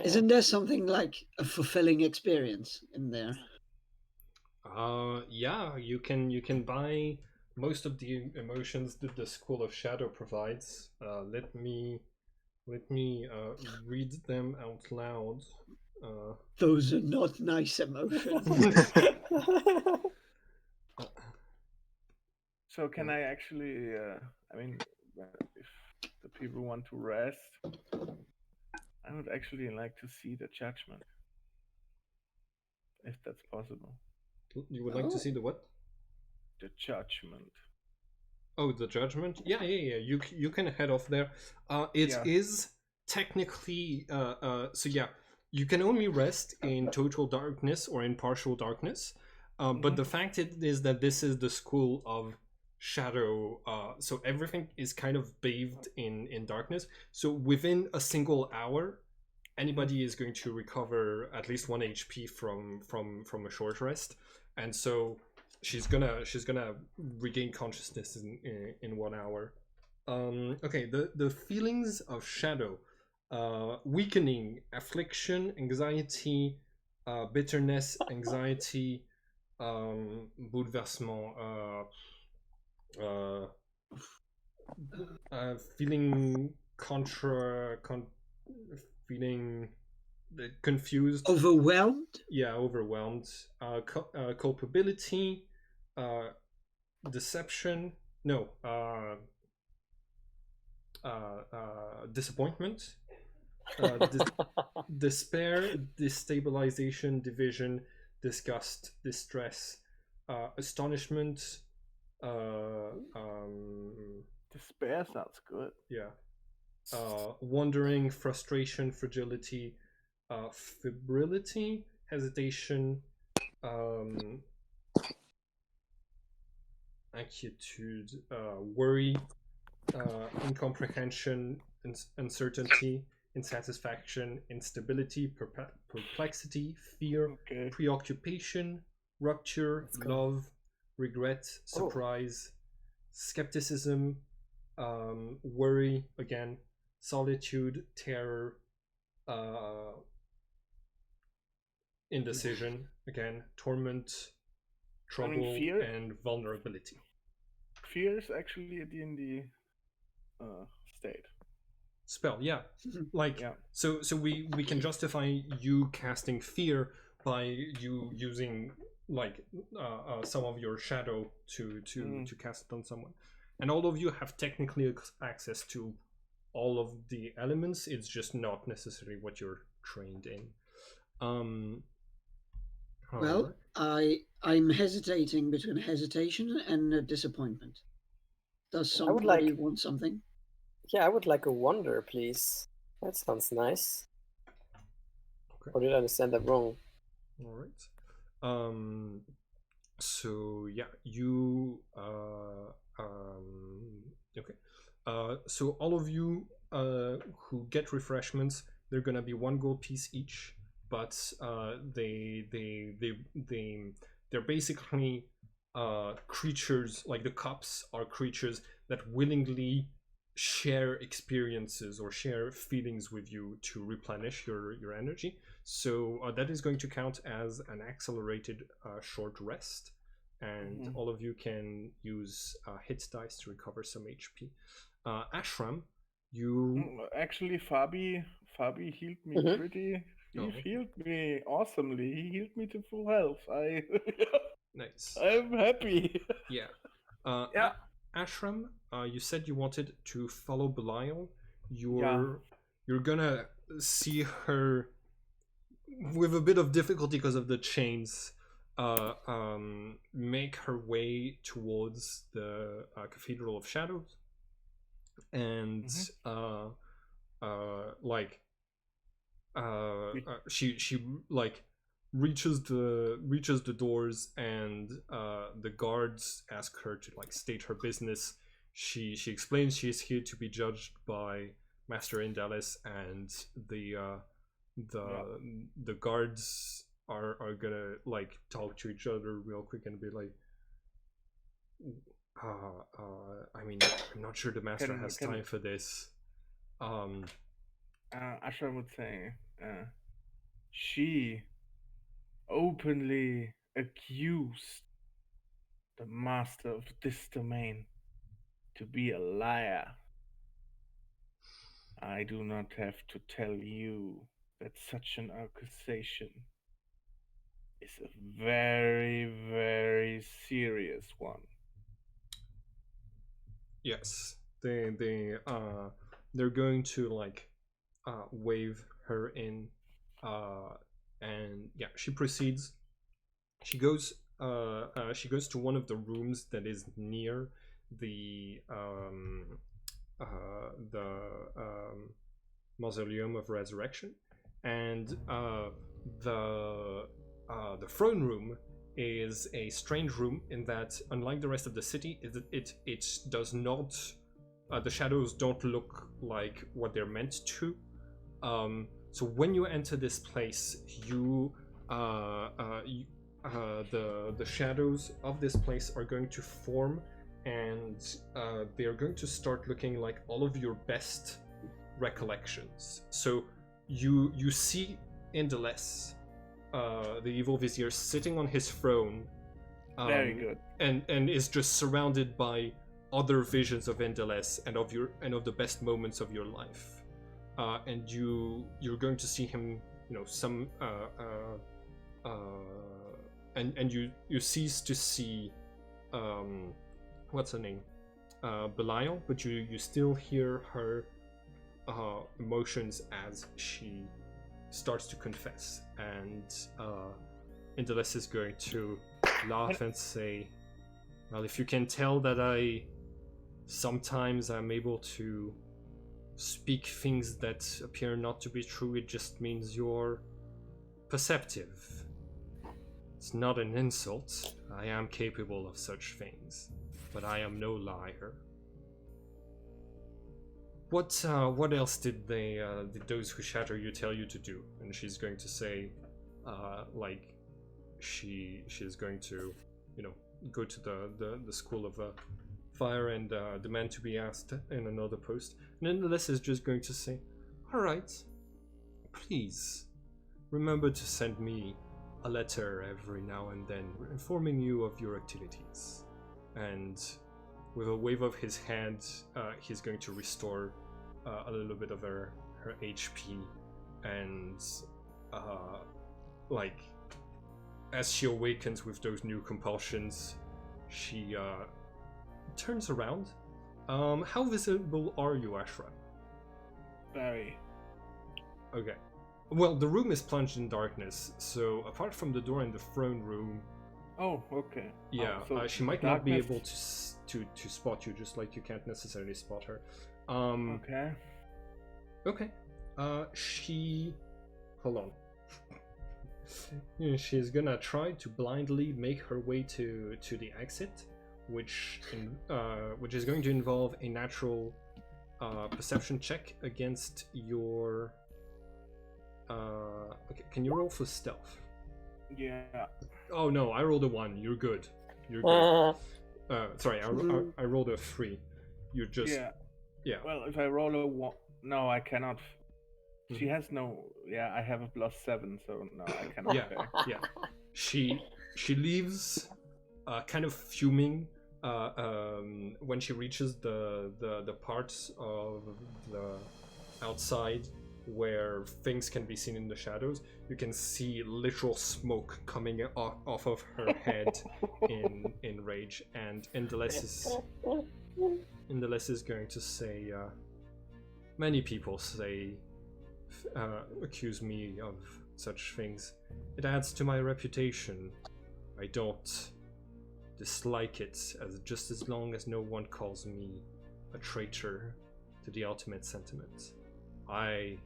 Isn't there something like a fulfilling experience in there? Yeah, you can buy most of the emotions that the School of Shadow provides. Let me read them out loud. Those are not nice emotions. So can I actually, if the people want to rest, I would actually like to see the judgment, if that's possible. You would like to see the what? The judgment. Oh, the judgment? Yeah. You can head off there. It is technically so yeah. You can only rest in total darkness or in partial darkness. But the fact is that this is the School of Shadow, so everything is kind of bathed in darkness. So within a single hour, anybody is going to recover at least 1 HP from a short rest, and so she's gonna regain consciousness in 1 hour. Okay, the feelings of shadow: weakening, affliction, anxiety, bitterness, anxiety, bouleversement, feeling feeling confused, overwhelmed. Yeah, overwhelmed. Culpability, deception. No. Disappointment. Despair, destabilization, division, disgust, distress, astonishment. Despair sounds good. Yeah. Wondering, frustration, fragility, febrility, hesitation, inquietude, worry, incomprehension, uncertainty, insatisfaction, instability, perplexity, fear, preoccupation, rupture, love, regret, surprise, skepticism, worry, again, solitude, terror, indecision, again, torment, trouble, fear, and vulnerability. Fear is actually a D&D state. Spell, yeah. So we can justify you casting fear by you using some of your shadow to cast it on someone. And all of you have technically access to all of the elements. It's just not necessarily what you're trained in. I'm hesitating between hesitation and disappointment. Does I would somebody like- want something? Yeah, I would like a wonder, please. That sounds nice. Okay. Or did I understand that wrong? All right. So yeah, you. Okay. So all of you who get refreshments, they're gonna be 1 gold piece each, but they're basically creatures. Like the cups are creatures that willingly share experiences or share feelings with you to replenish your energy. So that is going to count as an accelerated short rest, and all of you can use hit dice to recover some HP. Ashram, you Actually, Fabi healed me Mhm. pretty. He Oh. healed me awesomely. He healed me to full health. nice. I'm happy. Yeah. Yeah. Ashram, you said you wanted to follow Belial. You're gonna see her with a bit of difficulty because of the chains. Make her way towards the Cathedral of Shadows, and she like reaches the doors, and the guards ask her to like state her business. She explains she is here to be judged by Master Indalis, and the guards are gonna like talk to each other real quick and be like, I mean, I'm not sure the master has time for this. Ashram would say, she openly accused the master of this domain to be a liar. I do not have to tell you that such an accusation is a very, very serious one. Yes, they're going to like wave her in, and yeah, she proceeds. She goes to one of the rooms that is near the Mausoleum of Resurrection, and the throne room is a strange room in that, unlike the rest of the city, it does not. The shadows don't look like what they're meant to. So when you enter this place, the shadows of this place are going to form, and they are going to start looking like all of your best recollections. So you see Indalis, the evil vizier, sitting on his throne. Very good. And is just surrounded by other visions of Indalis and of the best moments of your life. And you're going to see him, and you cease to see what's her name, Belial, but you still hear her emotions as she starts to confess, and Indalis is going to laugh and say, well, if you can tell that sometimes I'm able to speak things that appear not to be true, it just means you're perceptive. It's not an insult. I am capable of such things, but I am no liar. What else did those who shatter you tell you to do? And she's going to say, she's going to, go to the school of fire and demand to be asked in another post. And then Indalis is just going to say, all right, please remember to send me a letter every now and then informing you of your activities. And with a wave of his hand, he's going to restore a little bit of her HP, and as she awakens with those new compulsions, she turns around. How visible are you, Ashram? Very. Okay. Well, the room is plunged in darkness, so apart from the door in the throne room, Oh, okay. Yeah, so she might not be darkness- able to spot you, just like you can't necessarily spot her. Okay. Okay. She. Hold on. She's gonna try to blindly make her way to the exit, which is going to involve a natural perception check against your. Okay, can you roll for stealth? Yeah. Oh no, I rolled a 1. You're good. You're good. Sorry, I rolled a 3. You're just. Yeah. Well, if I roll a 1, no, I cannot. She has no. Yeah, I have a +7, so no, I cannot. Yeah. fail. Yeah. She leaves, kind of fuming, when she reaches the parts of the outside where things can be seen in the shadows. You can see literal smoke coming off of her head in rage, and Indeles is going to say, many people accuse me of such things. It adds to my reputation. I don't dislike it, just as long as no one calls me a traitor to the ultimate sentiment. I,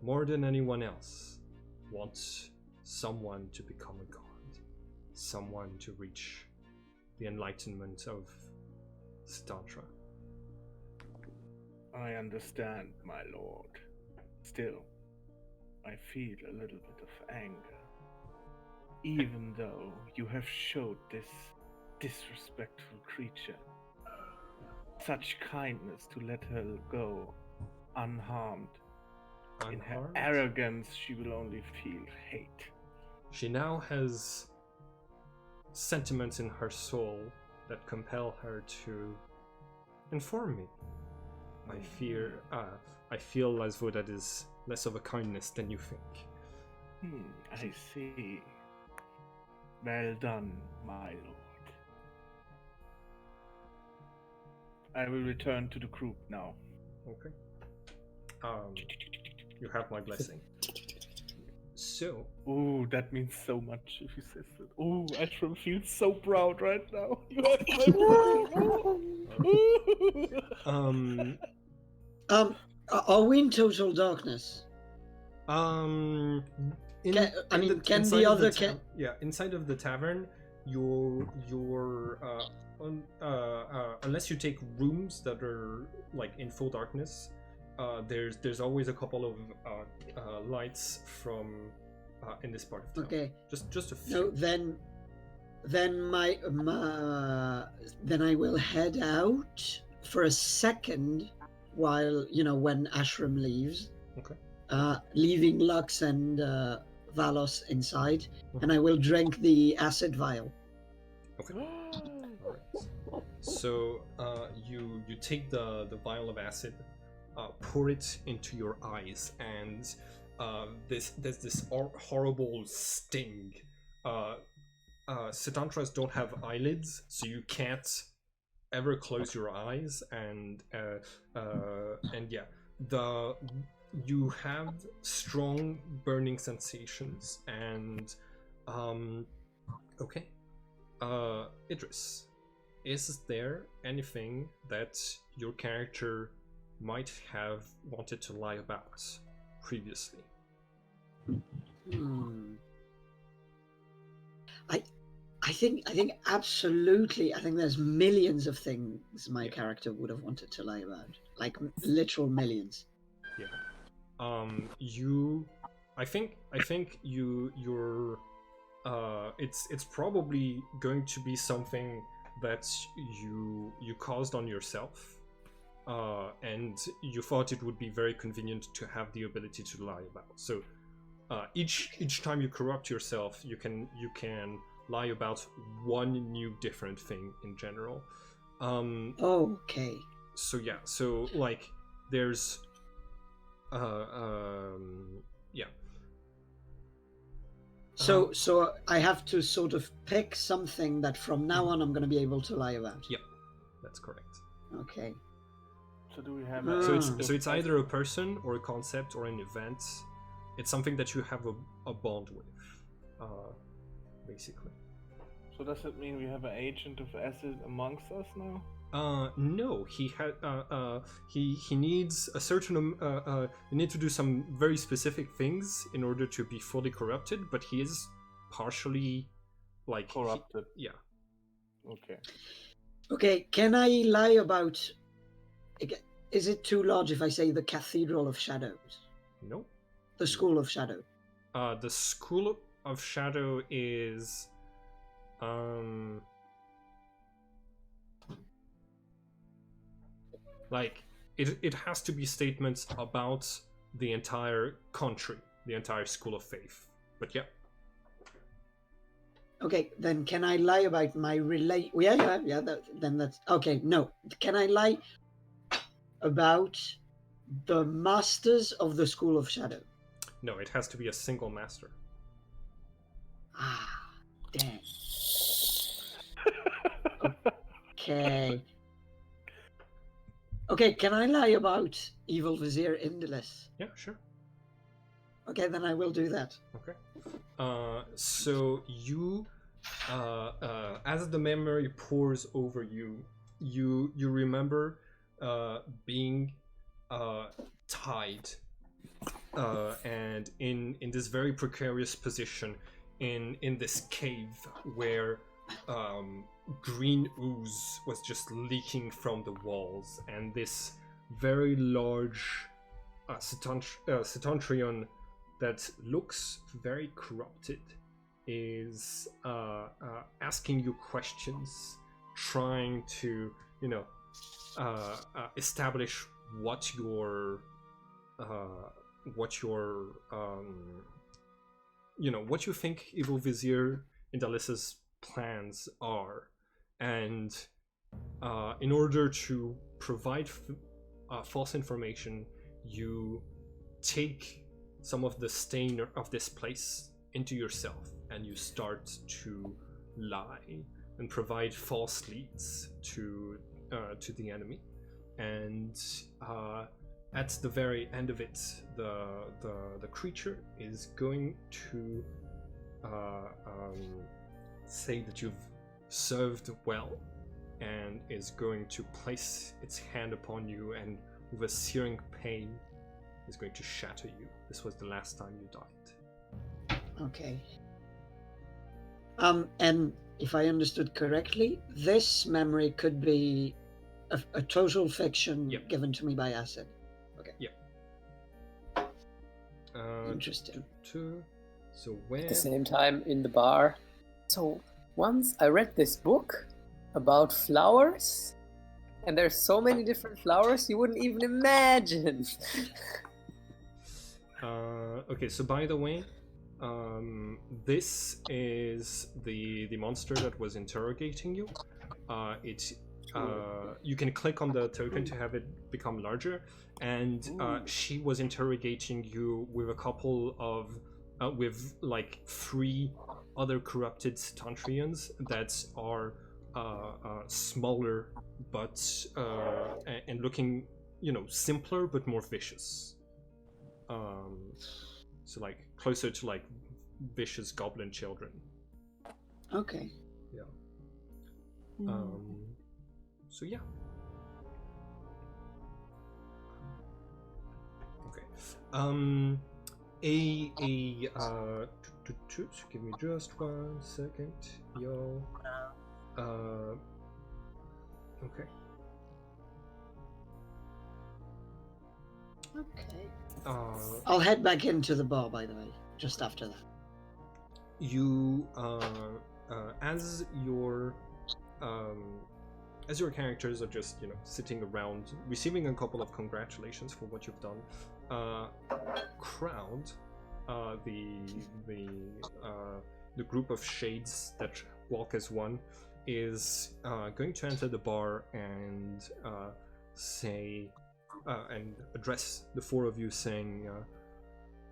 more than anyone else, want someone to become a god, someone to reach the enlightenment of Stantra. I understand, my lord. Still, I feel a little bit of anger. Even though you have showed this disrespectful creature such kindness to let her go unharmed. In her Unharmed? arrogance, she will only feel hate. She now has sentiments in her soul that compel her to inform me. I feel as though that is less of a kindness than you think. I see. Well done, my lord. I will return to the group now. Okay. You have my blessing. So, Ooh, that means so much if he says that. Ooh, Atram feels so proud right now. You have my blessing. Are we in total darkness? Inside of the tavern, unless you take rooms that are like in full darkness, there's always a couple of lights from in this part of town. Okay. Just a few. No, then then I will head out for a second while when Ashram leaves. Okay. Leaving Lux and Valos inside, and I will drink the acid vial. Okay. All right. So you take the vial of acid, pour it into your eyes, and there's this horrible sting. Setantras don't have eyelids, so you can't ever close your eyes, and yeah, you have strong burning sensations, and okay. Idris, is there anything that your character might have wanted to lie about previously? I think absolutely. I think there's millions of things my character would have wanted to lie about, like literal millions. Yeah. I think you're. It's probably going to be something that you caused on yourself, and you thought it would be very convenient to have the ability to lie about. So, each time you corrupt yourself, you can lie about one new different thing in general. Okay. So yeah. So like, there's. Yeah. So I have to sort of pick something that from now on I'm going to be able to lie about. Yeah, that's correct. Okay. So do we have? So it's either a person or a concept or an event. It's something that you have a bond with, basically. So does it mean we have an agent of acid amongst us now? No, he had he needs a certain you need to do some very specific things in order to be fully corrupted, but he is partially like Corrupted. yeah. Okay. Okay, can I lie about... Is it too large if I say the Cathedral of Shadows? No. The School of Shadow? The School of Shadow is like it has to be statements about the entire country, the entire school of faith. But yeah. Okay, then can I lie about my Yeah. Then that's okay. No, can I lie about the masters of the School of Shadow? No, it has to be a single master. Ah, damn. Okay. Okay, can I lie about Evil Vizier Indolus? Yeah, sure. Okay, then I will do that. Okay. So you, as the memory pours over you, you remember being tied and in this very precarious position in this cave where green ooze was just leaking from the walls, and this very large Cetantrion that looks very corrupted is asking you questions, trying to establish what your what you think Evil Vizier Indalis' plans are, and in order to provide false information, you take some of the stain of this place into yourself, and you start to lie and provide false leads to the enemy. And at the very end of it, the creature is going to say that you've served well, and is going to place its hand upon you, and with a searing pain is going to shatter you. This was the last time you died. Okay. And if I understood correctly, this memory could be a total fiction given to me by acid. Okay. Yeah. Interesting. So when At the same time, in the bar. So once I read this book about flowers, and there's so many different flowers you wouldn't even imagine. Okay, so by the way, this is the monster that was interrogating you. You can click on the token to have it become larger, and she was interrogating you with a couple of with like 3 other corrupted Cetantrians that are smaller, but and looking simpler but more vicious. So like closer to like vicious goblin children. Okay. Yeah. So yeah. Okay. Give me just 1 second, yo. Okay. Okay. I'll head back into the bar, by the way, just after that. You, as your characters are just sitting around, receiving a couple of congratulations for what you've done, crowd, the group of shades that walk as one, is going to enter the bar and say and address the 4 of you, saying,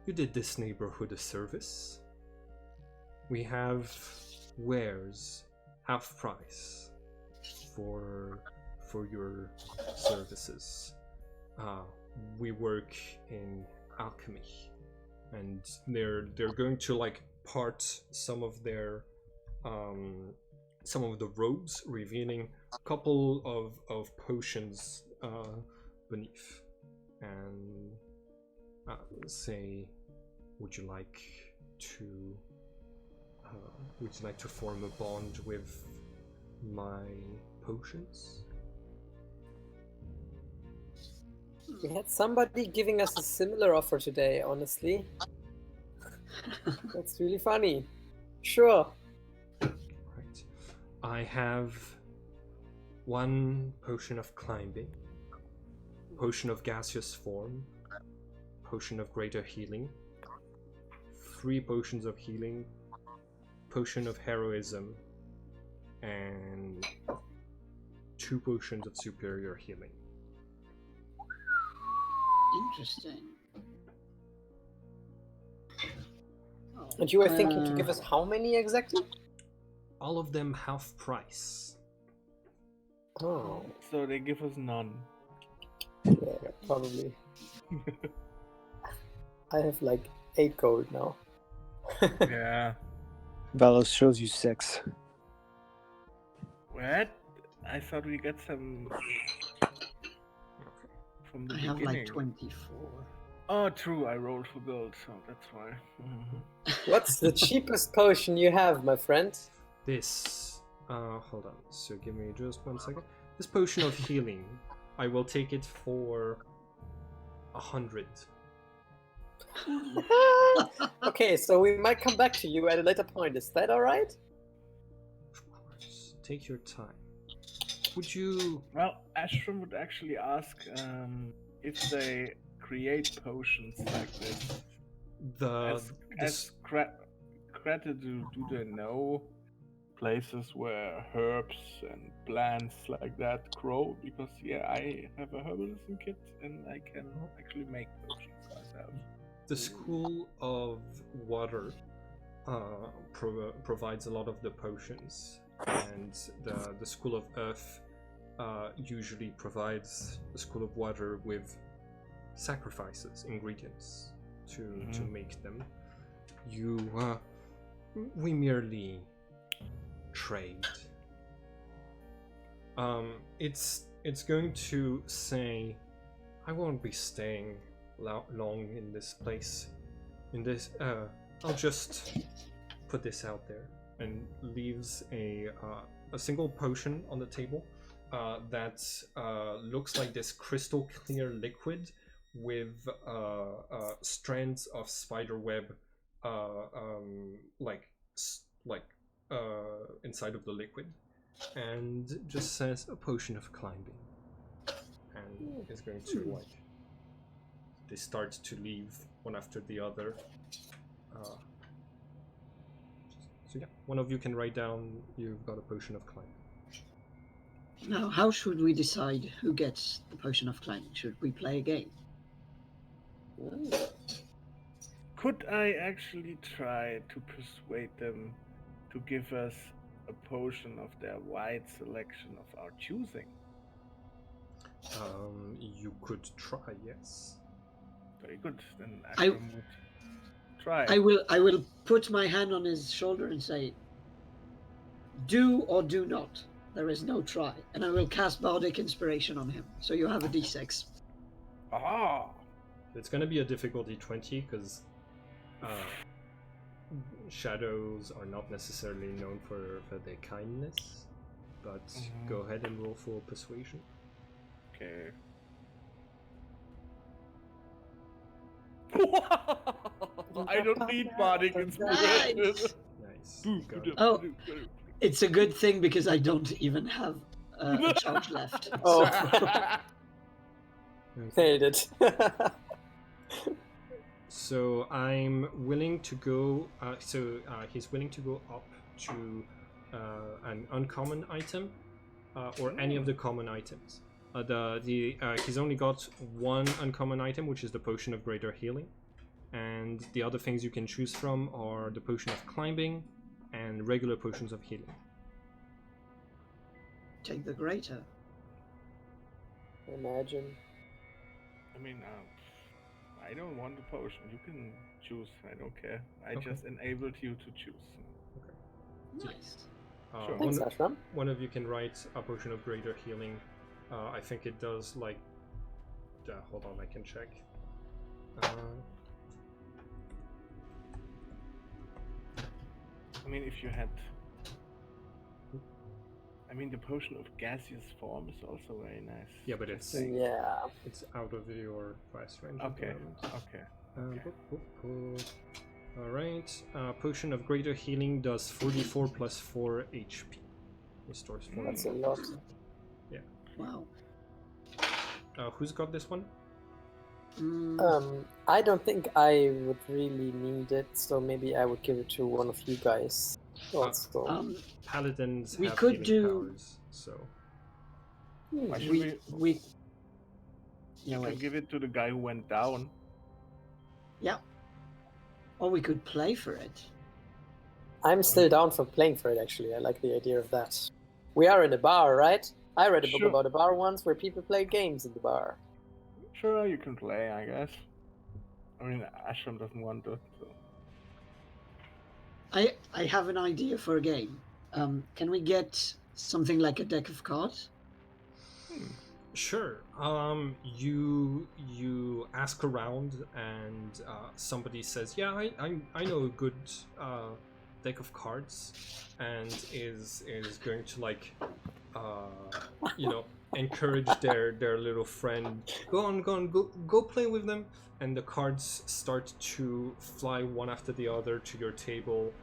you did this neighborhood a service. We have wares half price for your services. We work in alchemy, and they're going to like part some of their some of the robes, revealing a couple of potions beneath, and say, would you like to form a bond with my potions? We had somebody giving us a similar offer today, honestly. That's really funny. Sure. Right. I have 1 potion of climbing, potion of gaseous form, potion of greater healing, 3 potions of healing, potion of heroism, and 2 potions of superior healing. Interesting. Oh, And you were thinking to give us how many exactly? All of them half price. Oh, So they give us none. yeah, probably. I have like 8 gold now. Yeah. Valos shows you 6. What? I thought we got some from the I have beginning. like 24. Oh, true. I rolled for gold, so that's why. What's the cheapest potion you have, my friend? This, hold on. So give me just 1 second. This potion of healing, I will take it for 100. Okay, so we might come back to you at a later point. Is that all right? Of course, take your time. Would you? Well, Ashram would actually ask if they create potions like this. As Kreta, do they know places where herbs and plants like that grow? Because yeah, I have a herbalism kit and I can actually make potions myself. The School of Water provides a lot of the potions, and the School of Earth usually provides the School of Water with sacrifices, ingredients to make them. We merely trade. It's going to say, I won't be staying long in this place. I'll just put this out there, and leaves a single potion on the table that looks like this crystal clear liquid with strands of spider web inside of the liquid, and just says a potion of climbing, and is going to they start to leave one after the other. So yeah, one of you can write down you've got a potion of climbing. Now, how should we decide who gets the potion of climbing? Should we play a game? Could I actually try to persuade them to give us a potion of their wide selection of our choosing? You could try, yes. Very good. Then Ashram would try. I will put my hand on his shoulder and say, do or do not. There is no try. And I will cast Bardic Inspiration on him. So you have a d6. Ah! It's going to be a difficulty 20 because shadows are not necessarily known for their kindness. But go ahead and roll for persuasion. Okay. I don't need Bardic Inspiration. Nice. Oh, it's a good thing because I don't even have a charge left. Oh, nailed it. So I'm willing to go. He's willing to go up to an uncommon item, or any of the common items. He's only got 1 uncommon item, which is the potion of greater healing, and the other things you can choose from are the potion of climbing and regular potions of healing. Take the greater. Imagine. I mean, I don't want the potion. You can choose. I don't care. I Okay. just enabled you to choose. Nice. Sure. Thanks, Ashram. One of you can write a potion of greater healing. I think it does like. Hold on, I can check. I mean, if you had. I mean, the potion of gaseous form is also very nice. Yeah, but it's Yeah. it's out of your price range. at the Okay. moment. Okay. All right. Potion of greater healing does 44 plus 4 HP. Restores 4. That's a lot. Wow. Who's got this one? I don't think I would really need it, so maybe I would give it to one of you guys. Also. Paladins We have could healing do- powers, so Why should we we yeah, can wait. give it to the guy who went down? Yeah. Or we could play for it. I'm still down for playing for it, actually. I like the idea of that. We are in a bar, right? I read a book Sure. about a bar once where people play games in the bar. Sure, you can play, I guess. I mean, Ashram doesn't want to. So. I have an idea for a game. Can we get something like a deck of cards? sure. You ask around, and somebody says, "Yeah, I know a good deck of cards," and is going to like encourage their little friend. Go play with them. And the cards start to fly one after the other to your table,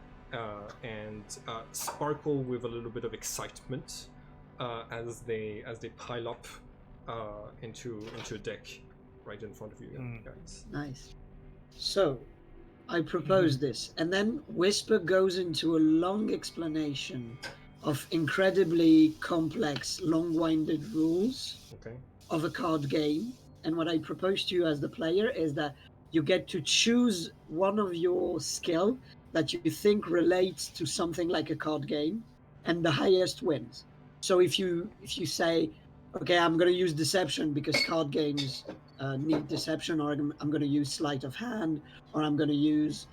and sparkle with a little bit of excitement as they pile up into a deck right in front of you guys. Nice. So, I propose this, and then Whisper goes into a long explanation of incredibly complex, long-winded rules Okay. of a card game. And what I propose to you as the player is that you get to choose one of your skill that you think relates to something like a card game, and the highest wins. So if you say, okay, I'm going to use deception because card games need deception, or I'm going to use sleight of hand, or I'm going to use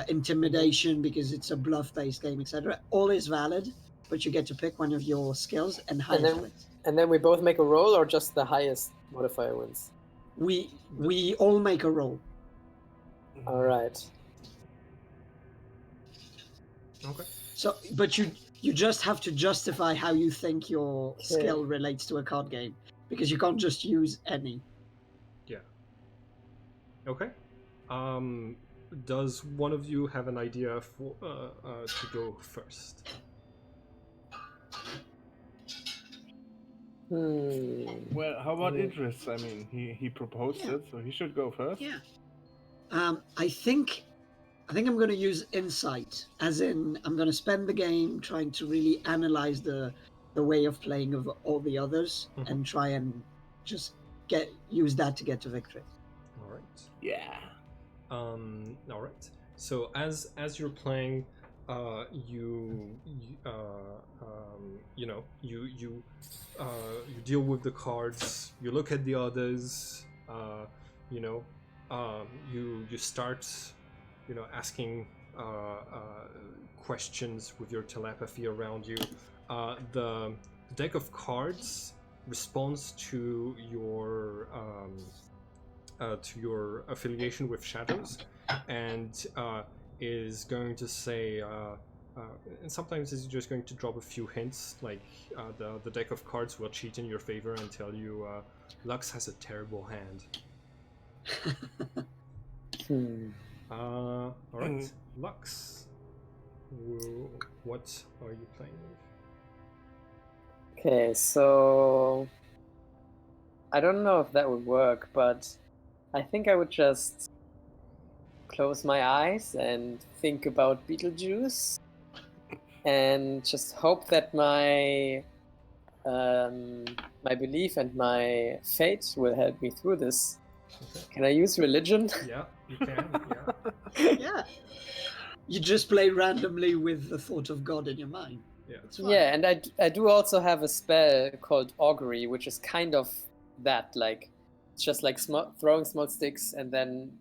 intimidation because it's a bluff-based game, etc. All is valid, but you get to pick one of your skills and highest wins. And then we both make a roll, or just the highest modifier wins? We all make a roll. All right. Okay. So, but you just have to justify how you think your skill relates to a card game, because you can't just use any. Yeah. Okay. Does one of you have an idea for to go first? Well, how about Idris? I mean, he proposed it, so he should go first. Yeah. I think I'm going to use insight, as in I'm going to spend the game trying to really analyze the way of playing of all the others, and try and just use that to get to victory. All right. Yeah. All right. So as you're playing, you deal with the cards. You look at the others. You start, asking questions with your telepathy around you. The deck of cards responds to your affiliation with shadows, and is going to say, and sometimes it's just going to drop a few hints, like the deck of cards will cheat in your favor and tell you Lux has a terrible hand. All right, Lux, what are you playing with? Okay, so I don't know if that would work, but I think I would just close my eyes and think about Beetlejuice, and just hope that my belief and my fate will help me through this. Okay. Can I use religion? Yeah, you can. Yeah. Yeah. You just play randomly with the thought of God in your mind. Yeah. Yeah, and I do also have a spell called Augury, which is kind of that, like, it's just like throwing small sticks, and then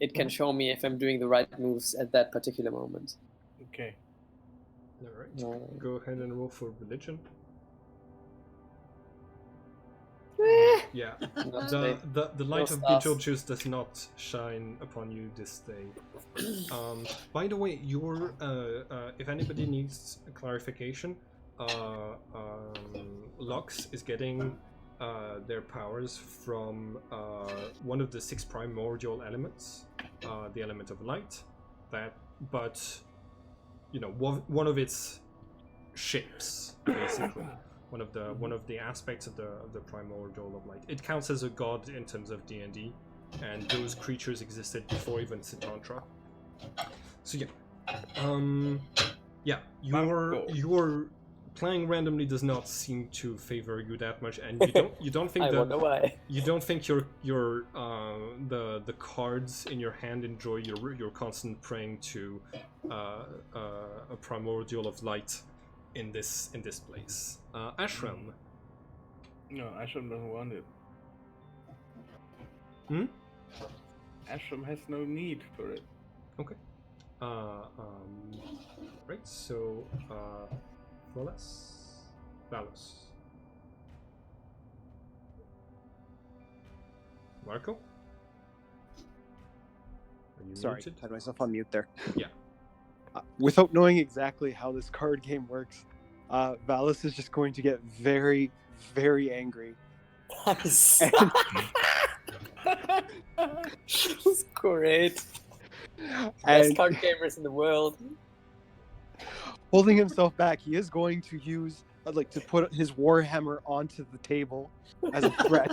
it can show me if I'm doing the right moves at that particular moment. Okay. All right. No. Go ahead and roll for religion. Yeah. Not The today. the light No of stars. Beetlejuice does not shine upon you this day. By the way, your if anybody needs a clarification, Lux is getting their powers from one of the 6 primordial elements, the element of light. But one of its ships, basically. One of the aspects of the primordial of light. It counts as a god in terms of D&D, and those creatures existed before even Citantra. So your playing randomly does not seem to favor you that much, and you don't think I wonder why. you don't think your the cards in your hand enjoy your constant praying to a primordial of light in this place. Ashram. No, Ashram doesn't want it. Hmm? Ashram has no need for it. Okay. Right. So, Valos. Marco. Are you Sorry, muted? had myself on mute there. Yeah. Without knowing exactly how this card game works, Valis is just going to get very, very angry. Nice. That's great. Best And card gamers in the world. holding himself back, he is going to use, to put his Warhammer onto the table as a threat.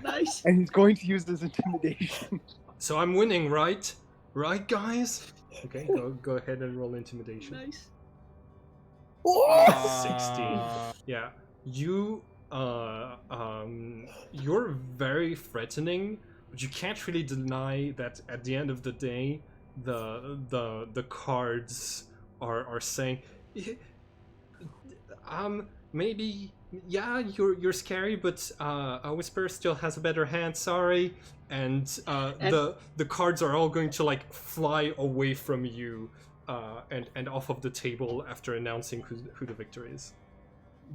Nice. And he's going to use his Intimidation. So I'm winning, right? Right, guys? Okay, go ahead and roll intimidation. Nice. 16. Yeah, you're very threatening, but you can't really deny that at the end of the day, the cards are saying, maybe you're scary, but a Whisperer still has a better hand. Sorry. And the cards are all going to fly away from you and off of the table after announcing who the victor is.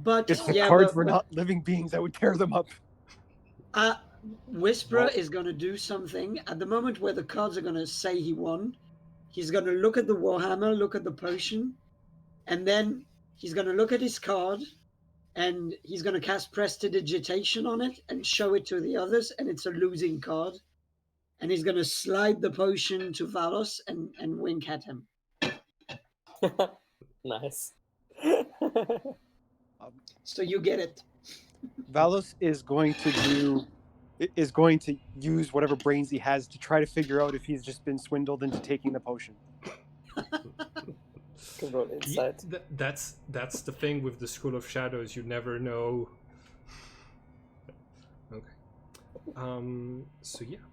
But If the yeah, cards were not living beings, I would tear them up. Whisperer is going to do something at the moment where the cards are going to say he won. He's going to look at the Warhammer, look at the potion, and then he's going to look at his card, and he's going to cast Prestidigitation on it and show it to the others, and it's a losing card. And he's going to slide the potion to Valos and wink at him. Nice. So you get it. Valos is going to use whatever brains he has to try to figure out if he's just been swindled into taking the potion. Can roll insight. Yeah, that's the thing with the School of Shadows. You never know. Okay. So yeah,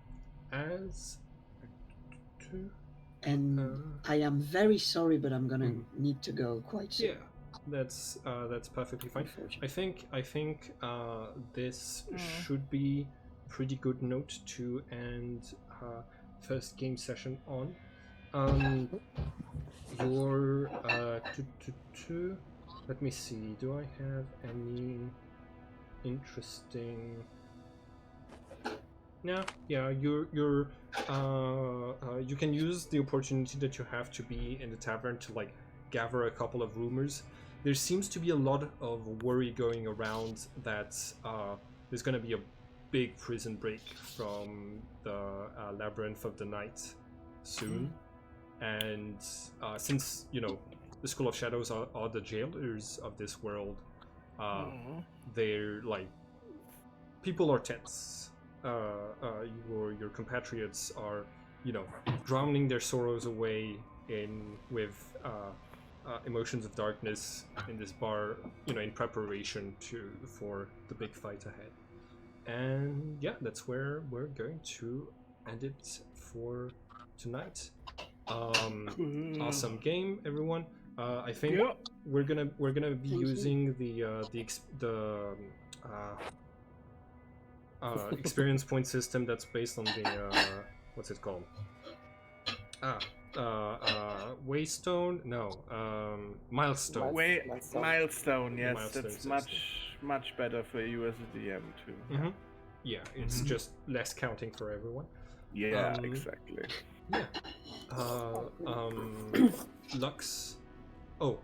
as And I am very sorry, but I'm gonna need to go quite soon. yeah, that's perfectly fine. I think this should be a pretty good note to end first game session on. Your let me see. Do I have any interesting? No. Yeah. You can use the opportunity that you have to be in the tavern to gather a couple of rumors. There seems to be a lot of worry going around that there's going to be a big prison break from the Labyrinth of the Night soon. And since, the School of Shadows are the jailers of this world, they're people are tense. Your compatriots are, drowning their sorrows away with emotions of darkness in this bar, in preparation for the big fight ahead. And yeah, that's where we're going to end it for tonight. Awesome game, everyone. I think we're gonna be using the experience point system that's based on the what's it called? Waystone? No. Milestone. Milestone, yes, Milestone that's system. much better for you as a DM too. Mm-hmm. Yeah, it's Mhm. just less counting for everyone. Yeah, Um, exactly. Yeah. Lux. Oh,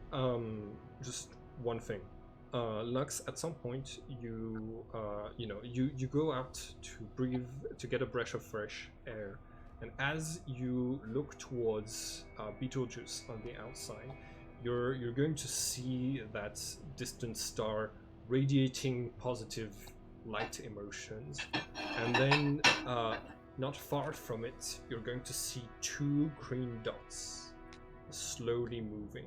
just one thing. Lux, at some point, you go out to breathe, to get a breath of fresh air, and as you look towards Beetlejuice on the outside, you're going to see that distant star radiating positive light emotions, and then not far from it, you're going to see two green dots slowly moving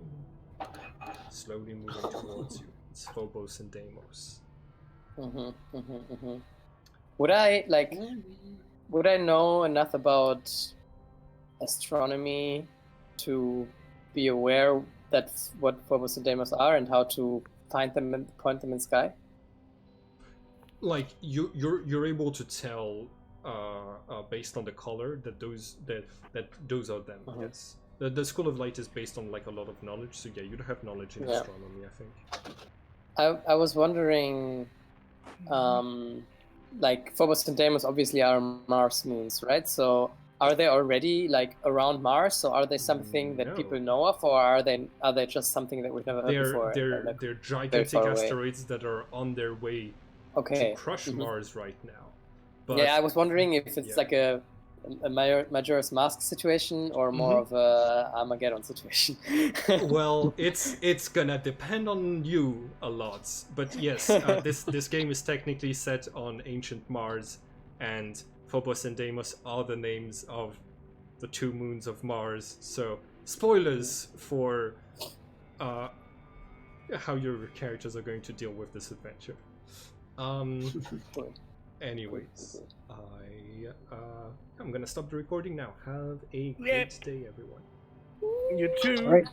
towards you. It's Phobos and Deimos. Would I know enough about astronomy to be aware that what Phobos and Deimos are and how to find them and point them in the sky? Like you're able to tell based on the color that those are them. Yes. The School of Light is based on like a lot of knowledge, so yeah, you'd have knowledge in astronomy, I think. I was wondering, like Phobos and Deimos obviously are Mars moons, right? So are they already like around Mars? So are they something that people know of, or are they just something that we've never heard before? They're gigantic asteroids that are on their way to crush Mars right now. But yeah, I was wondering if it's like a Majora's Mask situation or more of a Armageddon situation. Well, it's gonna depend on you a lot, but yes, this game is technically set on ancient Mars, and Phobos and Deimos are the names of the two moons of Mars. So spoilers for how your characters are going to deal with this adventure. Anyways, I'm gonna stop the recording now. Have a great day, everyone. You too. Right.